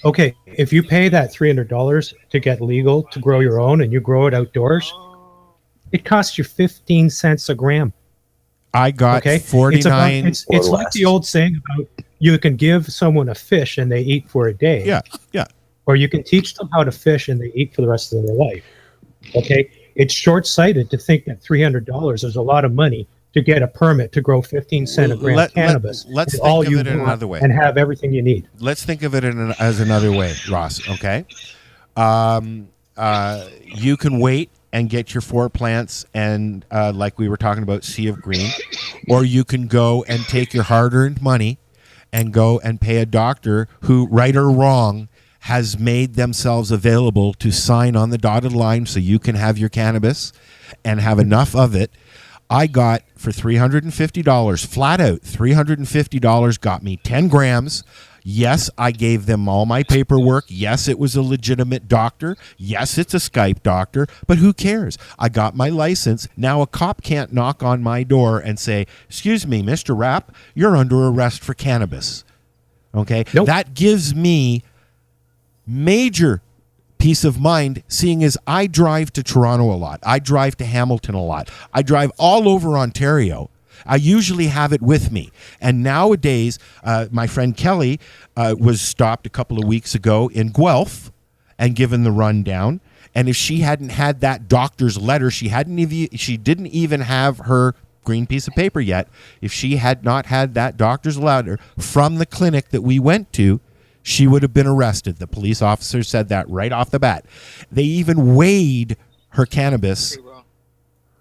Okay, if you pay that $300 to get legal to grow your own, and you grow it outdoors, it costs you 15 cents a gram. I got 49. It's like the old saying about you can give someone a fish and they eat for a day. Yeah. Or you can teach them how to fish and they eat for the rest of their life. Okay? It's short-sighted to think that $300 is a lot of money to get a permit to grow 15 cent a gram cannabis. Let's is think all of you it in want another way. and have everything you need. Let's think of it as another way, Ross, okay? You can wait and get your 4 plants and like we were talking about, Sea of Green, or you can go and take your hard-earned money and go and pay a doctor who, right or wrong, has made themselves available to sign on the dotted line so you can have your cannabis and have enough of it. I got for $350, flat out, $350 got me 10 grams. Yes, I gave them all my paperwork. Yes, it was a legitimate doctor. Yes, it's a Skype doctor, but who cares? I got my license. Now a cop can't knock on my door and say, "Excuse me, Mr. Rapp, you're under arrest for cannabis." Okay? Nope. That gives me major peace of mind, seeing as I drive to Toronto a lot. I drive to Hamilton a lot. I drive all over Ontario. I usually have it with me. And nowadays, my friend Kelly was stopped a couple of weeks ago in Guelph and given the rundown. And if she hadn't had that doctor's letter, she didn't even have her green piece of paper yet. If she had not had that doctor's letter from the clinic that we went to, she would have been arrested. The police officer said that right off the bat. They even weighed her cannabis,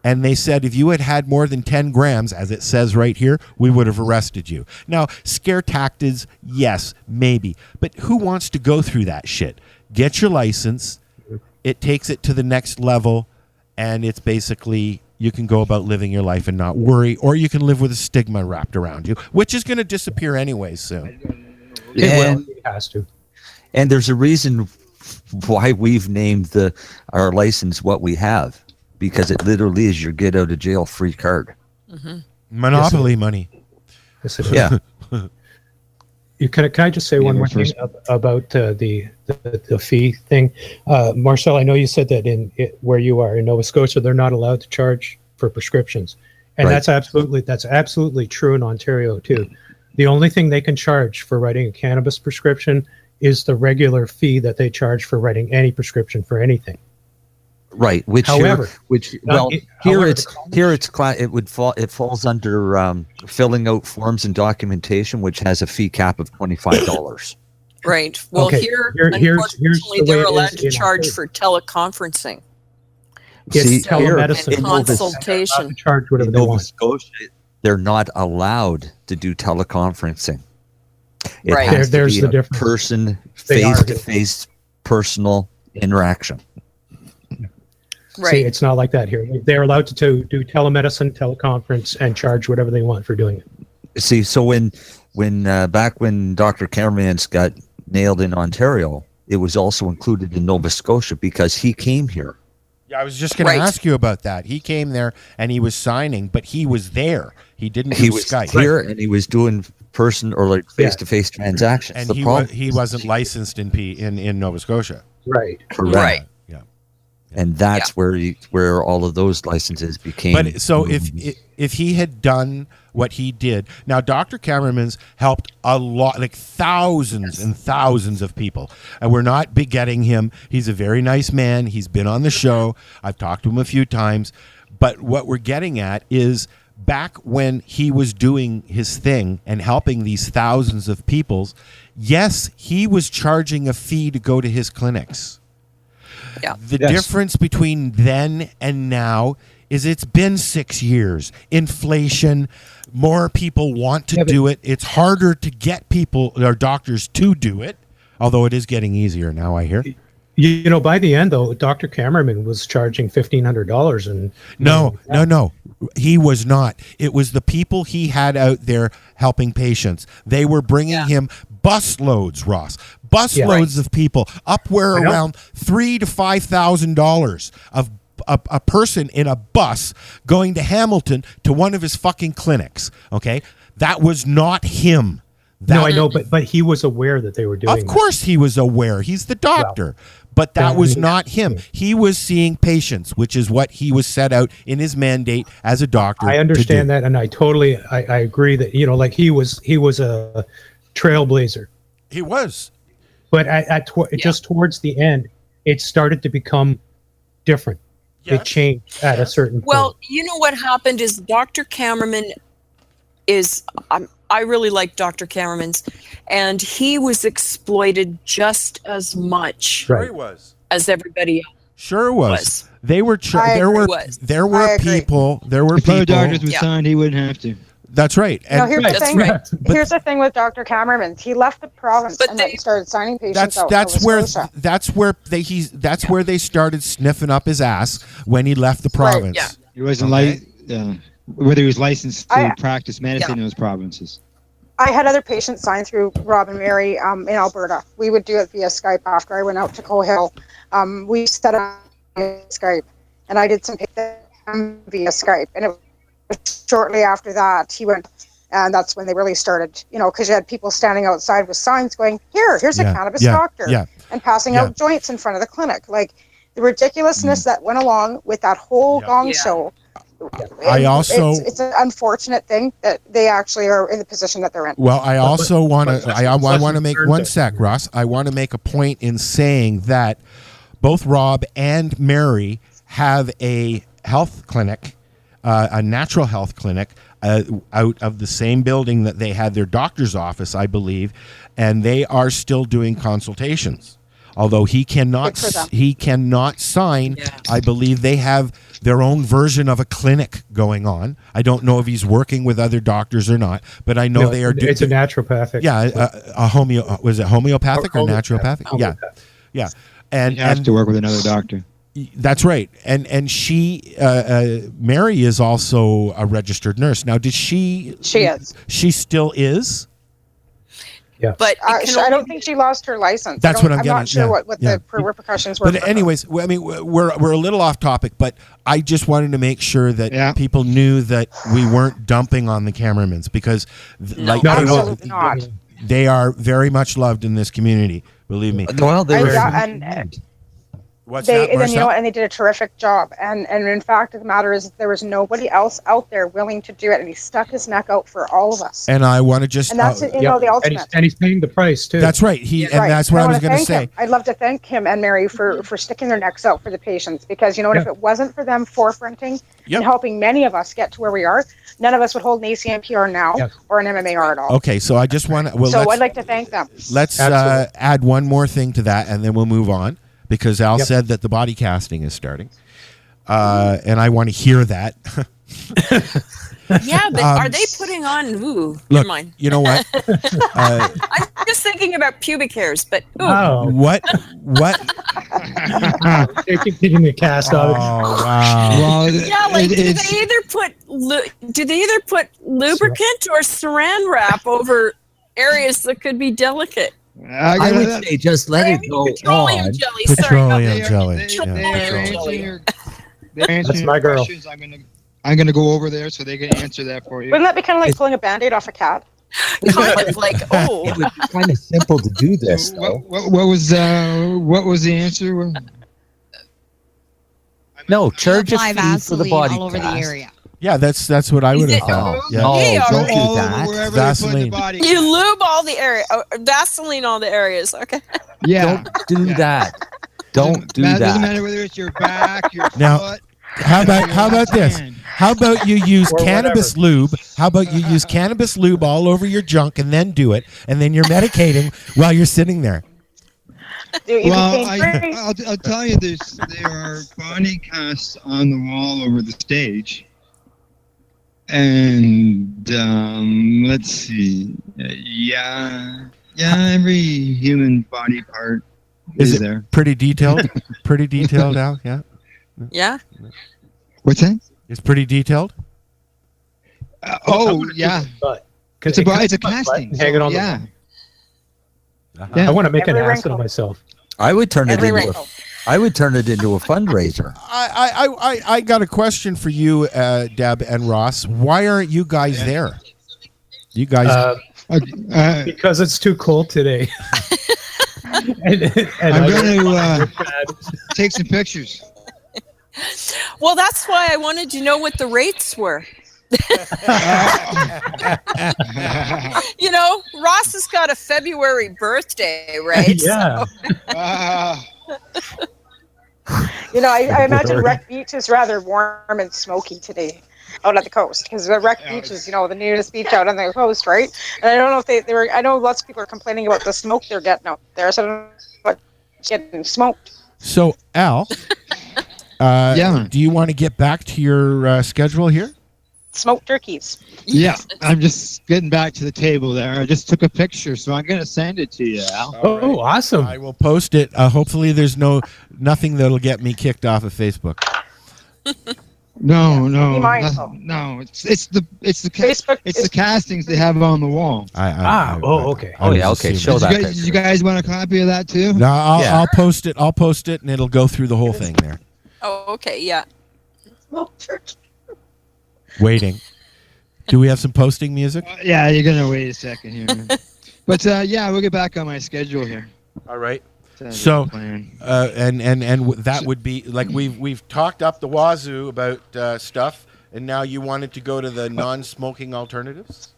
and they said if you had had more than 10 grams, as it says right here, we would have arrested you. Now, scare tactics, yes, maybe. But who wants to go through that shit? Get your license, it takes it to the next level, and it's basically you can go about living your life and not worry, or you can live with a stigma wrapped around you, which is going to disappear anyway soon. It has to. And there's a reason why we've named our license what we have, because it literally is your get out of jail free card. Mm-hmm. Monopoly money. Yes, it is. Yeah. Can I just say one more thing about the fee thing? Marcel, I know you said that where you are in Nova Scotia, they're not allowed to charge for prescriptions. And Right. that's absolutely true in Ontario too. The only thing they can charge for writing a cannabis prescription is the regular fee that they charge for writing any prescription for anything. Right. Which However, it falls under filling out forms and documentation, which has a fee cap of $25. Right. Well, Okay, here's unfortunately, the way they're it allowed is to in charge Ontario. for teleconferencing. It's telemedicine. And consultation. Charge whatever In they Nova want. Scotia, they're not allowed to do teleconferencing. It Right. has There's to the be a difference. person They are. face-to-face personal interaction. Right. See, it's not like that here. They're allowed to do telemedicine, teleconference, and charge whatever they want for doing it. See, so back when Dr. Cameron's got nailed in Ontario, it was also included in Nova Scotia because he came here. Yeah, I was just going to ask you about that. He came there and he was signing, but he was there. He didn't He do was Skype. here and he was doing person or like face-to-face transactions. And The he problem he wasn't licensed in Nova Scotia. Right. Correct. Right. Yeah. And that's where all of those licenses became. But so if he had done what he did, now Dr. Cameron's helped a lot, like thousands and thousands of people, and we're not begetting him. He's a very nice man. He's been on the show. I've talked to him a few times. But what we're getting at is back when he was doing his thing and helping these thousands of people, yes, he was charging a fee to go to his clinics. Yeah. The difference between then and now is it's been 6 years. Inflation, more people want to do it. It's harder to get people or doctors to do it, although it is getting easier now, I hear. You know, by the end, though, Dr. Cameron was charging $1,500. And No. He was not. It was the people he had out there helping patients. They were bringing him busloads, Ross. Busloads of people, upward around $3,000 to $5,000 of a person in a bus going to Hamilton to one of his fucking clinics. Okay, that was not him. No, I know, but he was aware that they were doing. Of course, he was aware. He's the doctor. But that was not him. He was seeing patients, which is what he was set out in his mandate as a doctor. I understand that, and I agree that, you know, like he was a trailblazer. He was. But just towards the end, it started to become different. Yes. It changed at a certain point. Well, you know what happened is Dr. Cameron is, I really like Dr. Cameron's, and he was exploited just as much Sure he was. as everybody else. Sure was. They were. I There agree. were. There were people. There were If other people. doctors would sign, he wouldn't have to. That's right. No, And here's the thing. Here's the thing with Dr. Cameron. He left the province and then started signing patients out. that's in where Nova Scotia. that's where they started sniffing up his ass when he left the province. He wasn't whether he was licensed to practice medicine in those provinces. I had other patients sign through Rob and Mary in Alberta. We would do it via Skype after I went out to Cohill. We set up via Skype, and I did some patients via Skype. And it was shortly after that he went, and that's when they really started, you know, because you had people standing outside with signs going, here's a cannabis doctor, and passing out joints in front of the clinic. Like the ridiculousness that went along with that whole gong show. It's an unfortunate thing that they actually are in the position that they're in. Well, I also want to. I want to make one sec, Ross. I want to make a point in saying that both Rob and Mary have a health clinic, a natural health clinic, out of the same building that they had their doctor's office, I believe, and they are still doing consultations. Although he cannot sign. I believe they have their own version of a clinic going on. I don't know if he's working with other doctors or not, but I know they are doing. It's a naturopathic. Yeah, was it homeopathic or naturopathic? Yeah. And You have to work with another doctor. That's right. And she, Mary, is also a registered nurse. Now, did she? She is. She still is. Yeah. But I don't think she lost her license. That's what I'm getting. I'm not sure what the repercussions were. But anyways, I mean, we're a little off topic, but I just wanted to make sure that people knew that we weren't dumping on the Cameramans because, absolutely not. They are very much loved in this community. Believe me. Well, they were. What's they, that, and Marcel? and they did a terrific job. And in fact, the matter is, there was nobody else out there willing to do it, and he stuck his neck out for all of us. And I want to just. And that's the ultimate. And he's paying the price too. That's right. That's what I was going to say. I'd love to thank him and Mary for sticking their necks out for the patients, because you know what? If it wasn't for them forefronting and helping many of us get to where we are, none of us would hold an ACMPR now or an MMAR at all. Okay, so I just want to. Well, so I'd like to thank them. Let's add one more thing to that, and then we'll move on. Because Al said that the body casting is starting. And I want to hear that. Yeah, but are they putting on... Ooh, Look, never mind. You know what? I'm just thinking about pubic hairs, but... Ooh. Oh. What? They're getting the cast off. Oh, wow. Well, Yeah, like, do they either put lubricant or saran wrap over areas that could be delicate? I would say just let it go Petroleum on. jelly. Petroleum jelly. That's my girl. I'm gonna go over there so they can answer that for you. Wouldn't that be kind of like pulling a Band-Aid off a cat? Kind of like, oh. It would be kind of simple to do this. What was the answer? No, charge a Apply fee for the Vaseline body all over the cast. area. Yeah, that's what I would have thought. Yeah. No, Yeah, don't do all that. over wherever Vaseline. they put the body. You lube all the area, Vaseline all the areas. Okay. Yeah. Don't do that. Don't do Doesn't that. matter whether it's your back, your Now, foot. how about this? hand. How about you use Or cannabis lube? How about you use cannabis lube all over your junk and then do it, and then you're medicating while you're sitting there? Well, I'll tell you this. There are body casts on the wall over the stage. And let's see. Yeah, every human body part is it there. pretty detailed? Pretty detailed, Al? Yeah. Yeah. What's that? It's pretty detailed. Yeah. It's a casting. Hang it on the yeah. wall. I want to make an Every ass of wrinkle. myself. I would turn it Every into wrinkle. I would turn it into a fundraiser. I got a question for you, Deb and Ross. Why aren't you guys there? You guys. Because it's too cold today. and I'm going to take some pictures. Well, that's why I wanted to know what the rates were. You know, Ross has got a February birthday, right? Yeah. You know, I imagine Wreck Beach is rather warm and smoky today out at the coast, because the Wreck Beach is, you know, the nudist beach out on the coast, right? And I don't know if they were. I know lots of people are complaining about the smoke they're getting out there. So I don't know what's getting smoked. So, Al, do you want to get back to your schedule here? Smoked turkeys. Yeah, I'm just getting back to the table there. I just took a picture, so I'm going to send it to you, Al. Oh, awesome. I will post it. Hopefully there's nothing that'll get me kicked off of Facebook. No, Be mindful. no. It's the Facebook. it's the castings they have on the wall. Okay. Oh, yeah, okay. Show that Did you guys want a copy of that too? No, I'll post it. I'll post it, and it'll go through the whole thing there. Oh, okay, yeah. Smoked turkey. Waiting. Do we have some posting music? Yeah, you're gonna wait a second here. But yeah, we'll get back on my schedule here. All right. So, and that would be like we've talked up the wazoo about stuff, and now you wanted to go to the non-smoking alternatives.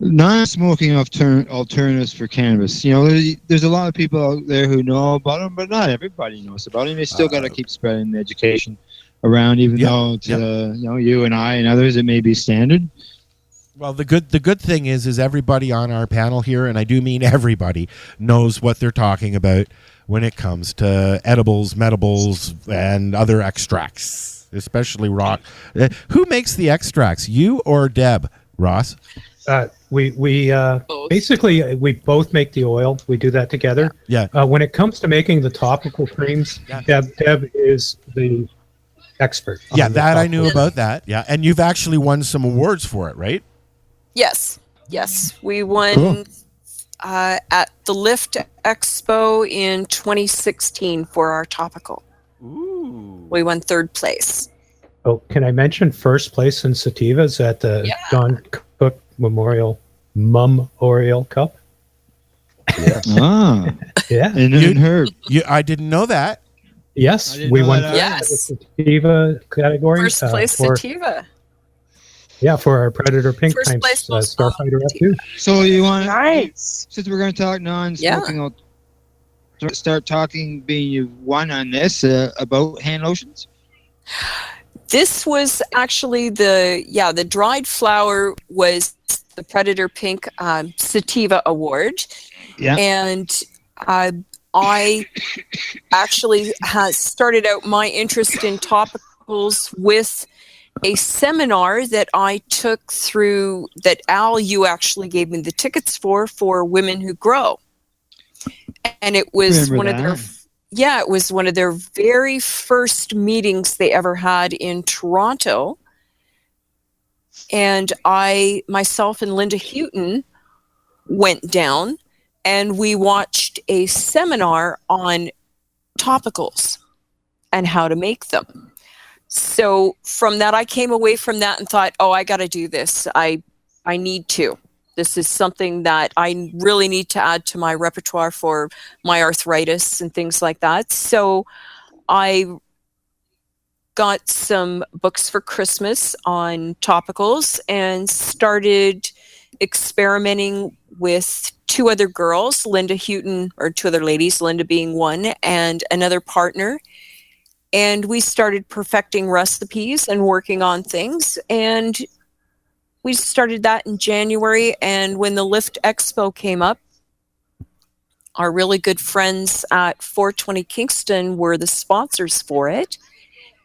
Non-smoking alternatives for cannabis. You know, there's a lot of people out there who know about them, but not everybody knows about them. They still got to keep spreading the education around, even though to you know, you and I and others, it may be standard. Well, the good thing is everybody on our panel here, and I do mean everybody, knows what they're talking about when it comes to edibles, medibles, and other extracts, especially rock. Who makes the extracts, you or Deb, Ross? We basically we both make the oil. We do that together. Yeah. When it comes to making the topical creams, Deb is the expert. Yeah, on the that I topical knew about that. Yeah, and you've actually won some awards for it, right? Yes. We won at the Lift Expo in 2016 for our topical. Ooh. We won 3rd place. Oh, can I mention first place in sativas at the Don Cook Memorial Mum-Oriel Cup? Ah, Yeah. and her. I didn't know that. Yes, I didn't we know won that. Yes. the sativa category. First place for, sativa. Yeah, for our Predator Pink First Times place most Starfighter F2. So you want Nice. since we're going to talk non-smoking, I'll start talking. Being you one on this about hand lotions. This was actually the dried flower was the Predator Pink Sativa Award. Yeah. And I actually started out my interest in topicals with a seminar that I took through that Al, you actually gave me the tickets for Women Who Grow. And it was it was one of their very first meetings they ever had in Toronto. And myself and Linda Houghton went down and we watched a seminar on topicals and how to make them. So from that, I came away from that and thought, I got to do this. I need to. This is something that I really need to add to my repertoire for my arthritis and things like that. So I got some books for Christmas on topicals and started experimenting with 2 other girls, Linda Houghton, or 2 other ladies, Linda being one, and another partner. And we started perfecting recipes and working on things. And we started that in January. And when the Lift Expo came up, our really good friends at 420 Kingston were the sponsors for it.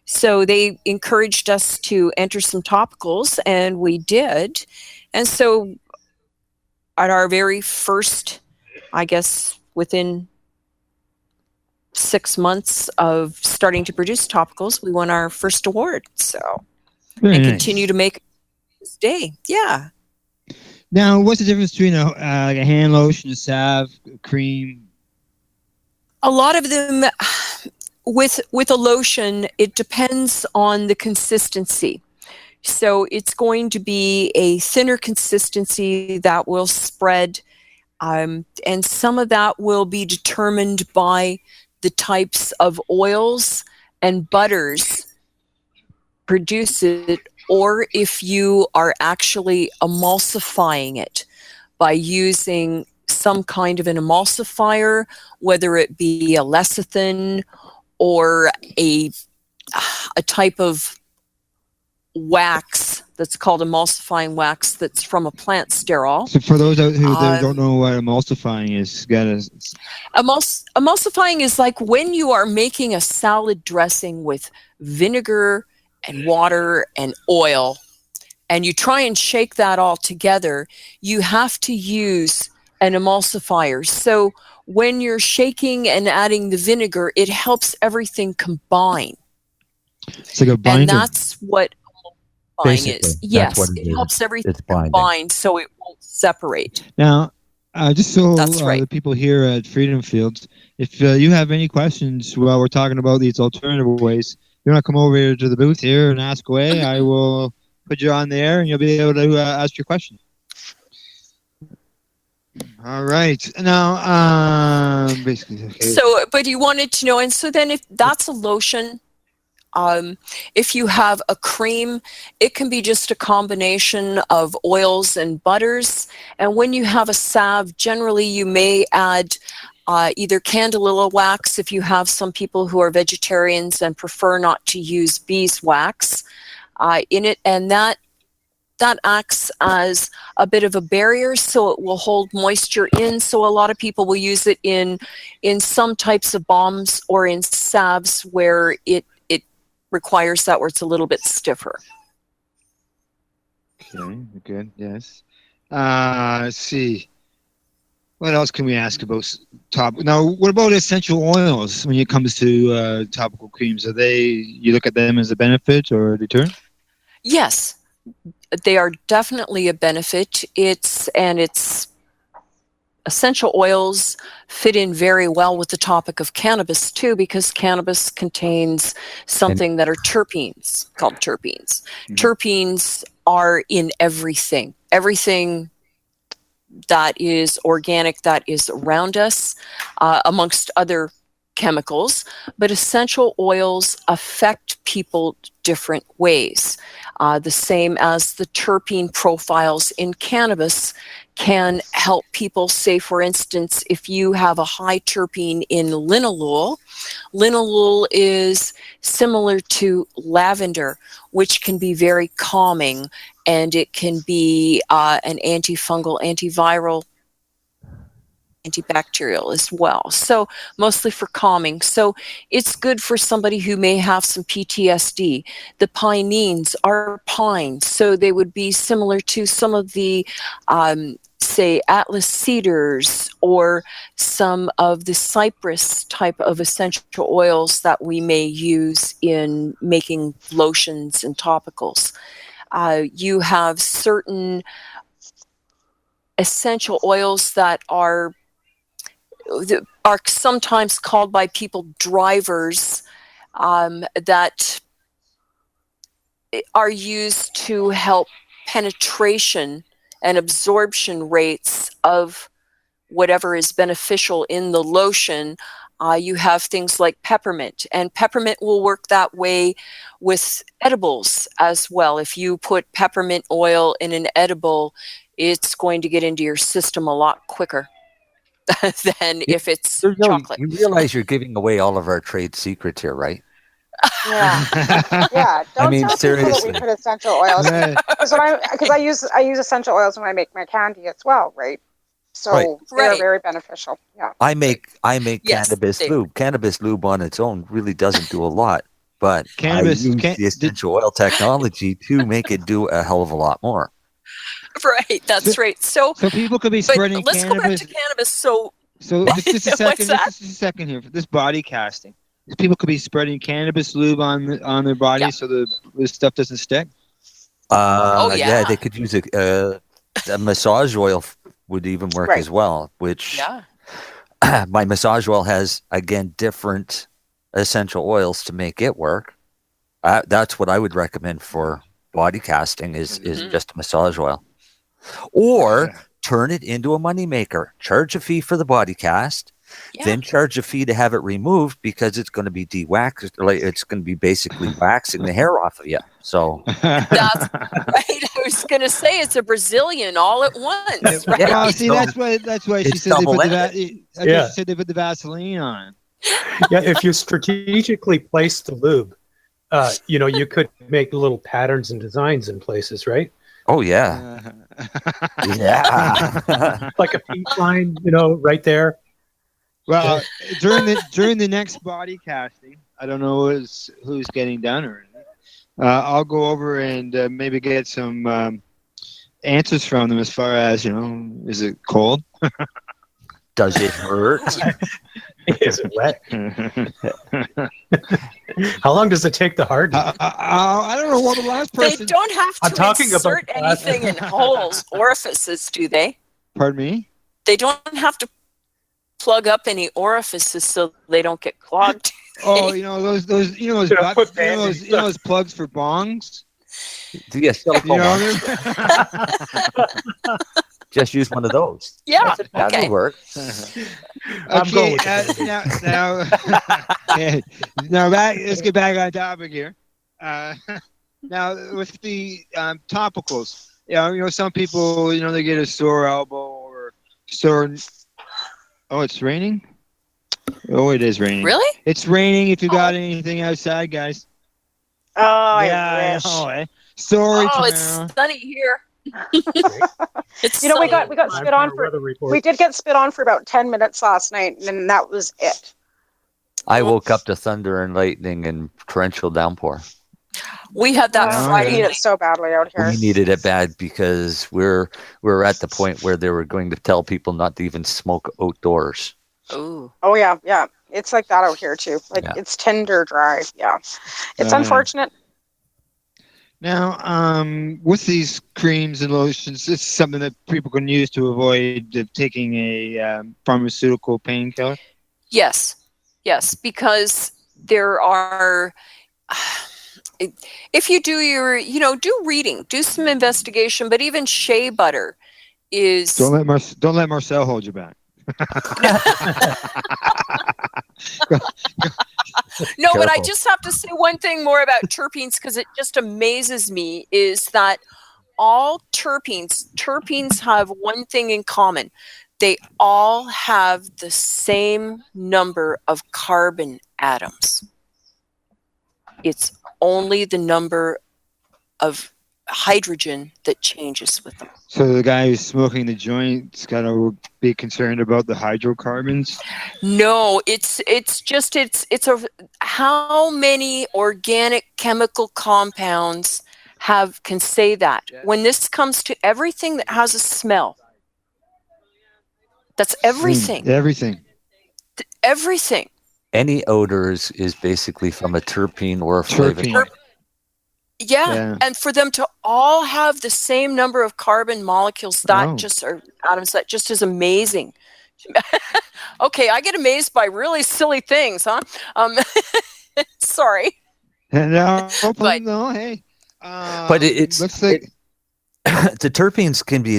So they encouraged us to enter some topicals, and we did. And so at our very first, I guess, within 6 months of starting to produce topicals, we won our first award. So, Very nice. continue to make this day. Yeah. Now, what's the difference between like a hand lotion, a salve, a cream? A lot of them, with a lotion, it depends on the consistency. So it's going to be a thinner consistency that will spread, and some of that will be determined by the types of oils and butters produce it, or if you are actually emulsifying it by using some kind of an emulsifier, whether it be a lecithin or a type of wax that's called emulsifying wax that's from a plant sterol. So for those out who don't know what emulsifying is, emulsifying is like when you are making a salad dressing with vinegar and water and oil, and you try and shake that all together, you have to use an emulsifier. So when you're shaking and adding the vinegar, it helps everything combine. It's like a binder. And that's what emulsifying is. Yes, it helps everything combine so it won't separate. Now, just so That's right. the people here at Freedom Fields, if you have any questions while we're talking about these alternative ways, you want to come over here to the booth here and ask away, I will put you on the air and you'll be able to ask your question. All right. Now, basically, okay. So, but you wanted to know, and so then if that's a lotion, if you have a cream, it can be just a combination of oils and butters. And when you have a salve, generally you may add either candelilla wax if you have some people who are vegetarians and prefer not to use beeswax in it, and that acts as a bit of a barrier, so it will hold moisture in. So a lot of people will use it in some types of balms or in salves where it requires that, where it's a little bit stiffer. Okay, good, yes. Let's see. What else can we ask about Now, what about essential oils when it comes to topical creams? You look at them as a benefit or a deterrent? Yes, they are definitely a benefit. It's essential oils fit in very well with the topic of cannabis too, because cannabis contains something that are terpenes, called terpenes. Mm-hmm. Terpenes are in everything that is organic, that is around us, amongst other chemicals, but essential oils affect people different ways. The same as the terpene profiles in cannabis can help people. Say, for instance, if you have a high terpene in linalool is similar to lavender, which can be very calming, and it can be an antifungal, antiviral, antibacterial as well. So mostly for calming. So it's good for somebody who may have some PTSD. The pinenes are pine, so they would be similar to some of the say Atlas cedars or some of the cypress type of essential oils that we may use in making lotions and topicals. You have certain essential oils that are sometimes called by people drivers, that are used to help penetration and absorption rates of whatever is beneficial in the lotion. You have things like peppermint, and peppermint will work that way with edibles as well. If you put peppermint oil in an edible, it's going to get into your system a lot quicker than if it's chocolate. You realize you're giving away all of our trade secrets here, right? Yeah. Yeah. Don't tell seriously. people that we put essential oils because I use essential oils when I make my candy as well, right? So they're very beneficial. Yeah. I make cannabis lube. Cannabis lube on its own really doesn't do a lot, but I use the essential oil technology to make it do a hell of a lot more. Right, that's right. So people could be spreading let's cannabis. go back to cannabis. So just a second. Just a second here for this body casting. People could be spreading cannabis lube on their body so the stuff doesn't stick. Yeah, they could use a massage oil would even work as well. Which my massage oil has again different essential oils to make it work. That's what I would recommend for body casting is just a massage oil, or turn it into a moneymaker. Charge a fee for the body cast. Then charge a fee to have it removed because it's going to be de-waxed. Like it's going to be basically waxing the hair off of you. So that's right. I was going to say it's a Brazilian all at once. Right? Well, see, that's why she said they put the Vaseline on. Yeah, if you strategically place the lube, you could make little patterns and designs in places, right? Oh yeah, yeah, like a peace line, right there. Well, during the next body casting, I don't know who's getting done or anything. I'll go over and maybe get some answers from them as far as is it cold? Does it hurt? Is it wet? How long does it take to harden? I don't know what the last person. They don't have to insert anything in holes, orifices, do they? Pardon me? They don't have to plug up any orifices so they don't get clogged. Oh, those those plugs for bongs. Yes, just use one of those. Yeah, that'll work. Okay, now let's get back on topic here. Now with the topicals, some people they get a sore elbow or sore. Oh, it's raining? Oh, it is raining. Really? It's raining if you got anything outside, guys. Oh, yeah, I know, eh? Sorry, it's sunny here. It's we got spit on we did get spit on for about 10 minutes last night, and that was it. I woke up to thunder and lightning and torrential downpour. We had that We Friday need night. it so badly out here. We needed it bad because we're at the point where they were going to tell people not to even smoke outdoors. Oh. Oh yeah, yeah. It's like that out here too. Like Yeah. it's tinder dry. Yeah. It's unfortunate. Now, with these creams and lotions, it's something that people can use to avoid taking a pharmaceutical painkiller. Yes, because there are. If you do your, do reading, do some investigation, but even shea butter is. Don't let Marcel hold you back. No, but I Careful. just have to say one thing more about terpenes because it just amazes me is that all terpenes have one thing in common. They all have the same number of carbon atoms. It's only the number of hydrogen that changes with them. So the guy who's smoking the joint's got to be concerned about the hydrocarbons. No, it's how many organic chemical compounds can say that. When this comes to everything that has a smell, that's everything. Everything. Everything. Any odors is basically from a terpene or a flavonoid. Yeah, and for them to all have the same number of carbon molecules, that atoms, that just is amazing. Okay, I get amazed by really silly things, huh? Sorry. No, But- no, hey. But the terpenes can be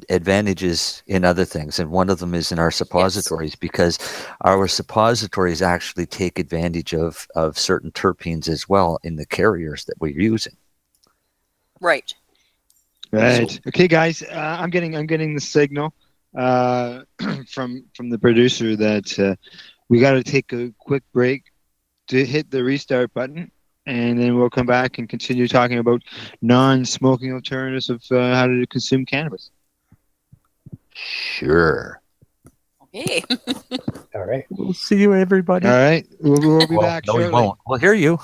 advantages in other things, and one of them is in our suppositories because our suppositories actually take advantage of certain terpenes as well in the carriers that we're using. Right. Right. Okay, guys. I'm getting the signal from the producer that we got to take a quick break to hit the restart button, and then we'll come back and continue talking about non-smoking alternatives of how to consume cannabis. Sure. Okay. All right. We'll see you, everybody. All right. We'll be back No, shortly. we won't. We'll hear you.